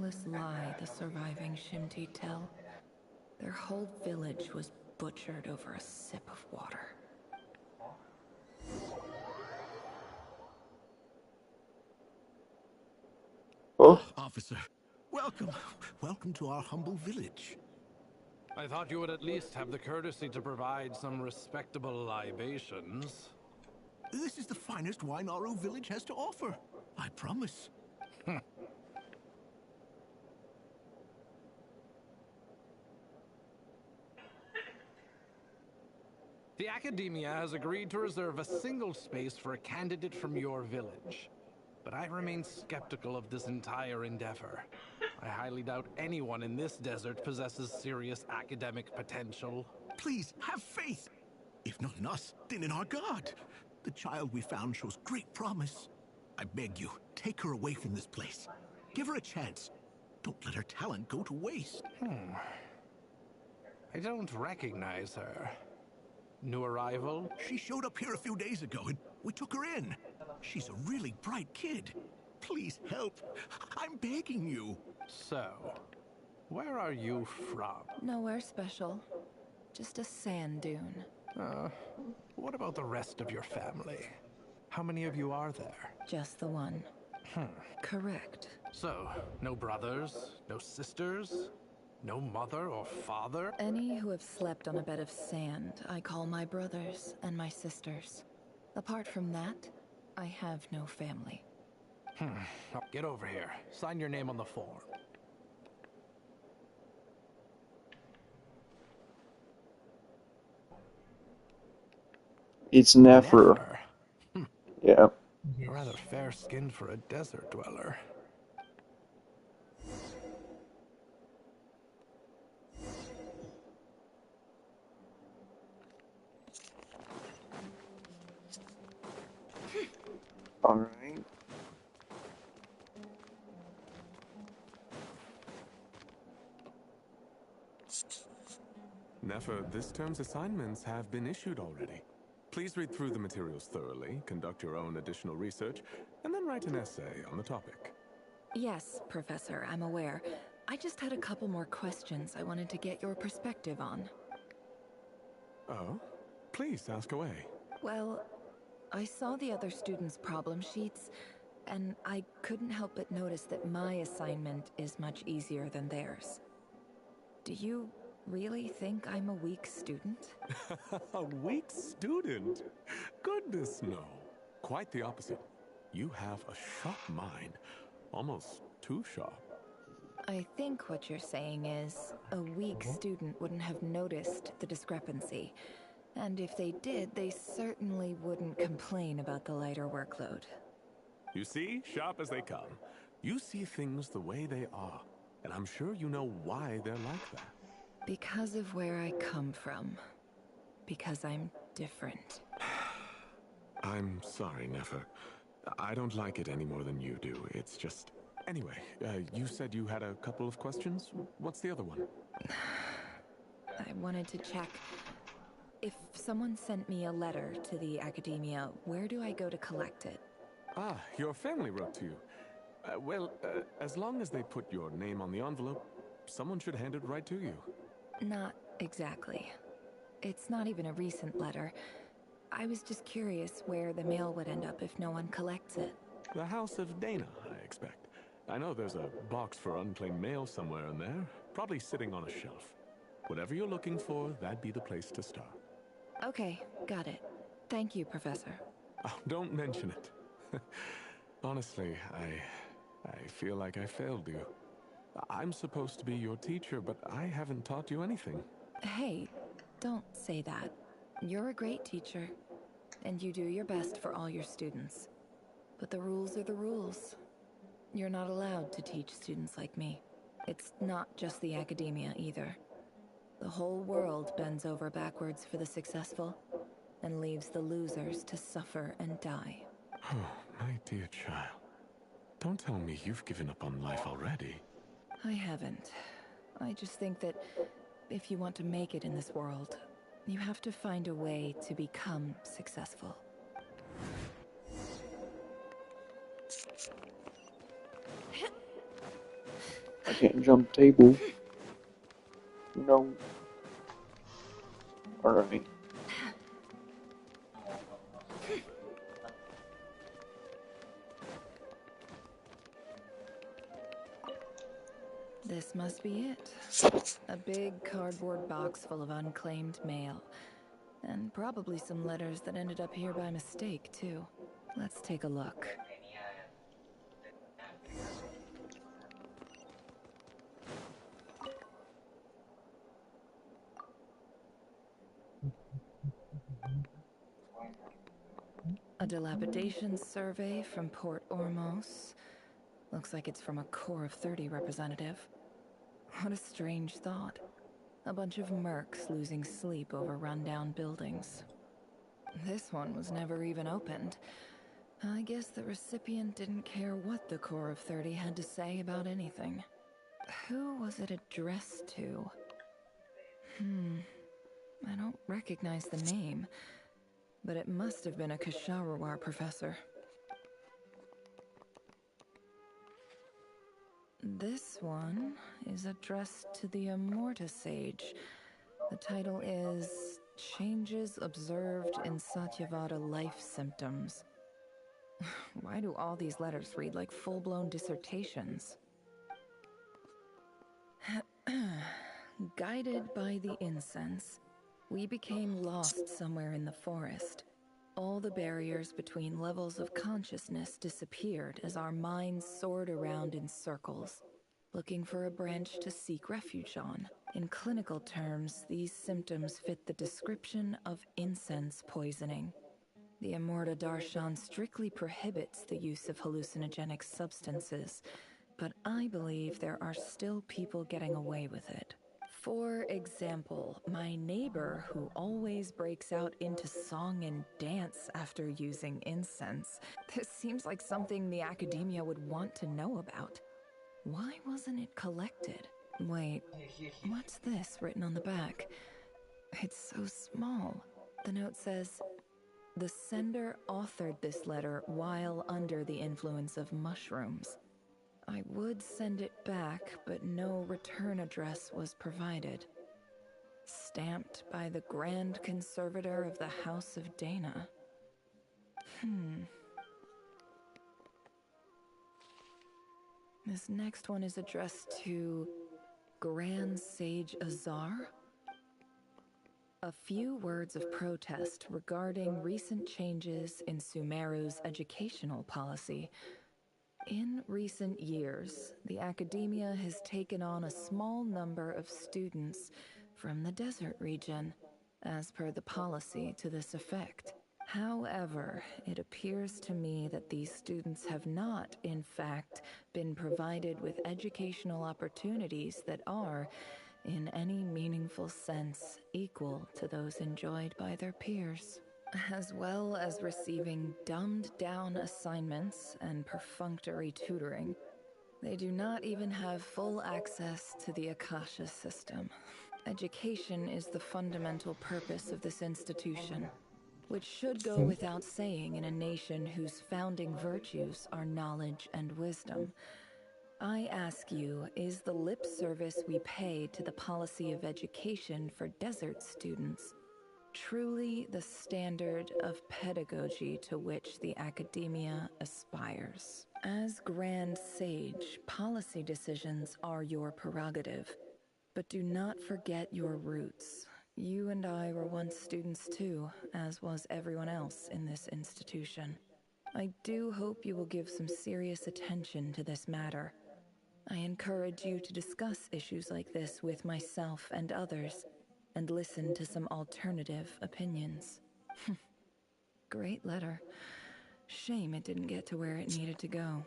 endless lie the surviving Shimti tell. Their whole village was butchered over a sip of water. Oh. Officer, welcome. Welcome to our humble village. I thought you would at least have the courtesy to provide some respectable libations. This is the finest wine Aru village has to offer. I promise. The Academia has agreed to reserve a single space for a candidate from your village. But I remain skeptical of this entire endeavor. I highly doubt anyone in this desert possesses serious academic potential. Please, have faith. If not in us, then in our God. The child we found shows great promise. I beg you, take her away from this place. Give her a chance. Don't let her talent go to waste. I don't recognize her. New arrival? She showed up here a few days ago and we took her in. She's a really bright kid. Please help. I'm begging you. So, where are you from? Nowhere special. Just a sand dune. What about the rest of your family? How many of you are there? Just the one. Correct. So, no brothers, no sisters, no mother or father? Any who have slept on a bed of sand, I call my brothers and my sisters. Apart from that, I have no family. Get over here. Sign your name on the form. It's Nefer. Yeah. Rather fair-skinned for a desert dweller. All right. Nefer, this term's assignments have been issued already. Please read through the materials thoroughly, conduct your own additional research, and then write an essay on the topic. Yes, Professor, I'm aware. I just had a couple more questions I wanted to get your perspective on. Oh? Please, ask away. Well, I saw the other students' problem sheets, and I couldn't help but notice that my assignment is much easier than theirs. Do you really think I'm a weak student? A weak student? Goodness, no. Quite the opposite. You have a sharp mind. Almost too sharp. I think what you're saying is, a weak student wouldn't have noticed the discrepancy. And if they did, they certainly wouldn't complain about the lighter workload. You see, sharp as they come. You see things the way they are. And I'm sure you know why they're like that. Because of where I come from. Because I'm different. I'm sorry, Nefer. I don't like it any more than you do. It's just... Anyway, you said you had a couple of questions? What's the other one? I wanted to check. If someone sent me a letter to the Academia, where do I go to collect it? Ah, your family wrote to you. As long as they put your name on the envelope, someone should hand it right to you. Not exactly. It's not even a recent letter. I was just curious where the mail would end up if no one collects it. The House of Dana, I expect. I know there's a box for unclaimed mail somewhere in there, probably sitting on a shelf. Whatever you're looking for, that'd be the place to start. Okay, got it. Thank you, Professor. Oh, don't mention it. Honestly, I feel like I failed you. I'm supposed to be your teacher, but I haven't taught you anything. Hey, don't say that. You're a great teacher, and you do your best for all your students. But the rules are the rules. You're not allowed to teach students like me. It's not just the Academia either. The whole world bends over backwards for the successful, and leaves the losers to suffer and die. Oh, my dear child. Don't tell me you've given up on life already. I haven't. I just think that if you want to make it in this world, you have to find a way to become successful. I can't jump table. No. Alright. This must be it. A big cardboard box full of unclaimed mail. And probably some letters that ended up here by mistake, too. Let's take a look. A dilapidation survey from Port Ormos. Looks like it's from a Core of 30 representative. What a strange thought. A bunch of mercs losing sleep over rundown buildings. This one was never even opened. I guess the recipient didn't care what the Core of 30 had to say about anything. Who was it addressed to? I don't recognize the name, but it must have been a Ksharawar professor. This one is addressed to the Immorta Sage. The title is Changes Observed in Satyavada Life Symptoms. Why do all these letters read like full-blown dissertations? Guided by the incense, we became lost somewhere in the forest. All the barriers between levels of consciousness disappeared as our minds soared around in circles, looking for a branch to seek refuge on. In clinical terms, these symptoms fit the description of incense poisoning. The Immorta Darshan strictly prohibits the use of hallucinogenic substances, but I believe there are still people getting away with it. For example, my neighbor who always breaks out into song and dance after using incense. This seems like something the academia would want to know about. Why wasn't it collected? Wait, what's this written on the back? It's so small. The note says, "The sender authored this letter while under the influence of mushrooms. I would send it back, but no return address was provided. Stamped by the Grand Conservator of the House of Dana." This next one is addressed to Grand Sage Azar. A few words of protest regarding recent changes in Sumeru's educational policy. In recent years, the academia has taken on a small number of students from the desert region, as per the policy to this effect. However, it appears to me that these students have not, in fact, been provided with educational opportunities that are, in any meaningful sense, equal to those enjoyed by their peers, as well as receiving dumbed-down assignments and perfunctory tutoring. They do not even have full access to the Akasha system. Education is the fundamental purpose of this institution, which should go without saying in a nation whose founding virtues are knowledge and wisdom. I ask you, is the lip service we pay to the policy of education for desert students truly the standard of pedagogy to which the academia aspires? As Grand Sage, policy decisions are your prerogative, but do not forget your roots. You and I were once students too, as was everyone else in this institution. I do hope you will give some serious attention to this matter. I encourage you to discuss issues like this with myself and others, and listen to some alternative opinions. Great letter. Shame it didn't get to where it needed to go.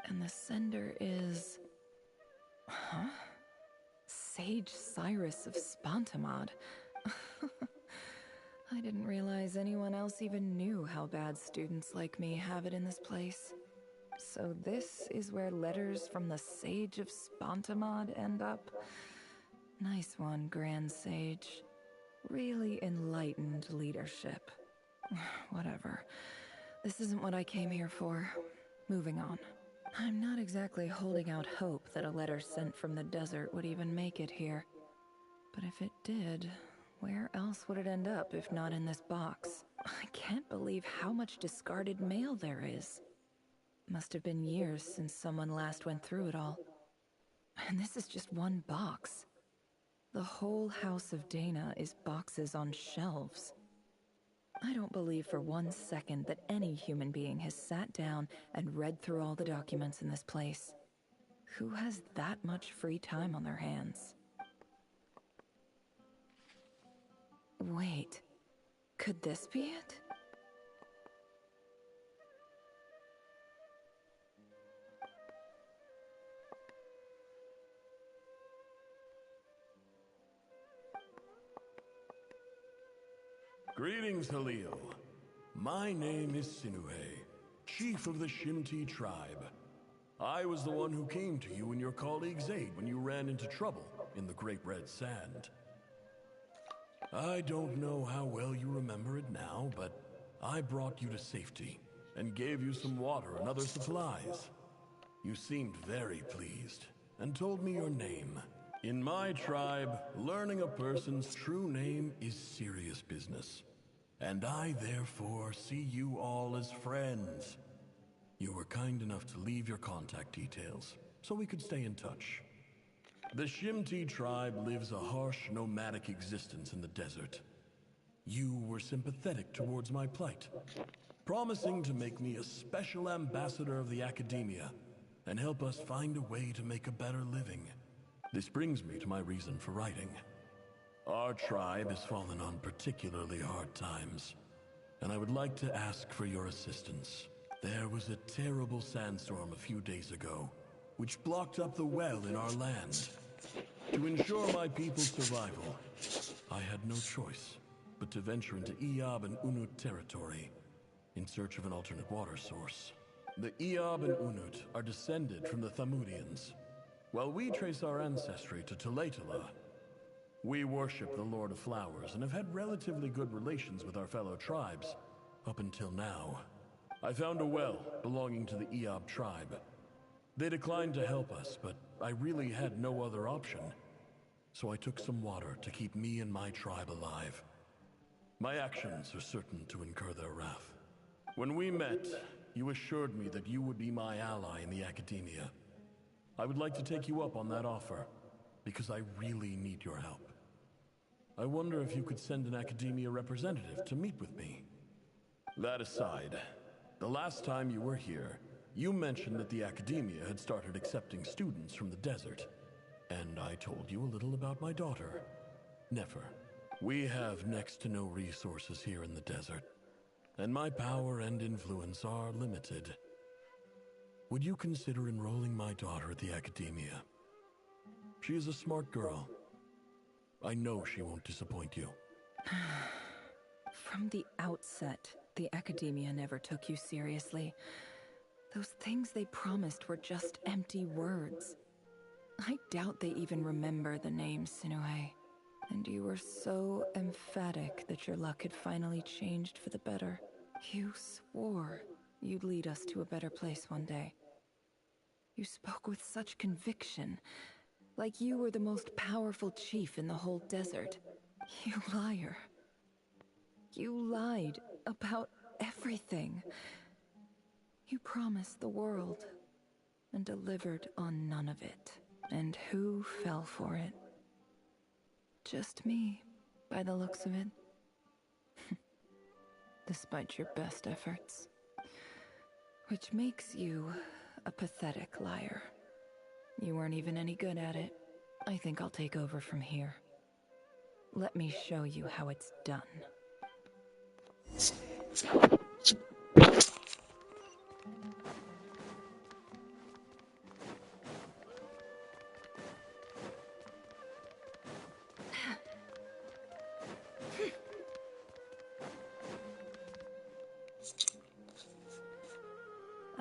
And the sender is... Huh? Sage Cyrus of Spontamod. I didn't realize anyone else even knew how bad students like me have it in this place. So this is where letters from the Sage of Spontamod end up? Nice one, Grand Sage. Really enlightened leadership. Whatever. This isn't what I came here for. Moving on. I'm not exactly holding out hope that a letter sent from the desert would even make it here. But if it did, where else would it end up if not in this box? I can't believe how much discarded mail there is. Must have been years since someone last went through it all. And this is just one box. The whole House of Dana is boxes on shelves. I don't believe for 1 second that any human being has sat down and read through all the documents in this place. Who has that much free time on their hands? Wait, could this be it? Greetings, Halil. My name is Sinuhe, chief of the Shimti tribe. I was the one who came to you and your colleague's aid when you ran into trouble in the Great Red Sand. I don't know how well you remember it now, but I brought you to safety and gave you some water and other supplies. You seemed very pleased and told me your name. In my tribe, learning a person's true name is serious business, and I therefore see you all as friends. You were kind enough to leave your contact details, so we could stay in touch. The Shimti tribe lives a harsh, nomadic existence in the desert. You were sympathetic towards my plight, promising to make me a special ambassador of the academia and help us find a way to make a better living. This brings me to my reason for writing. Our tribe has fallen on particularly hard times, and I would like to ask for your assistance. There was a terrible sandstorm a few days ago, which blocked up the well in our land. To ensure my people's survival, I had no choice but to venture into Eob and Unut territory in search of an alternate water source. The Eob and Unut are descended from the Thamudians, while we trace our ancestry to Tulatala. We worship the Lord of Flowers and have had relatively good relations with our fellow tribes up until now. I found a well belonging to the Eob tribe. They declined to help us, but I really had no other option. So I took some water to keep me and my tribe alive. My actions are certain to incur their wrath. When we met, you assured me that you would be my ally in the academia. I would like to take you up on that offer, because I really need your help. I wonder if you could send an academia representative to meet with me. That aside, the last time you were here, you mentioned that the academia had started accepting students from the desert, and I told you a little about my daughter, Nefer. We have next to no resources here in the desert, and my power and influence are limited. Would you consider enrolling my daughter at the academia? She is a smart girl. I know she won't disappoint you. From the outset, the academia never took you seriously. Those things they promised were just empty words. I doubt they even remember the name Sinuhe. And you were so emphatic that your luck had finally changed for the better. You swore you'd lead us to a better place one day. You spoke with such conviction, like you were the most powerful chief in the whole desert. You liar. You lied about everything. You promised the world and delivered on none of it. And who fell for it? Just me, by the looks of it. Despite your best efforts. Which makes you a pathetic liar. You weren't even any good at it. I think I'll take over from here. Let me show you how it's done.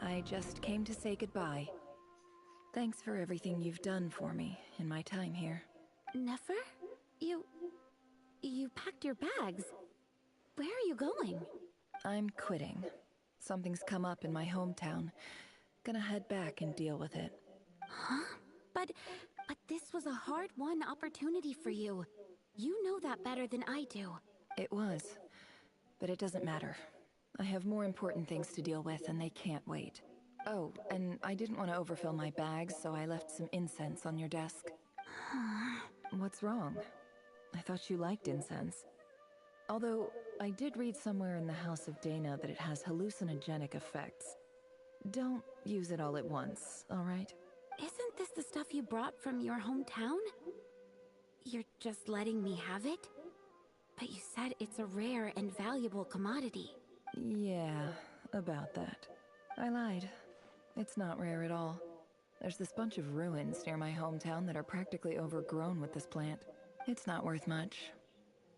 I just came to say goodbye. Thanks for everything you've done for me in my time here. Nefer? You packed your bags. Where are you going? I'm quitting. Something's come up in my hometown. Gonna head back and deal with it. Huh? But this was a hard-won opportunity for you. You know that better than I do. It was. But it doesn't matter. I have more important things to deal with and they can't wait. Oh, and I didn't want to overfill my bags, so I left some incense on your desk. What's wrong? I thought you liked incense. Although, I did read somewhere in the House of Dana that it has hallucinogenic effects. Don't use it all at once, alright? Isn't this the stuff you brought from your hometown? You're just letting me have it? But you said it's a rare and valuable commodity. Yeah, about that. I lied. It's not rare at all. There's this bunch of ruins near my hometown that are practically overgrown with this plant. It's not worth much.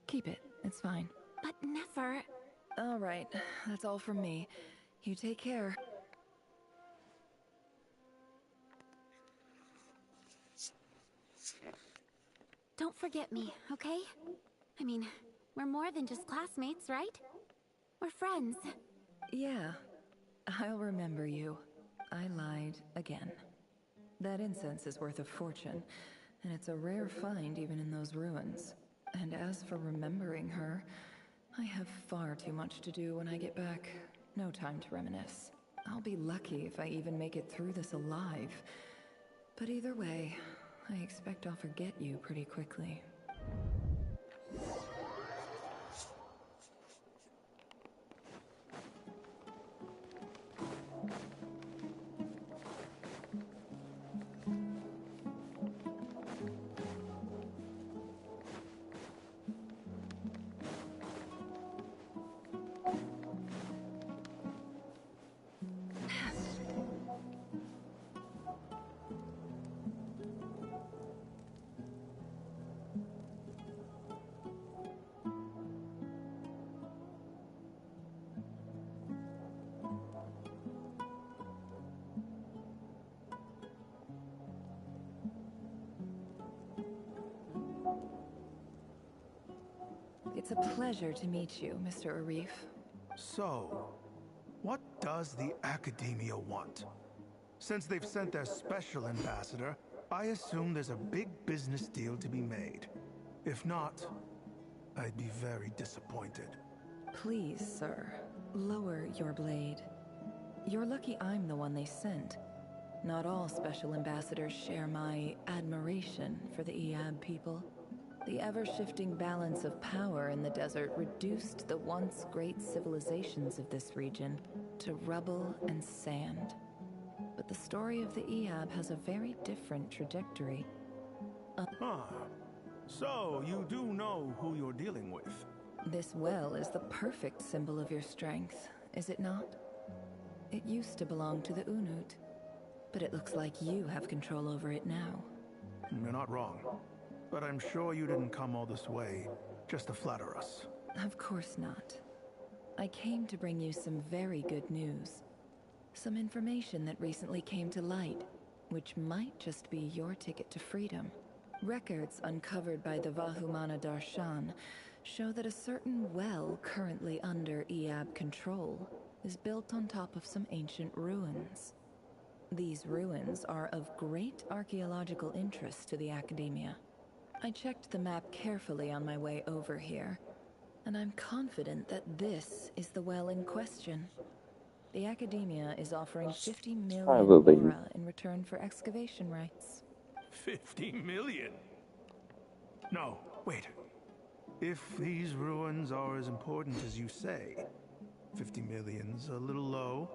Keep it, it's fine. But never... Alright, that's all from me. You take care. Don't forget me, okay? I mean, we're more than just classmates, right? We're friends. Yeah, I'll remember you. I lied again. That incense is worth a fortune, and it's a rare find even in those ruins. And as for remembering her, I have far too much to do when I get back. No time to reminisce. I'll be lucky if I even make it through this alive. But either way, I expect I'll forget you pretty quickly. It's a pleasure to meet you, Mr. Arif. So, what does the Academia want? Since they've sent their special ambassador, I assume there's a big business deal to be made. If not, I'd be very disappointed. Please, sir, lower your blade. You're lucky I'm the one they sent. Not all special ambassadors share my admiration for the Eab people. The ever-shifting balance of power in the desert reduced the once great civilizations of this region to rubble and sand. But the story of the Eab has a very different trajectory. So, you do know who you're dealing with? This well is the perfect symbol of your strength, is it not? It used to belong to the Unut, but it looks like you have control over it now. You're not wrong. But I'm sure you didn't come all this way just to flatter us. Of course not. I came to bring you some very good news. Some information that recently came to light, which might just be your ticket to freedom. Records uncovered by the Vahumana Darshan show that a certain well currently under Eab control is built on top of some ancient ruins. These ruins are of great archaeological interest to the Academia. I checked the map carefully on my way over here, and I'm confident that this is the well in question. The Academia is offering 50 million aura in return for excavation rights. 50 million? No, wait. If these ruins are as important as you say, 50 million's a little low,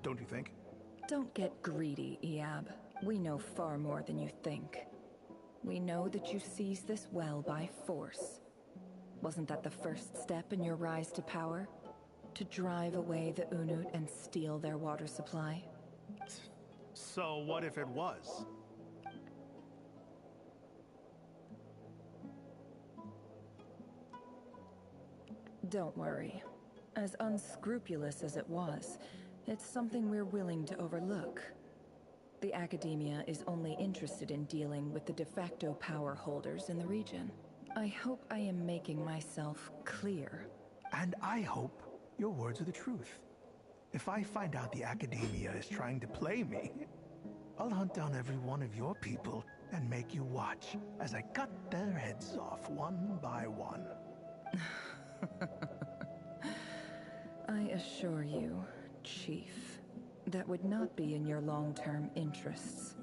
don't you think? Don't get greedy, Eab. We know far more than you think. We know that you seized this well by force. Wasn't that the first step in your rise to power? To drive away the Unut and steal their water supply? So what if it was? Don't worry. As unscrupulous as it was, it's something we're willing to overlook. The Academia is only interested in dealing with the de facto power holders in the region. I hope I am making myself clear. And I hope your words are the truth. If I find out the Academia is trying to play me, I'll hunt down every one of your people and make you watch as I cut their heads off one by one. I assure you, Chief, that would not be in your long-term interests.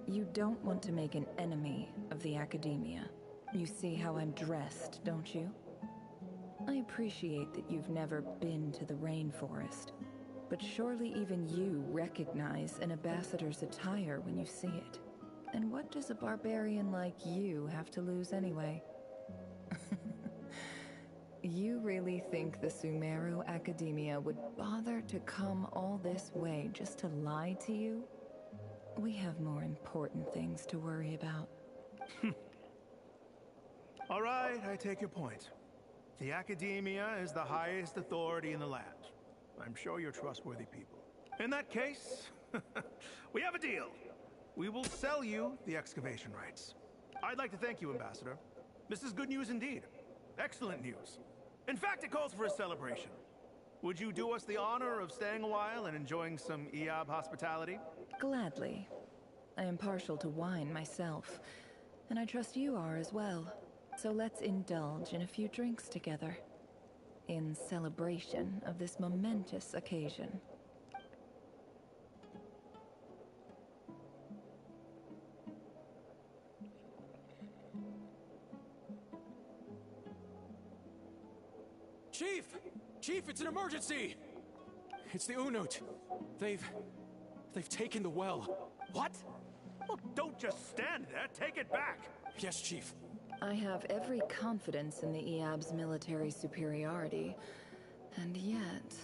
You don't want to make an enemy of the Academia. You see how I'm dressed, don't you? I appreciate that you've never been to the rainforest, but surely even you recognize an ambassador's attire when you see it. And what does a barbarian like you have to lose anyway? You really think the Sumeru Academia would bother to come all this way just to lie to you? We have more important things to worry about. All right, I take your point. The Academia is the highest authority in the land. I'm sure you're trustworthy people. In that case, we have a deal. We will sell you the excavation rights. I'd like to thank you, Ambassador. This is good news indeed. Excellent news. In fact, it calls for a celebration. Would you do us the honor of staying a while and enjoying some EOB hospitality? Gladly. I am partial to wine myself, and I trust you are as well. So let's indulge in a few drinks together, in celebration of this momentous occasion. Chief! Chief, it's an emergency! It's the Unut. They've taken the well. What? Well, don't just stand there. Take it back. Yes, Chief. I have every confidence in the EAB's military superiority, and yet...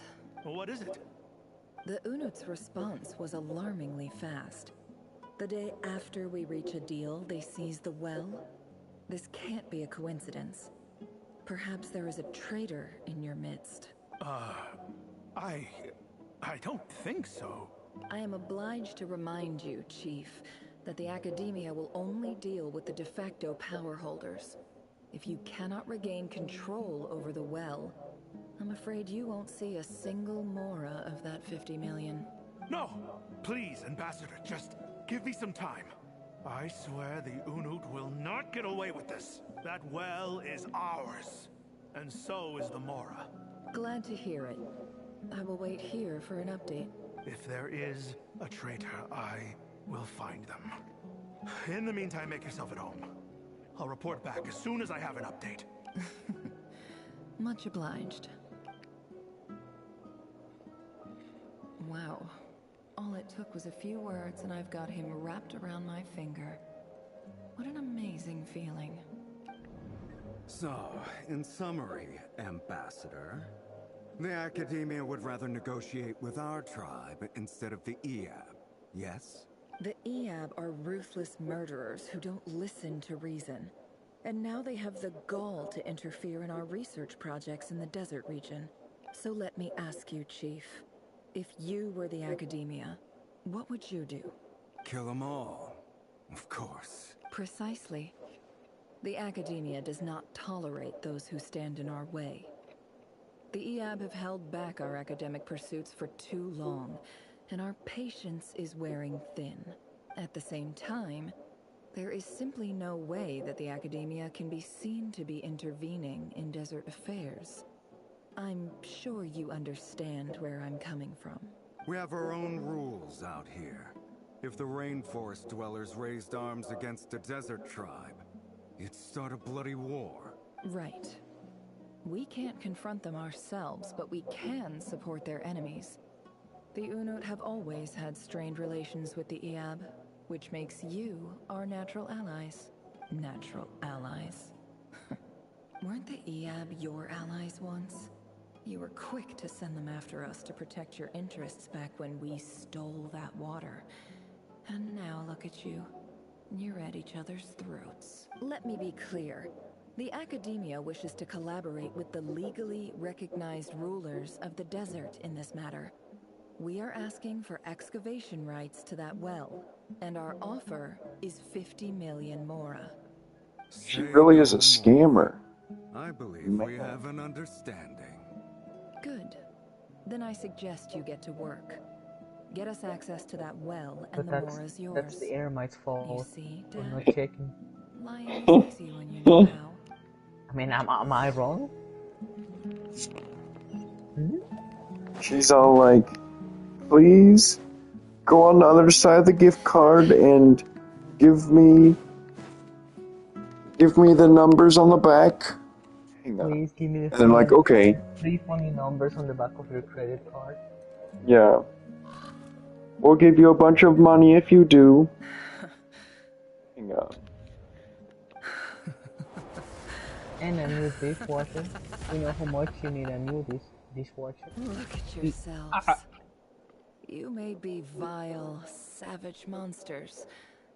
Well, what is it? The Unut's response was alarmingly fast. The day after we reach a deal, they seize the well. This can't be a coincidence. Perhaps there is a traitor in your midst. I don't think so. I am obliged to remind you, Chief, that the Academia will only deal with the de facto power holders. If you cannot regain control over the well, I'm afraid you won't see a single mora of that 50 million. No! Please, Ambassador, just give me some time. I swear the Unut will not get away with this. That well is ours. And so is the mora. Glad to hear it. I will wait here for an update. If there is a traitor, I will find them. In the meantime, make yourself at home. I'll report back as soon as I have an update. Much obliged. Wow. All it took was a few words and I've got him wrapped around my finger. What an amazing feeling. So, in summary, Ambassador, the Academia would rather negotiate with our tribe instead of the EAB, yes? The EAB are ruthless murderers who don't listen to reason. And now they have the gall to interfere in our research projects in the desert region. So let me ask you, Chief, if you were the Academia, what would you do? Kill them all, of course. Precisely. The Academia does not tolerate those who stand in our way. The EAB have held back our academic pursuits for too long, and our patience is wearing thin. At the same time, there is simply no way that the Academia can be seen to be intervening in desert affairs. I'm sure you understand where I'm coming from. We have our own rules out here. If the rainforest dwellers raised arms against a desert tribe, it'd start a bloody war. Right. We can't confront them ourselves, but we can support their enemies. The Unut have always had strained relations with the EAB, which makes you our natural allies. Natural allies. Weren't the EAB your allies once? You were quick to send them after us to protect your interests back when we stole that water. And now look at you. You're at each other's throats. Let me be clear. The Academia wishes to collaborate with the legally recognized rulers of the desert in this matter. We are asking for excavation rights to that well, and our offer is 50 million mora. She really is a scammer. I believe we have an understanding. Good. Then I suggest you get to work. Get us access to that well, and But the more is yours. that's the Eremite's fault. You see, for Dad? not checking. Lying is easy when you know how. I mean, am I wrong? Hmm? She's all like, please go on the other side of the gift card and give me the numbers on the back. Hang on. Please give me the And I'm like, okay. 3 funny numbers on the back of your credit card. Yeah. We'll give you a bunch of money if you do. Hang on. And a new dishwasher. You know how much you need a new dishwasher? Look at yourselves. You may be vile, savage monsters,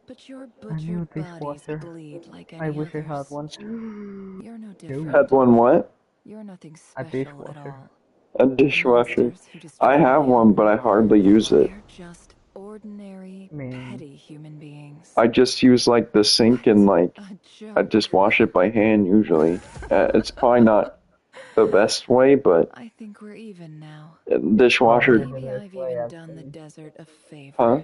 but your butchered bodies bleed like any I wish I had others. one. You're no different. Had one what? You're nothing A special at dishwasher. all. A dishwasher. I have one, but I hardly use it. They're just ordinary, petty human beings. I just use like the sink and like I just wash it by hand usually. It's probably not the best way, but I think we're even now. Dishwasher. Maybe I've even done the desert a favor. Huh?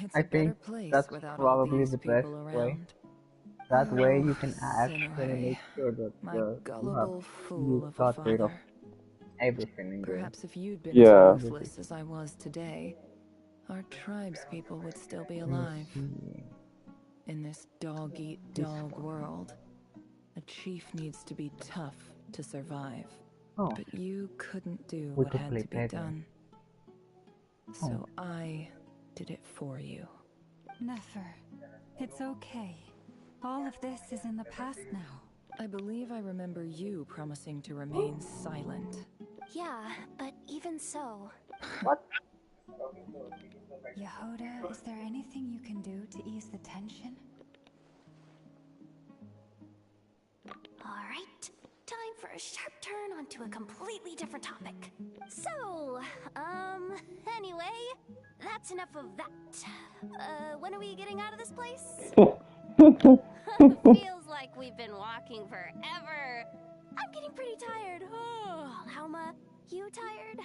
It's I a better think place that's without probably all these the best people way. around. That way you can Oh, actually Sinuhe, make sure that my gullible fool you of a got rid of father. everything in there. Perhaps if you'd been Yeah. as ruthless as I was today, our tribespeople would still be alive. In this dog-eat-dog world, a chief needs to be tough to survive. Oh. But you couldn't do We what could had play to be better. done. So I did it for you. Nefer, it's okay. All of this is in the past now. I believe I remember you promising to remain silent. Yeah, but even so. Yehoda, is there anything you can do to ease the tension? Alright, time for a sharp turn onto a completely different topic. So, anyway, that's enough of that. When are we getting out of this place? Feels like we've been walking forever. I'm getting pretty tired. Oh, Lauma, you tired?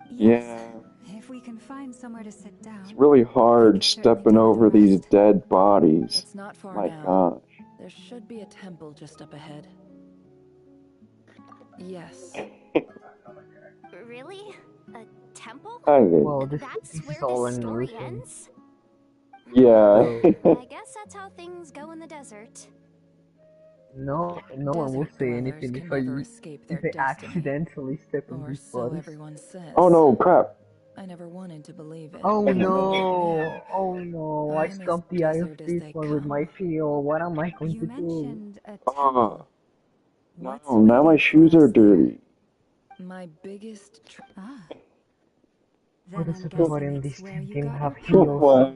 Yeah. If we can find somewhere to sit down. It's really hard stepping over these dead bodies. It's not far My now. gosh. There should be a temple just up ahead. Yes. Really? A temple? Well, this That's is where all this an story illusion. ends? Yeah. I guess that's how things go in the desert. No one will say anything if I accidentally step in Or these so bodies. everyone says. Oh no, crap. I never wanted to believe it. Oh no! Oh no! I I'm as stopped the eye of desert as this they one with my shield. What am I going to do? Mentioned a Ah. No, What's now my waiting shoes for are us there? dirty. My biggest Ah. Why Then does I'm everybody guessing in it's this where you team got have your heels? What?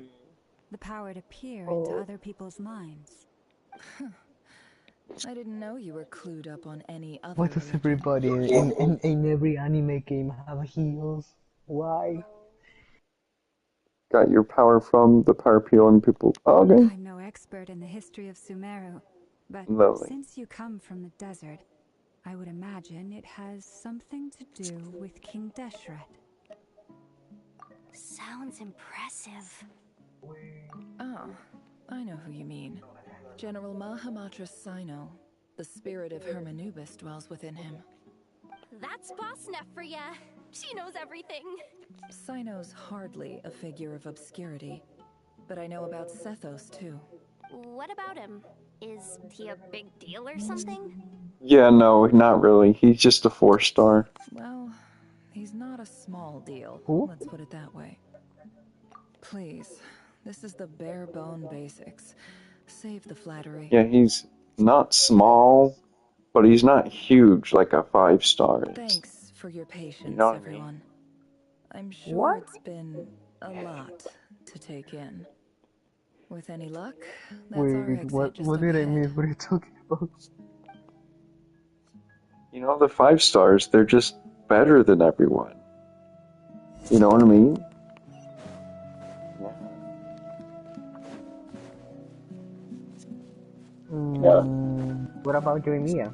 the power to peer into other people's minds. I didn't know you were clued up on any other Why does religion. everybody in every anime game have heels? Why? Got your power from the power peel and people. Oh, okay. I'm no expert in the history of Sumeru, but Lovely. since you come from the desert, I would imagine it has something to do with King Deshret. Sounds impressive. Oh, I know who you mean. General Mahamatra Sino. The spirit of Hermanubis dwells within him. That's Boss Neff for ya. She knows everything. Sino's hardly a figure of obscurity, but I know about Sethos too. What about him? Is he a big deal or something? Yeah, no, not really. He's just a 4-star. Well, he's not a small deal. Who? Let's put it that way. Please, this is the bare bone basics. Save the flattery. Yeah, he's not small, but he's not huge like a 5-star is. Thanks for your patience, You know what I mean? everyone. I'm sure What? it's been a lot to take in. With any luck, that's our Wait, exit what? just What up did I ahead. miss? What are you talking about? You know, the 5-stars, they're just better than everyone. You know what I mean? What about Joy Mia?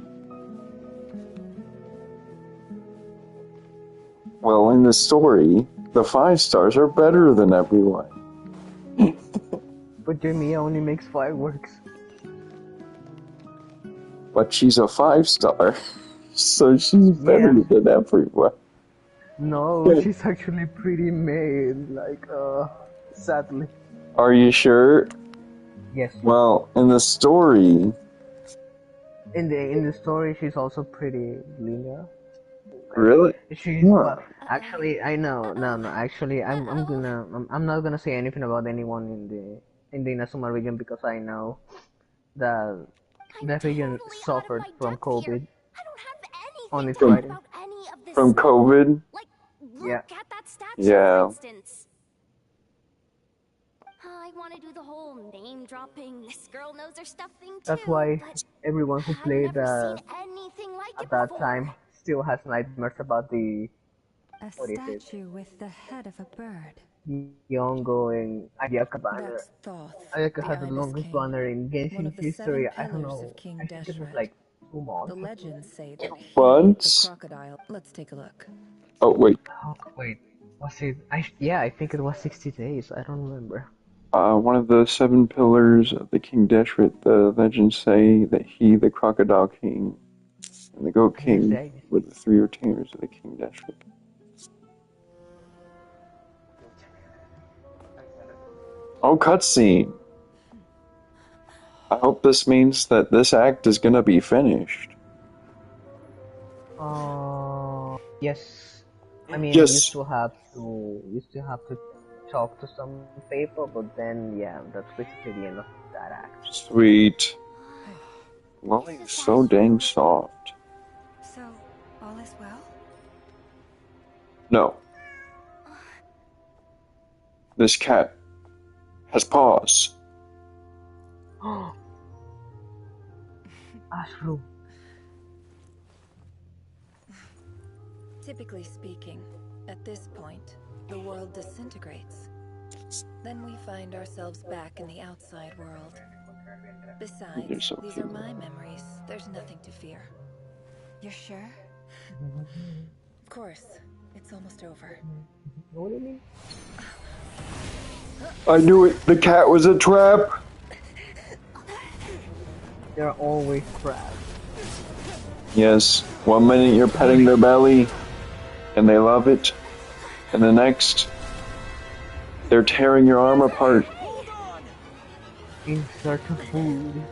Well, in the story, the 5 stars are better than everyone. But Jamia only makes fireworks. But she's a 5 star, so she's better than everyone. No, she's actually pretty made, like, sadly. Are you sure? Yes. Well, in the story... In the story, she's also pretty, Lina. Really? She's well, actually, I know. No. Actually, I'm not gonna say anything about anyone in the Inazuma region because I know that the region suffered from COVID on its writing. From COVID? Yeah. Yeah. I want to do the whole name dropping, this girl knows her stuff thing too. That's why everyone who played like at that time still has nightmares about the A statue with the head of a bird. Yongo and Ayaka banner. That's Thoth, Ayaka the had the Ibis longest King, banner in one Genshin of the history. 7 I don't pillars know. of King I think it was Deshret. like 2 months. The legends say that he, Once? the crocodile. Let's take a look. Oh, wait. Oh, wait. Was it? Yeah, I think it was 60 days. I don't remember. One of the 7 pillars of the King Deshret, the legends say that he, the Crocodile King, and the Goat King were the 3 retainers of the King Deshret. Oh, cutscene! I hope this means that this act is gonna be finished. Yes. I mean, Yes. you still have to talk to some people, but then yeah, that's basically the end of that act. Sweet. Lolly is so dang soft. So, all is well? No. This cat has paws. Ashru. Typically speaking, at this point, the world disintegrates. Then we find ourselves back in the outside world. Besides, so these cute. are my memories. There's nothing to fear. You're sure? Of course. It's almost over. What do you mean? I knew it! The cat was a trap! They're always trapped. Yes, 1 minute you're petting their belly, and they love it, and the next, they're tearing your arm apart. In search of food.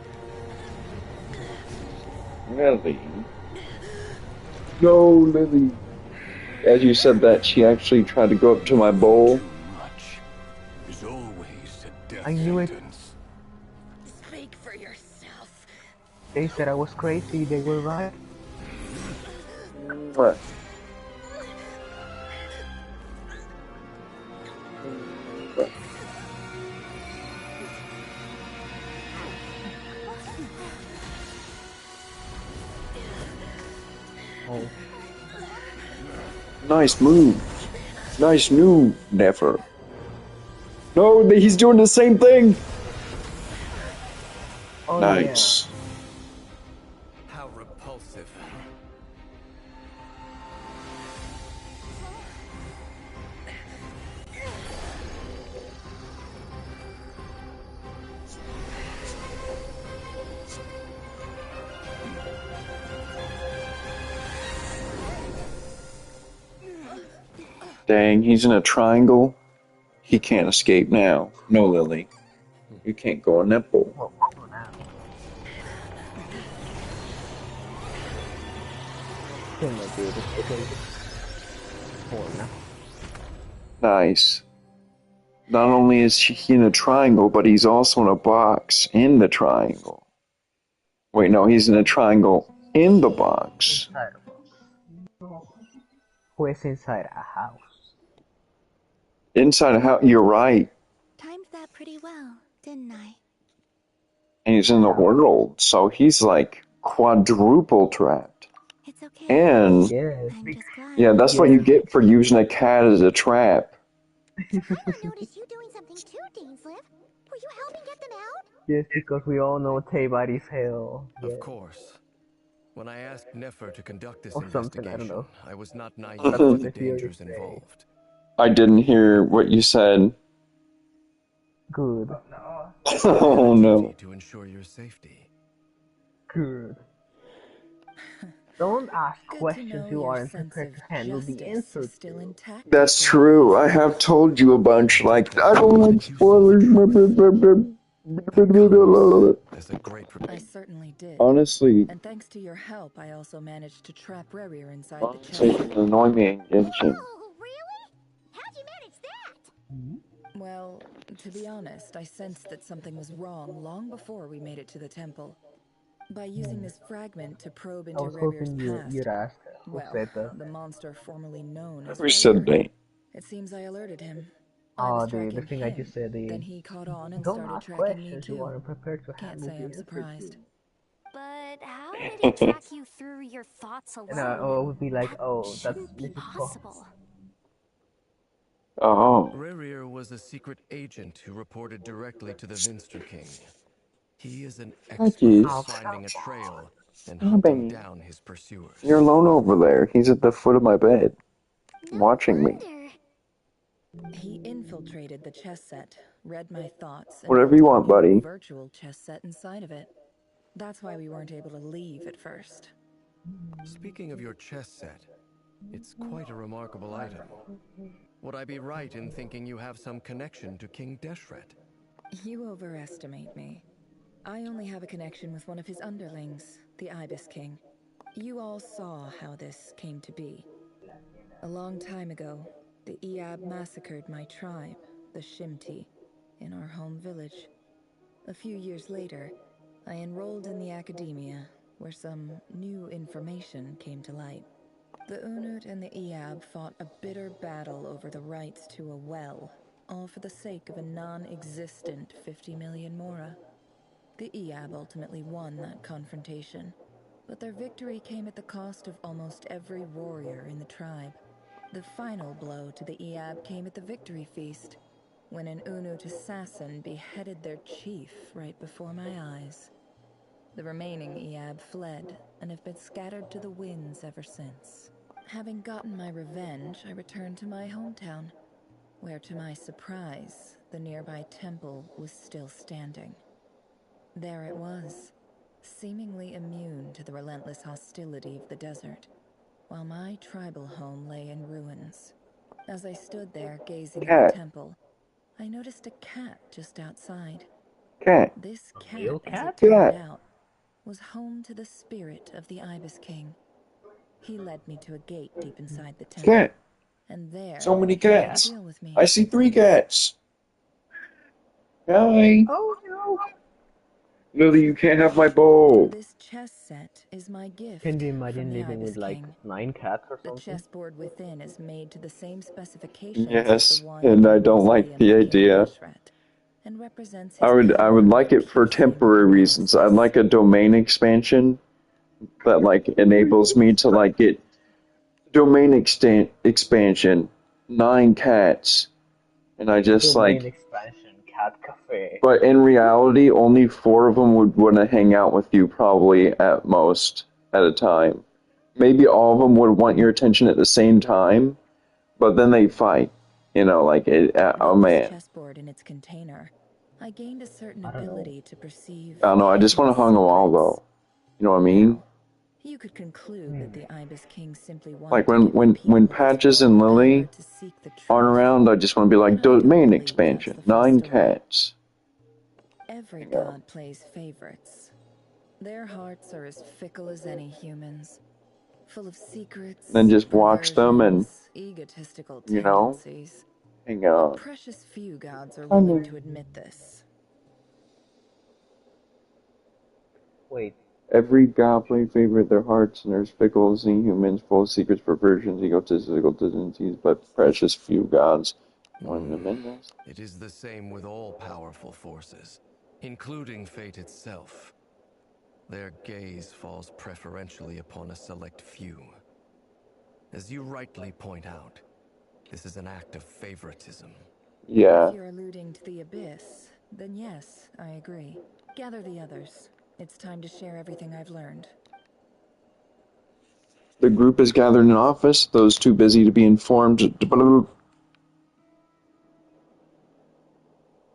Lily. No, Lily. As you said that, she actually tried to go up to my bowl. There's always a death I knew it. Speak for yourself. They said I was crazy. They were right. What? Oh. Nice move. Nice move, Never. No, he's doing the same thing. Oh, nice. How repulsive. Dang, he's in a triangle. He can't escape now. No, Lily. You can't go in that bowl. Nice. Not only is he in a triangle, but he's also in a box in the triangle. Wait, no, he's in a triangle in the box. Who is inside a house? Inside a house, you're right. Timed that pretty well, didn't I? And he's in the world, so he's like quadruple trapped. It's okay. And yeah, that's what you get for using a cat as a trap. I noticed you doing something too, Dainsliff. Were you helping get them out? Yes, because we all know Teyvat is hell. Of course. When I asked Nefer to conduct this or something. I don't investigation, know. I was not That's naive what to the the theories dangers say. involved. I didn't hear what you said. Good. Oh no. To ensure your safety. Good. Don't ask Good to questions know you your aren't sense prepared of to handle the justice answer is still to. intact. That's true. I have told you a bunch. Like, I don't like spoilers. As a great I certainly did. Honestly, And thanks to your help, I also managed to trap Rerir inside the honestly, chest. it can annoy me in Genshin. Oh, really? How'd you manage that? Well, to be honest, I sensed that something was wrong long before we made it to the temple. By using this fragment to probe I into was Revir's hoping past, you'd ask who well, said that. the monster formerly known as Who said Rerir. that? It seems I alerted him. I Oh, was the tracking thing I him, just said. then he caught on and Don't started ask tracking me questions you too. aren't prepared to Can't handle say the I'm answer surprised. to. But how did it track you through your thoughts And alone? it would be like, That oh, that's shouldn't be Mrs. Cole. possible. Oh. Rerir was a secret agent who reported directly to the Vinster King. He is an expert at finding a trail and hunting down his pursuers. You're alone over there. He's at the foot of my bed, watching me. He infiltrated the chess set, read my thoughts, and Whatever built you a want, new buddy. virtual chess set inside of it. That's why we weren't able to leave at first. Speaking of your chess set, it's quite a remarkable item. Would I be right in thinking you have some connection to King Deshret? You overestimate me. I only have a connection with one of his underlings, the Ibis King. You all saw how this came to be. A long time ago, the Eab massacred my tribe, the Shimti, in our home village. A few years later, I enrolled in the academia, where some new information came to light. The Unut and the Eab fought a bitter battle over the rights to a well, all for the sake of a non-existent 50 million Mora. The Eab ultimately won that confrontation, but their victory came at the cost of almost every warrior in the tribe. The final blow to the Eab came at the victory feast, when an Unut assassin beheaded their chief right before my eyes. The remaining Eab fled and have been scattered to the winds ever since. Having gotten my revenge, I returned to my hometown, where to my surprise, the nearby temple was still standing. There it was, seemingly immune to the relentless hostility of the desert, while my tribal home lay in ruins. As I stood there gazing at the temple, I noticed a cat just outside. Cat. This cat, Real as cat? it turned Cat. out, was home to the spirit of the Ibis King. He led me to a gate deep inside the temple. Cat. And there, So many he made a cats. deal with me. I see 3 cats. Hi. Oh no. Lily, you can't have my bowl. This chess set is my gift Can you from imagine the living Ibis with like King. 9 cats or The something? chessboard within is made to the same specifications as Yes, the one and in the I don't like mausoleum the of King idea. Deshret, and represents I his would power like of it for piercing temporary reasons. I'd analysis. like a domain expansion that like enables me to like get domain expansion, 9 cats, and I just Domain like. expansion, cat cafe. But in reality, only 4 of them would want to hang out with you probably at most at a time. Maybe all of them would want your attention at the same time, but then they fight. You know, like oh With this man. chessboard in its container, I gained a certain ability to perceive I don't know. I just want to hidden hung them all secrets. though. You know what I mean? You could conclude that the Ibis King simply Like wanted to give the people when of his Patches world and the power Lily to seek the aren't truth. around, I just want to be like But I don't domain believe that's expansion, the full 9 story. cats. Every Hang on. god plays favorites. Their hearts are as fickle as any human's, full of secrets, Then just watch them and perversions, egotistical you know, tendencies. hang But on. precious few gods are Honey. willing to admit this. Wait. Every god play favorite, their hearts and their fickle as any humans, full of secrets, perversions, egotistical tendencies, but precious few gods. Don't even admit this. It is the same with all powerful forces, including fate itself. Their gaze falls preferentially upon a select few. As you rightly point out, this is an act of favoritism. Yeah. If you're alluding to the Abyss, then yes, I agree. Gather the others. It's time to share everything I've learned. The group is gathered in office, those too busy to be informed.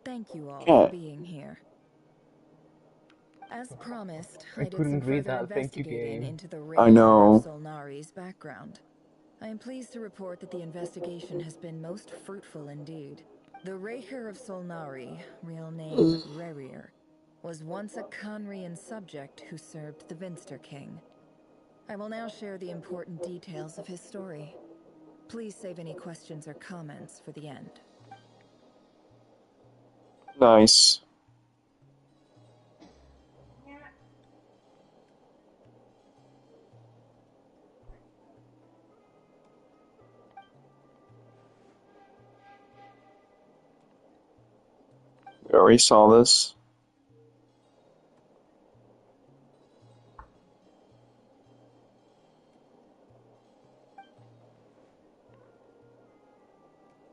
Thank you all Yeah. for being here. As promised, I I did some couldn't read further that. Thank you, investigating game. into the I Rayhir of know. Solnari's background. I am pleased to report that the investigation has been most fruitful indeed. The Rayhir of Solnari, real name Rerir, was once a Khanrian subject who served the Vinster King. I will now share the important details of his story. Please save any questions or comments for the end. Nice. We already saw this.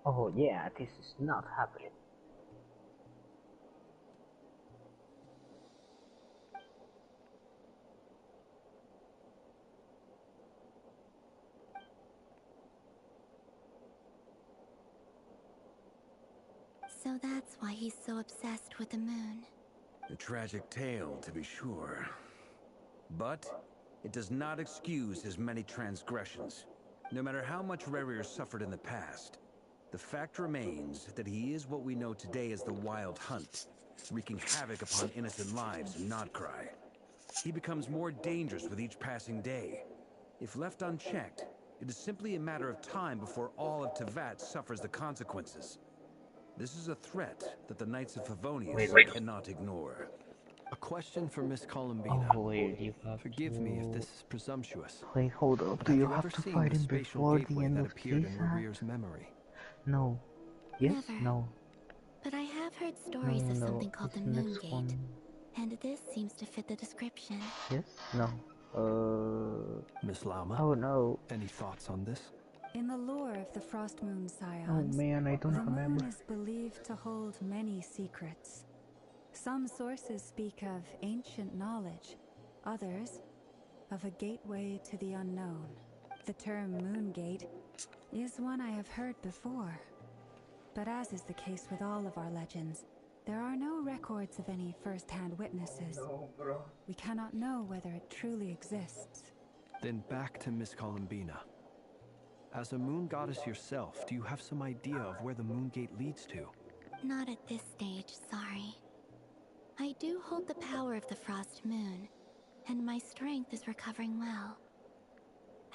Oh yeah, this is not happening. So that's why he's so obsessed with the moon. A tragic tale, to be sure. But it does not excuse his many transgressions. No matter how much Rerir suffered in the past, the fact remains that he is what we know today as the Wild Hunt, wreaking havoc upon innocent lives in Nodcry. He becomes more dangerous with each passing day. If left unchecked, it is simply a matter of time before all of Tevat suffers the consequences. This is a threat that the Knights of Favonius cannot ignore. A question for Miss Columbina. Oh wait, you have Forgive me if to... this is presumptuous. Wait, hold up. But Do have you you have ever to seen fight the him spatial before the gateway end that of appeared this in act? Rerir's memory? No. Yes? Never. No. But I have heard stories No, of no. something called the It's the Moon next Gate, one. and this seems to fit the description. Yes? No. Miss Lama? Oh no. Any thoughts on this? In the lore of the Frost Moon Oh Scions, man, I don't the remember. moon is believed to hold many secrets. Some sources speak of ancient knowledge, others of a gateway to the unknown. The term Moon Gate is one I have heard before. But as is the case with all of our legends, there are no records of any first-hand witnesses. We cannot know whether it truly exists. Then back to Miss Columbina. As a moon goddess yourself, do you have some idea of where the Moon Gate leads to? Not at this stage, sorry. I do hold the power of the Frost Moon, and my strength is recovering well.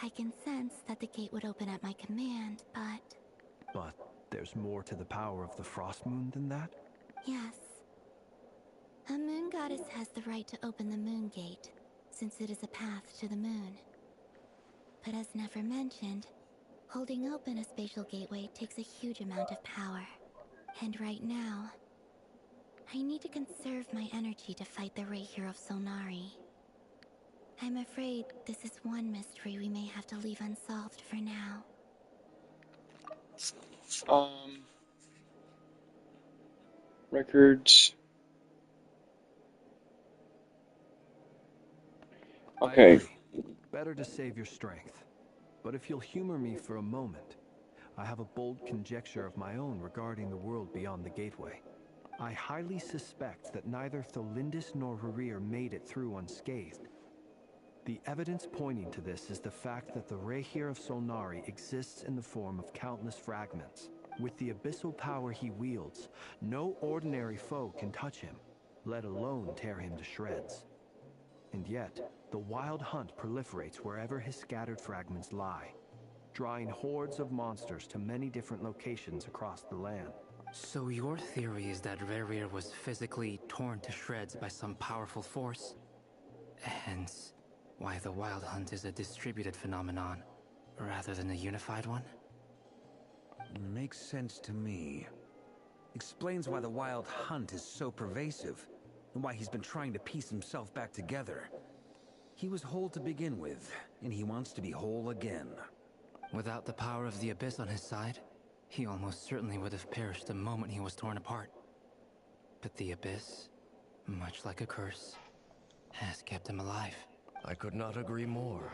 I can sense that the gate would open at my command, but... But there's more to the power of the Frost Moon than that? Yes. A moon goddess has the right to open the Moon Gate, since it is a path to the moon. But as never mentioned, holding open a spatial gateway takes a huge amount of power. And right now, I need to conserve my energy to fight the Rayhir of Solnari. I'm afraid this is one mystery we may have to leave unsolved for now. Records. Okay. Better to save your strength. But if you'll humor me for a moment, I have a bold conjecture of my own regarding the world beyond the gateway. I highly suspect that neither Tholindis nor Rerir made it through unscathed. The evidence pointing to this is the fact that the Rayhir of Solnari exists in the form of countless fragments. With the abyssal power he wields, no ordinary foe can touch him, let alone tear him to shreds. And yet, the Wild Hunt proliferates wherever his scattered fragments lie, drawing hordes of monsters to many different locations across the land. So your theory is that Rerir was physically torn to shreds by some powerful force? Hence, why the Wild Hunt is a distributed phenomenon, rather than a unified one? Makes sense to me. Explains why the Wild Hunt is so pervasive, and why he's been trying to piece himself back together. He was whole to begin with, and he wants to be whole again. Without the power of the Abyss on his side, he almost certainly would have perished the moment he was torn apart. But the Abyss, much like a curse, has kept him alive. I could not agree more.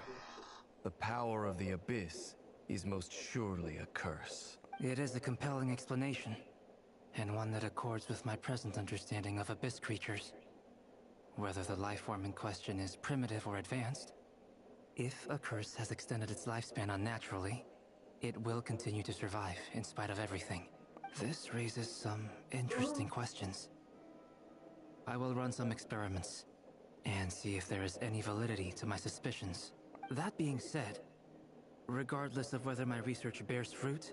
The power of the Abyss is most surely a curse. It is a compelling explanation, and one that accords with my present understanding of Abyss creatures. Whether the life form in question is primitive or advanced, if a curse has extended its lifespan unnaturally, it will continue to survive in spite of everything. This raises some interesting questions. I will run some experiments and see if there is any validity to my suspicions. That being said, regardless of whether my research bears fruit,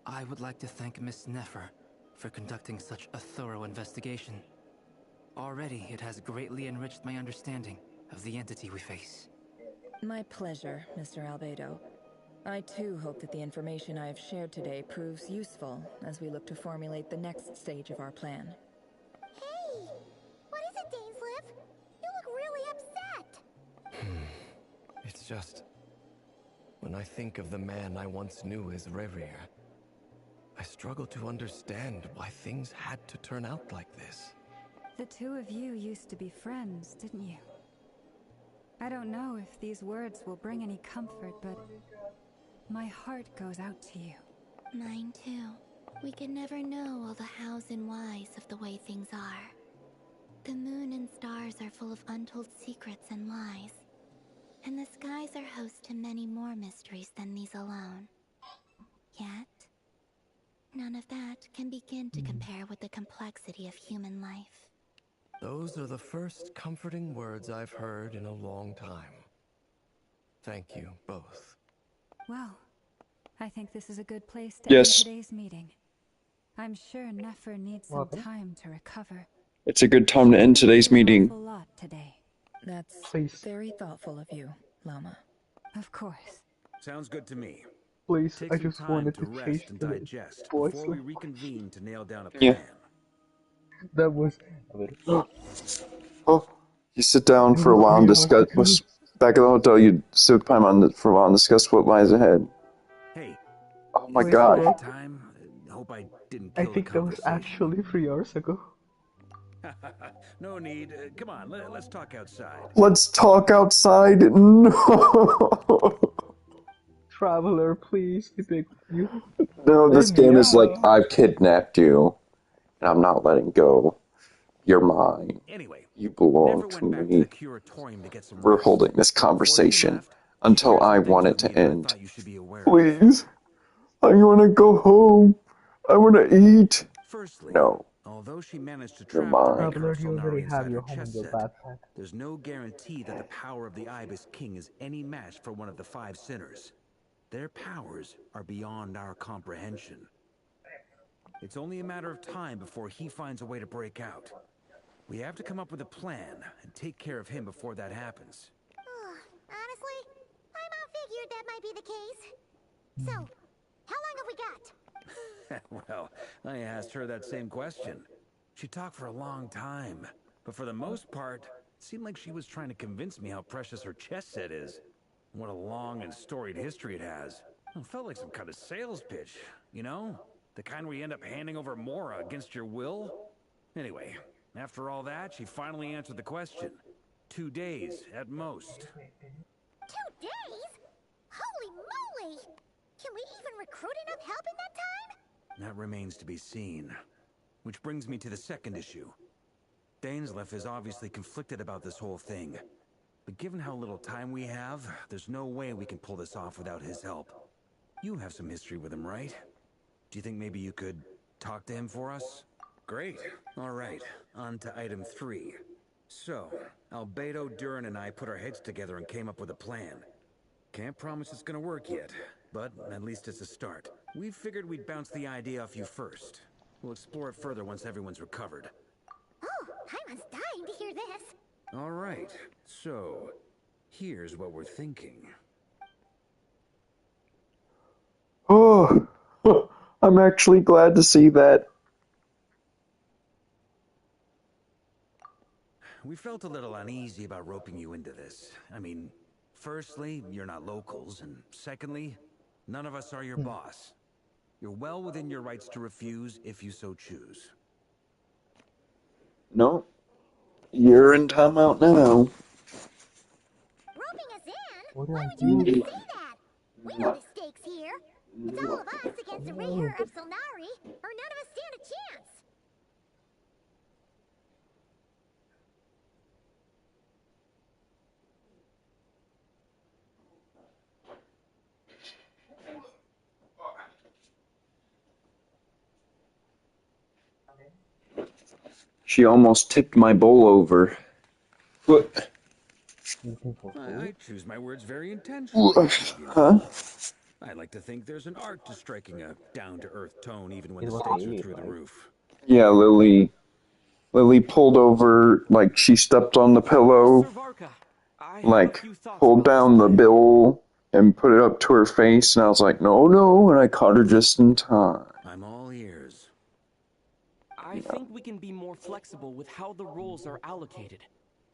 I would like to thank Miss Nefer for conducting such a thorough investigation. Already, it has greatly enriched my understanding of the entity we face. My pleasure, Mr. Albedo. I too hope that the information I have shared today proves useful as we look to formulate the next stage of our plan. Hey! What is it, Dainsleif? You look really upset! It's just... when I think of the man I once knew as Rerir, I struggle to understand why things had to turn out like this. The two of you used to be friends, didn't you? I don't know if these words will bring any comfort, but my heart goes out to you. Mine too. We can never know all the hows and whys of the way things are. The moon and stars are full of untold secrets and lies. And the skies are host to many more mysteries than these alone. Yet, none of that can begin to compare with the complexity of human life. Those are the first comforting words I've heard in a long time. Thank you, both. Well, I think this is a good place to Yes. end today's meeting. I'm sure Nefer needs some time to recover. It's a good time to end today's meeting. A lot today. That's very thoughtful of you, Lama. Of course. Sounds good to me. Please, Take I some just time wanted to to rest change and the digest voice. before we reconvene to nail down a plan. Yeah. That was a little... Oh, you sit down for a while and discuss. Back at the hotel, you sit with Paimon for a while and discuss what lies ahead. Hey. Oh my Wait, god. hello? Time? Hope I didn't I kill think the that was conversation. actually 3 hours ago. No need. Come on, let's talk outside. Let's talk outside. No. Traveler, please, we beg you. No, this Let me game is like, out. I've kidnapped you, and I'm not letting go. You're mine. Anyway, You belong Never to went back me. to the curatorium to get some We're rest. holding this Before you conversation left, she until shared I some things want it with to me that I end. thought you should be aware of. Please. I want to go home. I want to eat. Firstly, No. although she managed to You're trap the mine. Traveler, you rehearsal already Nari have inside your her home in chess your set, backpack. there's no guarantee that the power of the Ibis King is any match for one of the 5 sinners. Their powers are beyond our comprehension. It's only a matter of time before he finds a way to break out. We have to come up with a plan and take care of him before that happens. Honestly, Paimon figured that might be the case. So, how long have we got? Well, I asked her that same question. She talked for a long time, but for the most part, it seemed like she was trying to convince me how precious her chess set is. What a long and storied history it has. It felt like some kind of sales pitch, you know? The kind where you end up handing over Mora against your will? Anyway, after all that, she finally answered the question. 2 days, at most. 2 days? Holy moly! Can we even recruit enough help in that time? That remains to be seen. Which brings me to the second issue. Dainsleif is obviously conflicted about this whole thing. But given how little time we have, there's no way we can pull this off without his help. You have some history with him, right? Do you think maybe you could talk to him for us? Great. All right. On to item 3. So, Albedo, Durin, and I put our heads together and came up with a plan. Can't promise it's gonna work yet, but at least it's a start. We figured we'd bounce the idea off you first. We'll explore it further once everyone's recovered. Oh, Paimon's dying to hear this. All right. So, here's what we're thinking. Oh, I'm actually glad to see that. We felt a little uneasy about roping you into this. I mean, firstly, you're not locals, and secondly, none of us are your boss. You're well within your rights to refuse if you so choose. No, you're in timeout now. Roping us in? Why would you even say that? We know the stakes here. It's all of us against the Rayer of Solnari, or none of us stand a chance. She almost tipped my bowl over. What? I choose my words very intentionally. Huh? I like to think there's an art to striking a down-to-earth tone even when It the was stakes are Lily, through the right? roof. Yeah, Lily pulled over, like she stepped on the pillow, like pulled down the bill and put it up to her face, and I was like, no, and I caught her just in time. I'm all ears. I think we can be more flexible with how the roles are allocated.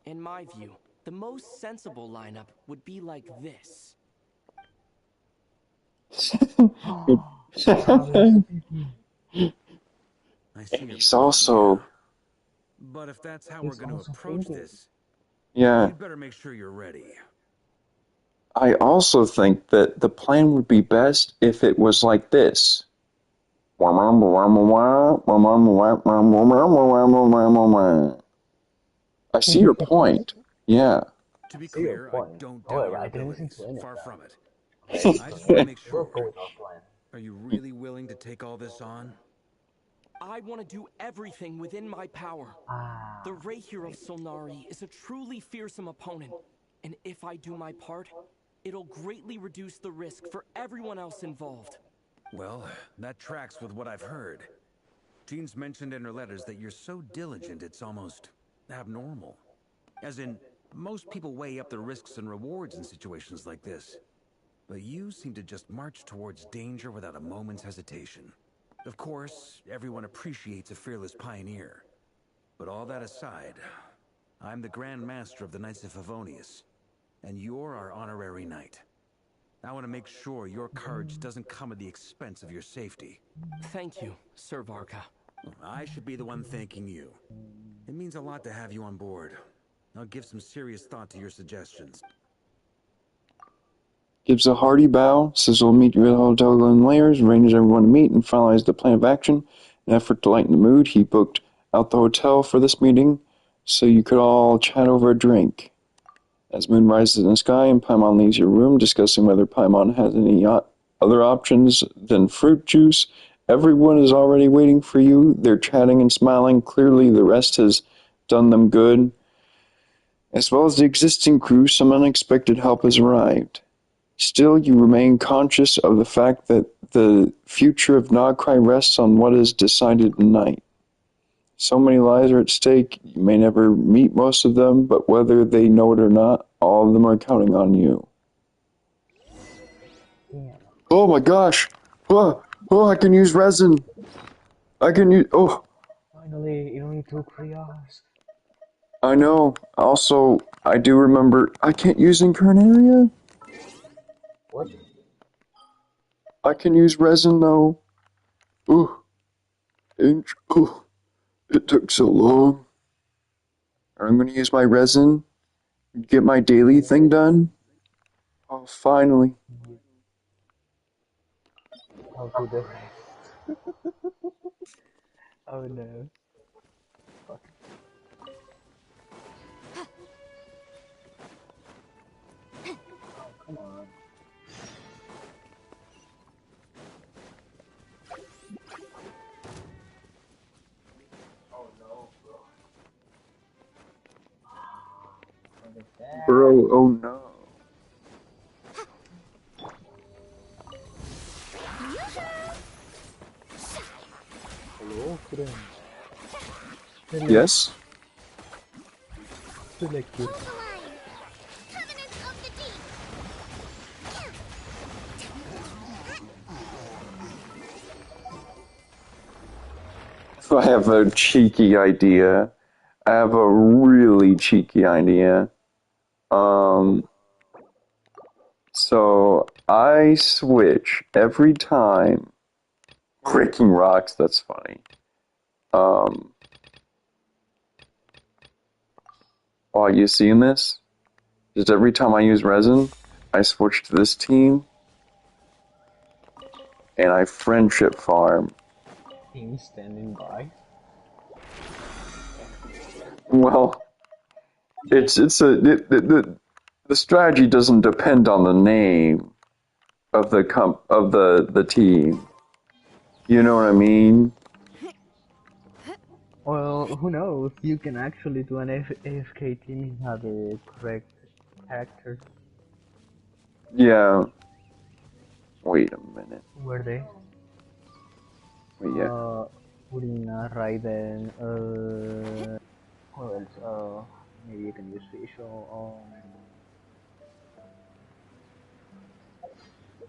In my view, the most sensible lineup would be like this. I see your He's point, also, yeah. But if that's how we're going to approach this, yeah. you'd better make sure you're ready. I also think that the plan would be best if it was like this. I see your point. Yeah. To be clear, I don't doubt your abilities. Far from it. I just want to make sure. Are you really willing to take all this on? I want to do everything within my power. The Rayer of Solnari is a truly fearsome opponent, and if I do my part, it'll greatly reduce the risk for everyone else involved. Well, that tracks with what I've heard. Jean's mentioned in her letters that you're so diligent it's almost abnormal. As in, most people weigh up the risks and rewards in situations like this. But you seem to just march towards danger without a moment's hesitation. Of course, everyone appreciates a fearless pioneer. But all that aside, I'm the Grand Master of the Knights of Favonius, and you're our honorary knight. I want to make sure your courage doesn't come at the expense of your safety. Thank you, Sir Varka. I should be the one thanking you. It means a lot to have you on board. I'll give some serious thought to your suggestions. Gives a hearty bow, says we'll meet you at Hotel in Layers, arranges everyone to meet and finalize the plan of action. In an effort to lighten the mood, he booked out the hotel for this meeting, so you could all chat over a drink. As moon rises in the sky and Paimon leaves your room, discussing whether Paimon has any other options than fruit juice, everyone is already waiting for you. They're chatting and smiling. Clearly the rest has done them good. As well as the existing crew, some unexpected help has arrived. Still, you remain conscious of the fact that the future of Nagcry rests on what is decided tonight. So many lives are at stake, you may never meet most of them, but whether they know it or not, all of them are counting on you. Oh my gosh! Oh, I can use resin! I can use... Oh! Finally, it only took 3 hours. I know. Also, I do remember... I can't use Incarnaria? What? I can use resin though. Ooh. Oh. It took so long. I'm gonna use my resin. Get my daily thing done. Oh, finally. How to the rest. Oh no. Fuck. Oh, come on. Oh no, bro. What is that? Bro, oh no. Hello, friend. Yes? Select it. I have a cheeky idea. I have a really cheeky idea. So I switch every time. Breaking rocks, that's funny. Oh, you seeing this? Just every time I use resin, I switch to this team, and I friendship farm. Team standing by. Well, the strategy doesn't depend on the name of the team. You know what I mean? Well, who knows? You can actually do an AFK team and have the correct characters. Yeah. Wait a minute. Were they? Yeah. Urina, Raiden, what else? Maybe you can use visual,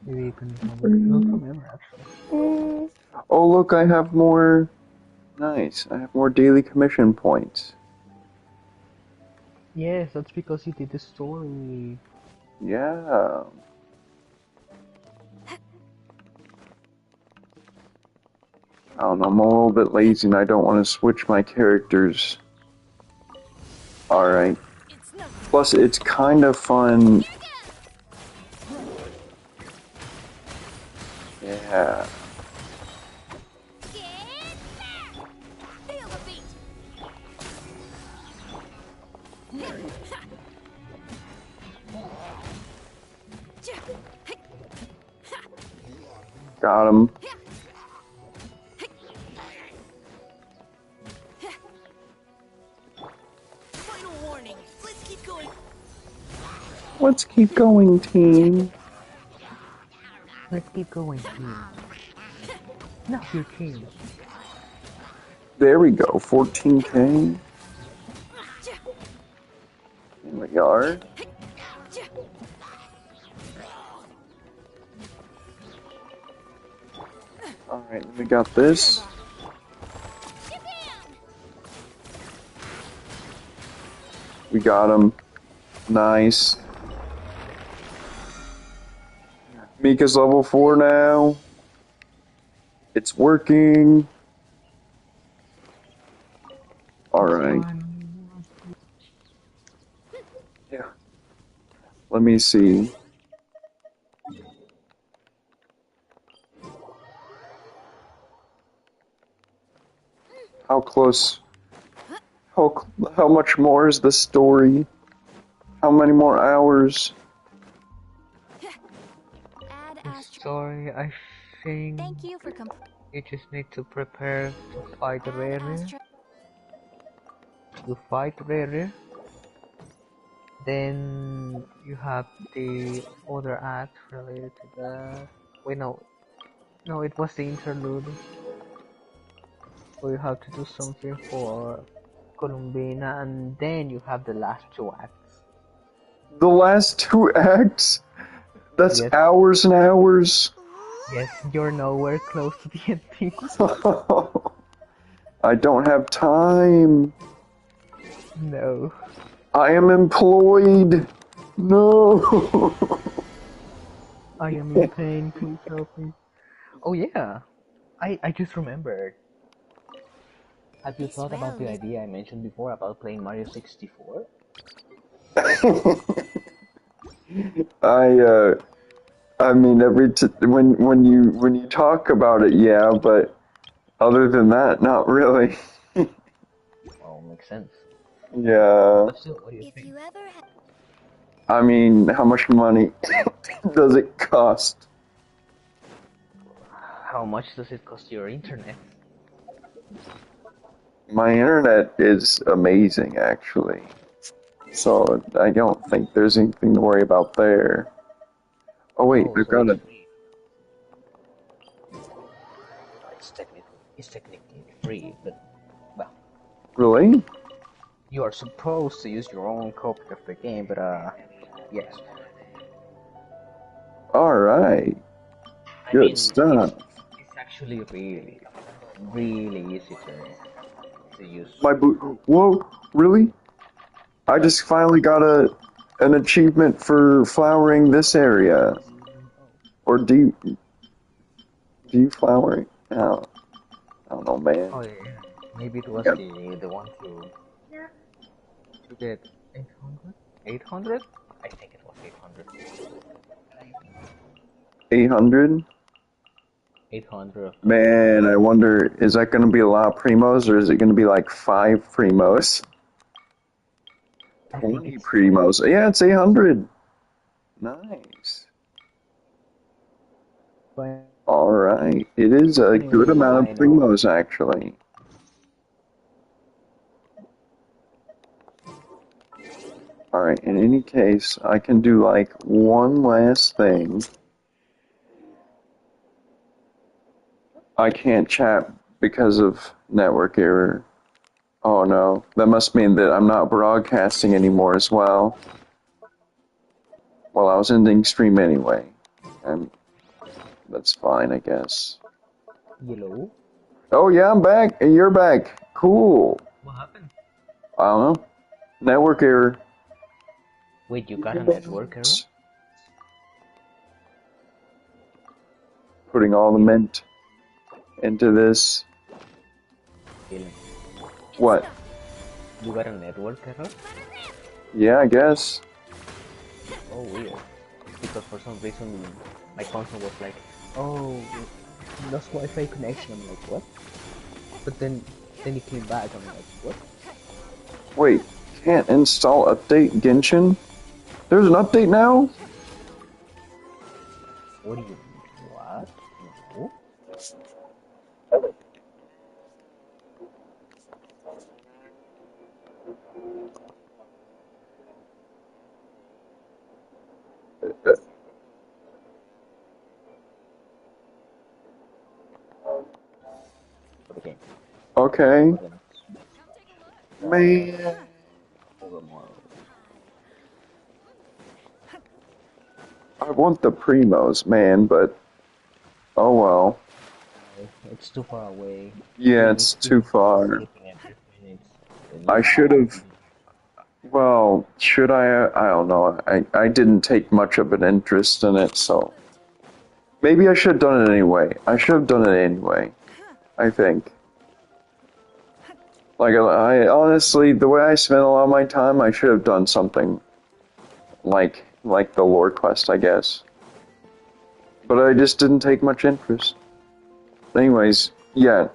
maybe you can have, I don't remember actually. Oh look, I have more. Nice. I have more daily commission points. Yes, that's because you did the story. Yeah. I don't know, I'm a little bit lazy and I don't want to switch my characters. Alright. Plus, it's kind of fun. Yeah. Got him. Final warning. Let's keep going. Let's keep going, team. Let's keep going, team. Not your team. There we go, 14k. In the yard. Alright, we got this. We got him. Nice. Mika's level 4 now. It's working. Alright. Yeah. Let me see. How close? How much more is the story? How many more hours? Story, I think. Thank you for you just need to prepare to fight Rere. You fight Rere. Then you have the other act related to that. Wait, no, it was the interlude. Where you have to do something for Columbina, and then you have the last two acts. The last two acts? That's yes. Hours and hours. Yes, you're nowhere close to the ending. I don't have time. No. I am employed. No. I am in pain, please help me. Oh yeah, I just remembered. Have you thought about the idea I mentioned before about playing Mario 64? I mean, when you talk about it, yeah, but other than that, not really. Oh, makes sense. Yeah. But still, what do you think? I mean, how much money does it cost? How much does it cost your internet? My internet is amazing, actually. So I don't think there's anything to worry about there. Oh wait, we've got it. It's technically free, but well. Really? You are supposed to use your own copy of the game, but yes. All right. Good stuff. It's actually really easy to use. Whoa, really? I just finally got an achievement for flowering this area. Or do you flowering? Oh, I don't know, man. Oh yeah, maybe it was the one to get 800? 800? I think it was. 800. 800? 800. Man, I wonder, is that going to be a lot of primos, or is it going to be like 5 primos? 20 primos. Yeah, it's 800. Nice. Alright. It is a good amount of primos, actually. Alright, in any case, I can do like one last thing. I can't chat because of network error. Oh no, that must mean that I'm not broadcasting anymore as well. Well, I was ending stream anyway. And that's fine, I guess. Hello? Oh yeah, I'm back, and you're back. Cool. What happened? I don't know. Network error. Wait, you got a network error? Putting all the mint into this. What? You got a network error? Yeah, I guess. Oh, weird. Because for some reason my console was like, oh, lost Wi-Fi connection. I'm like, what? But then it came back. I'm like, what? Wait, can't install update Genshin? There's an update now? What do you mean? What? No. Okay. Man. I want the primos, man, but oh well. It's too far away. Yeah, it's too far. I should have. Well, should I? I don't know. I didn't take much of an interest in it, so maybe I should have done it anyway. I should have done it anyway. I think. Like I honestly, the way I spent a lot of my time, I should have done something like the lore quest, I guess. But I just didn't take much interest. Anyways, yeah.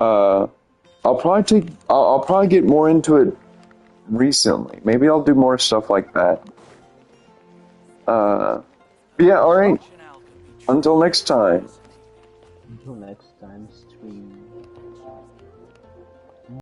I'll probably get more into it recently. Maybe I'll do more stuff like that. Yeah, alright. Until next time. Until next time, stream.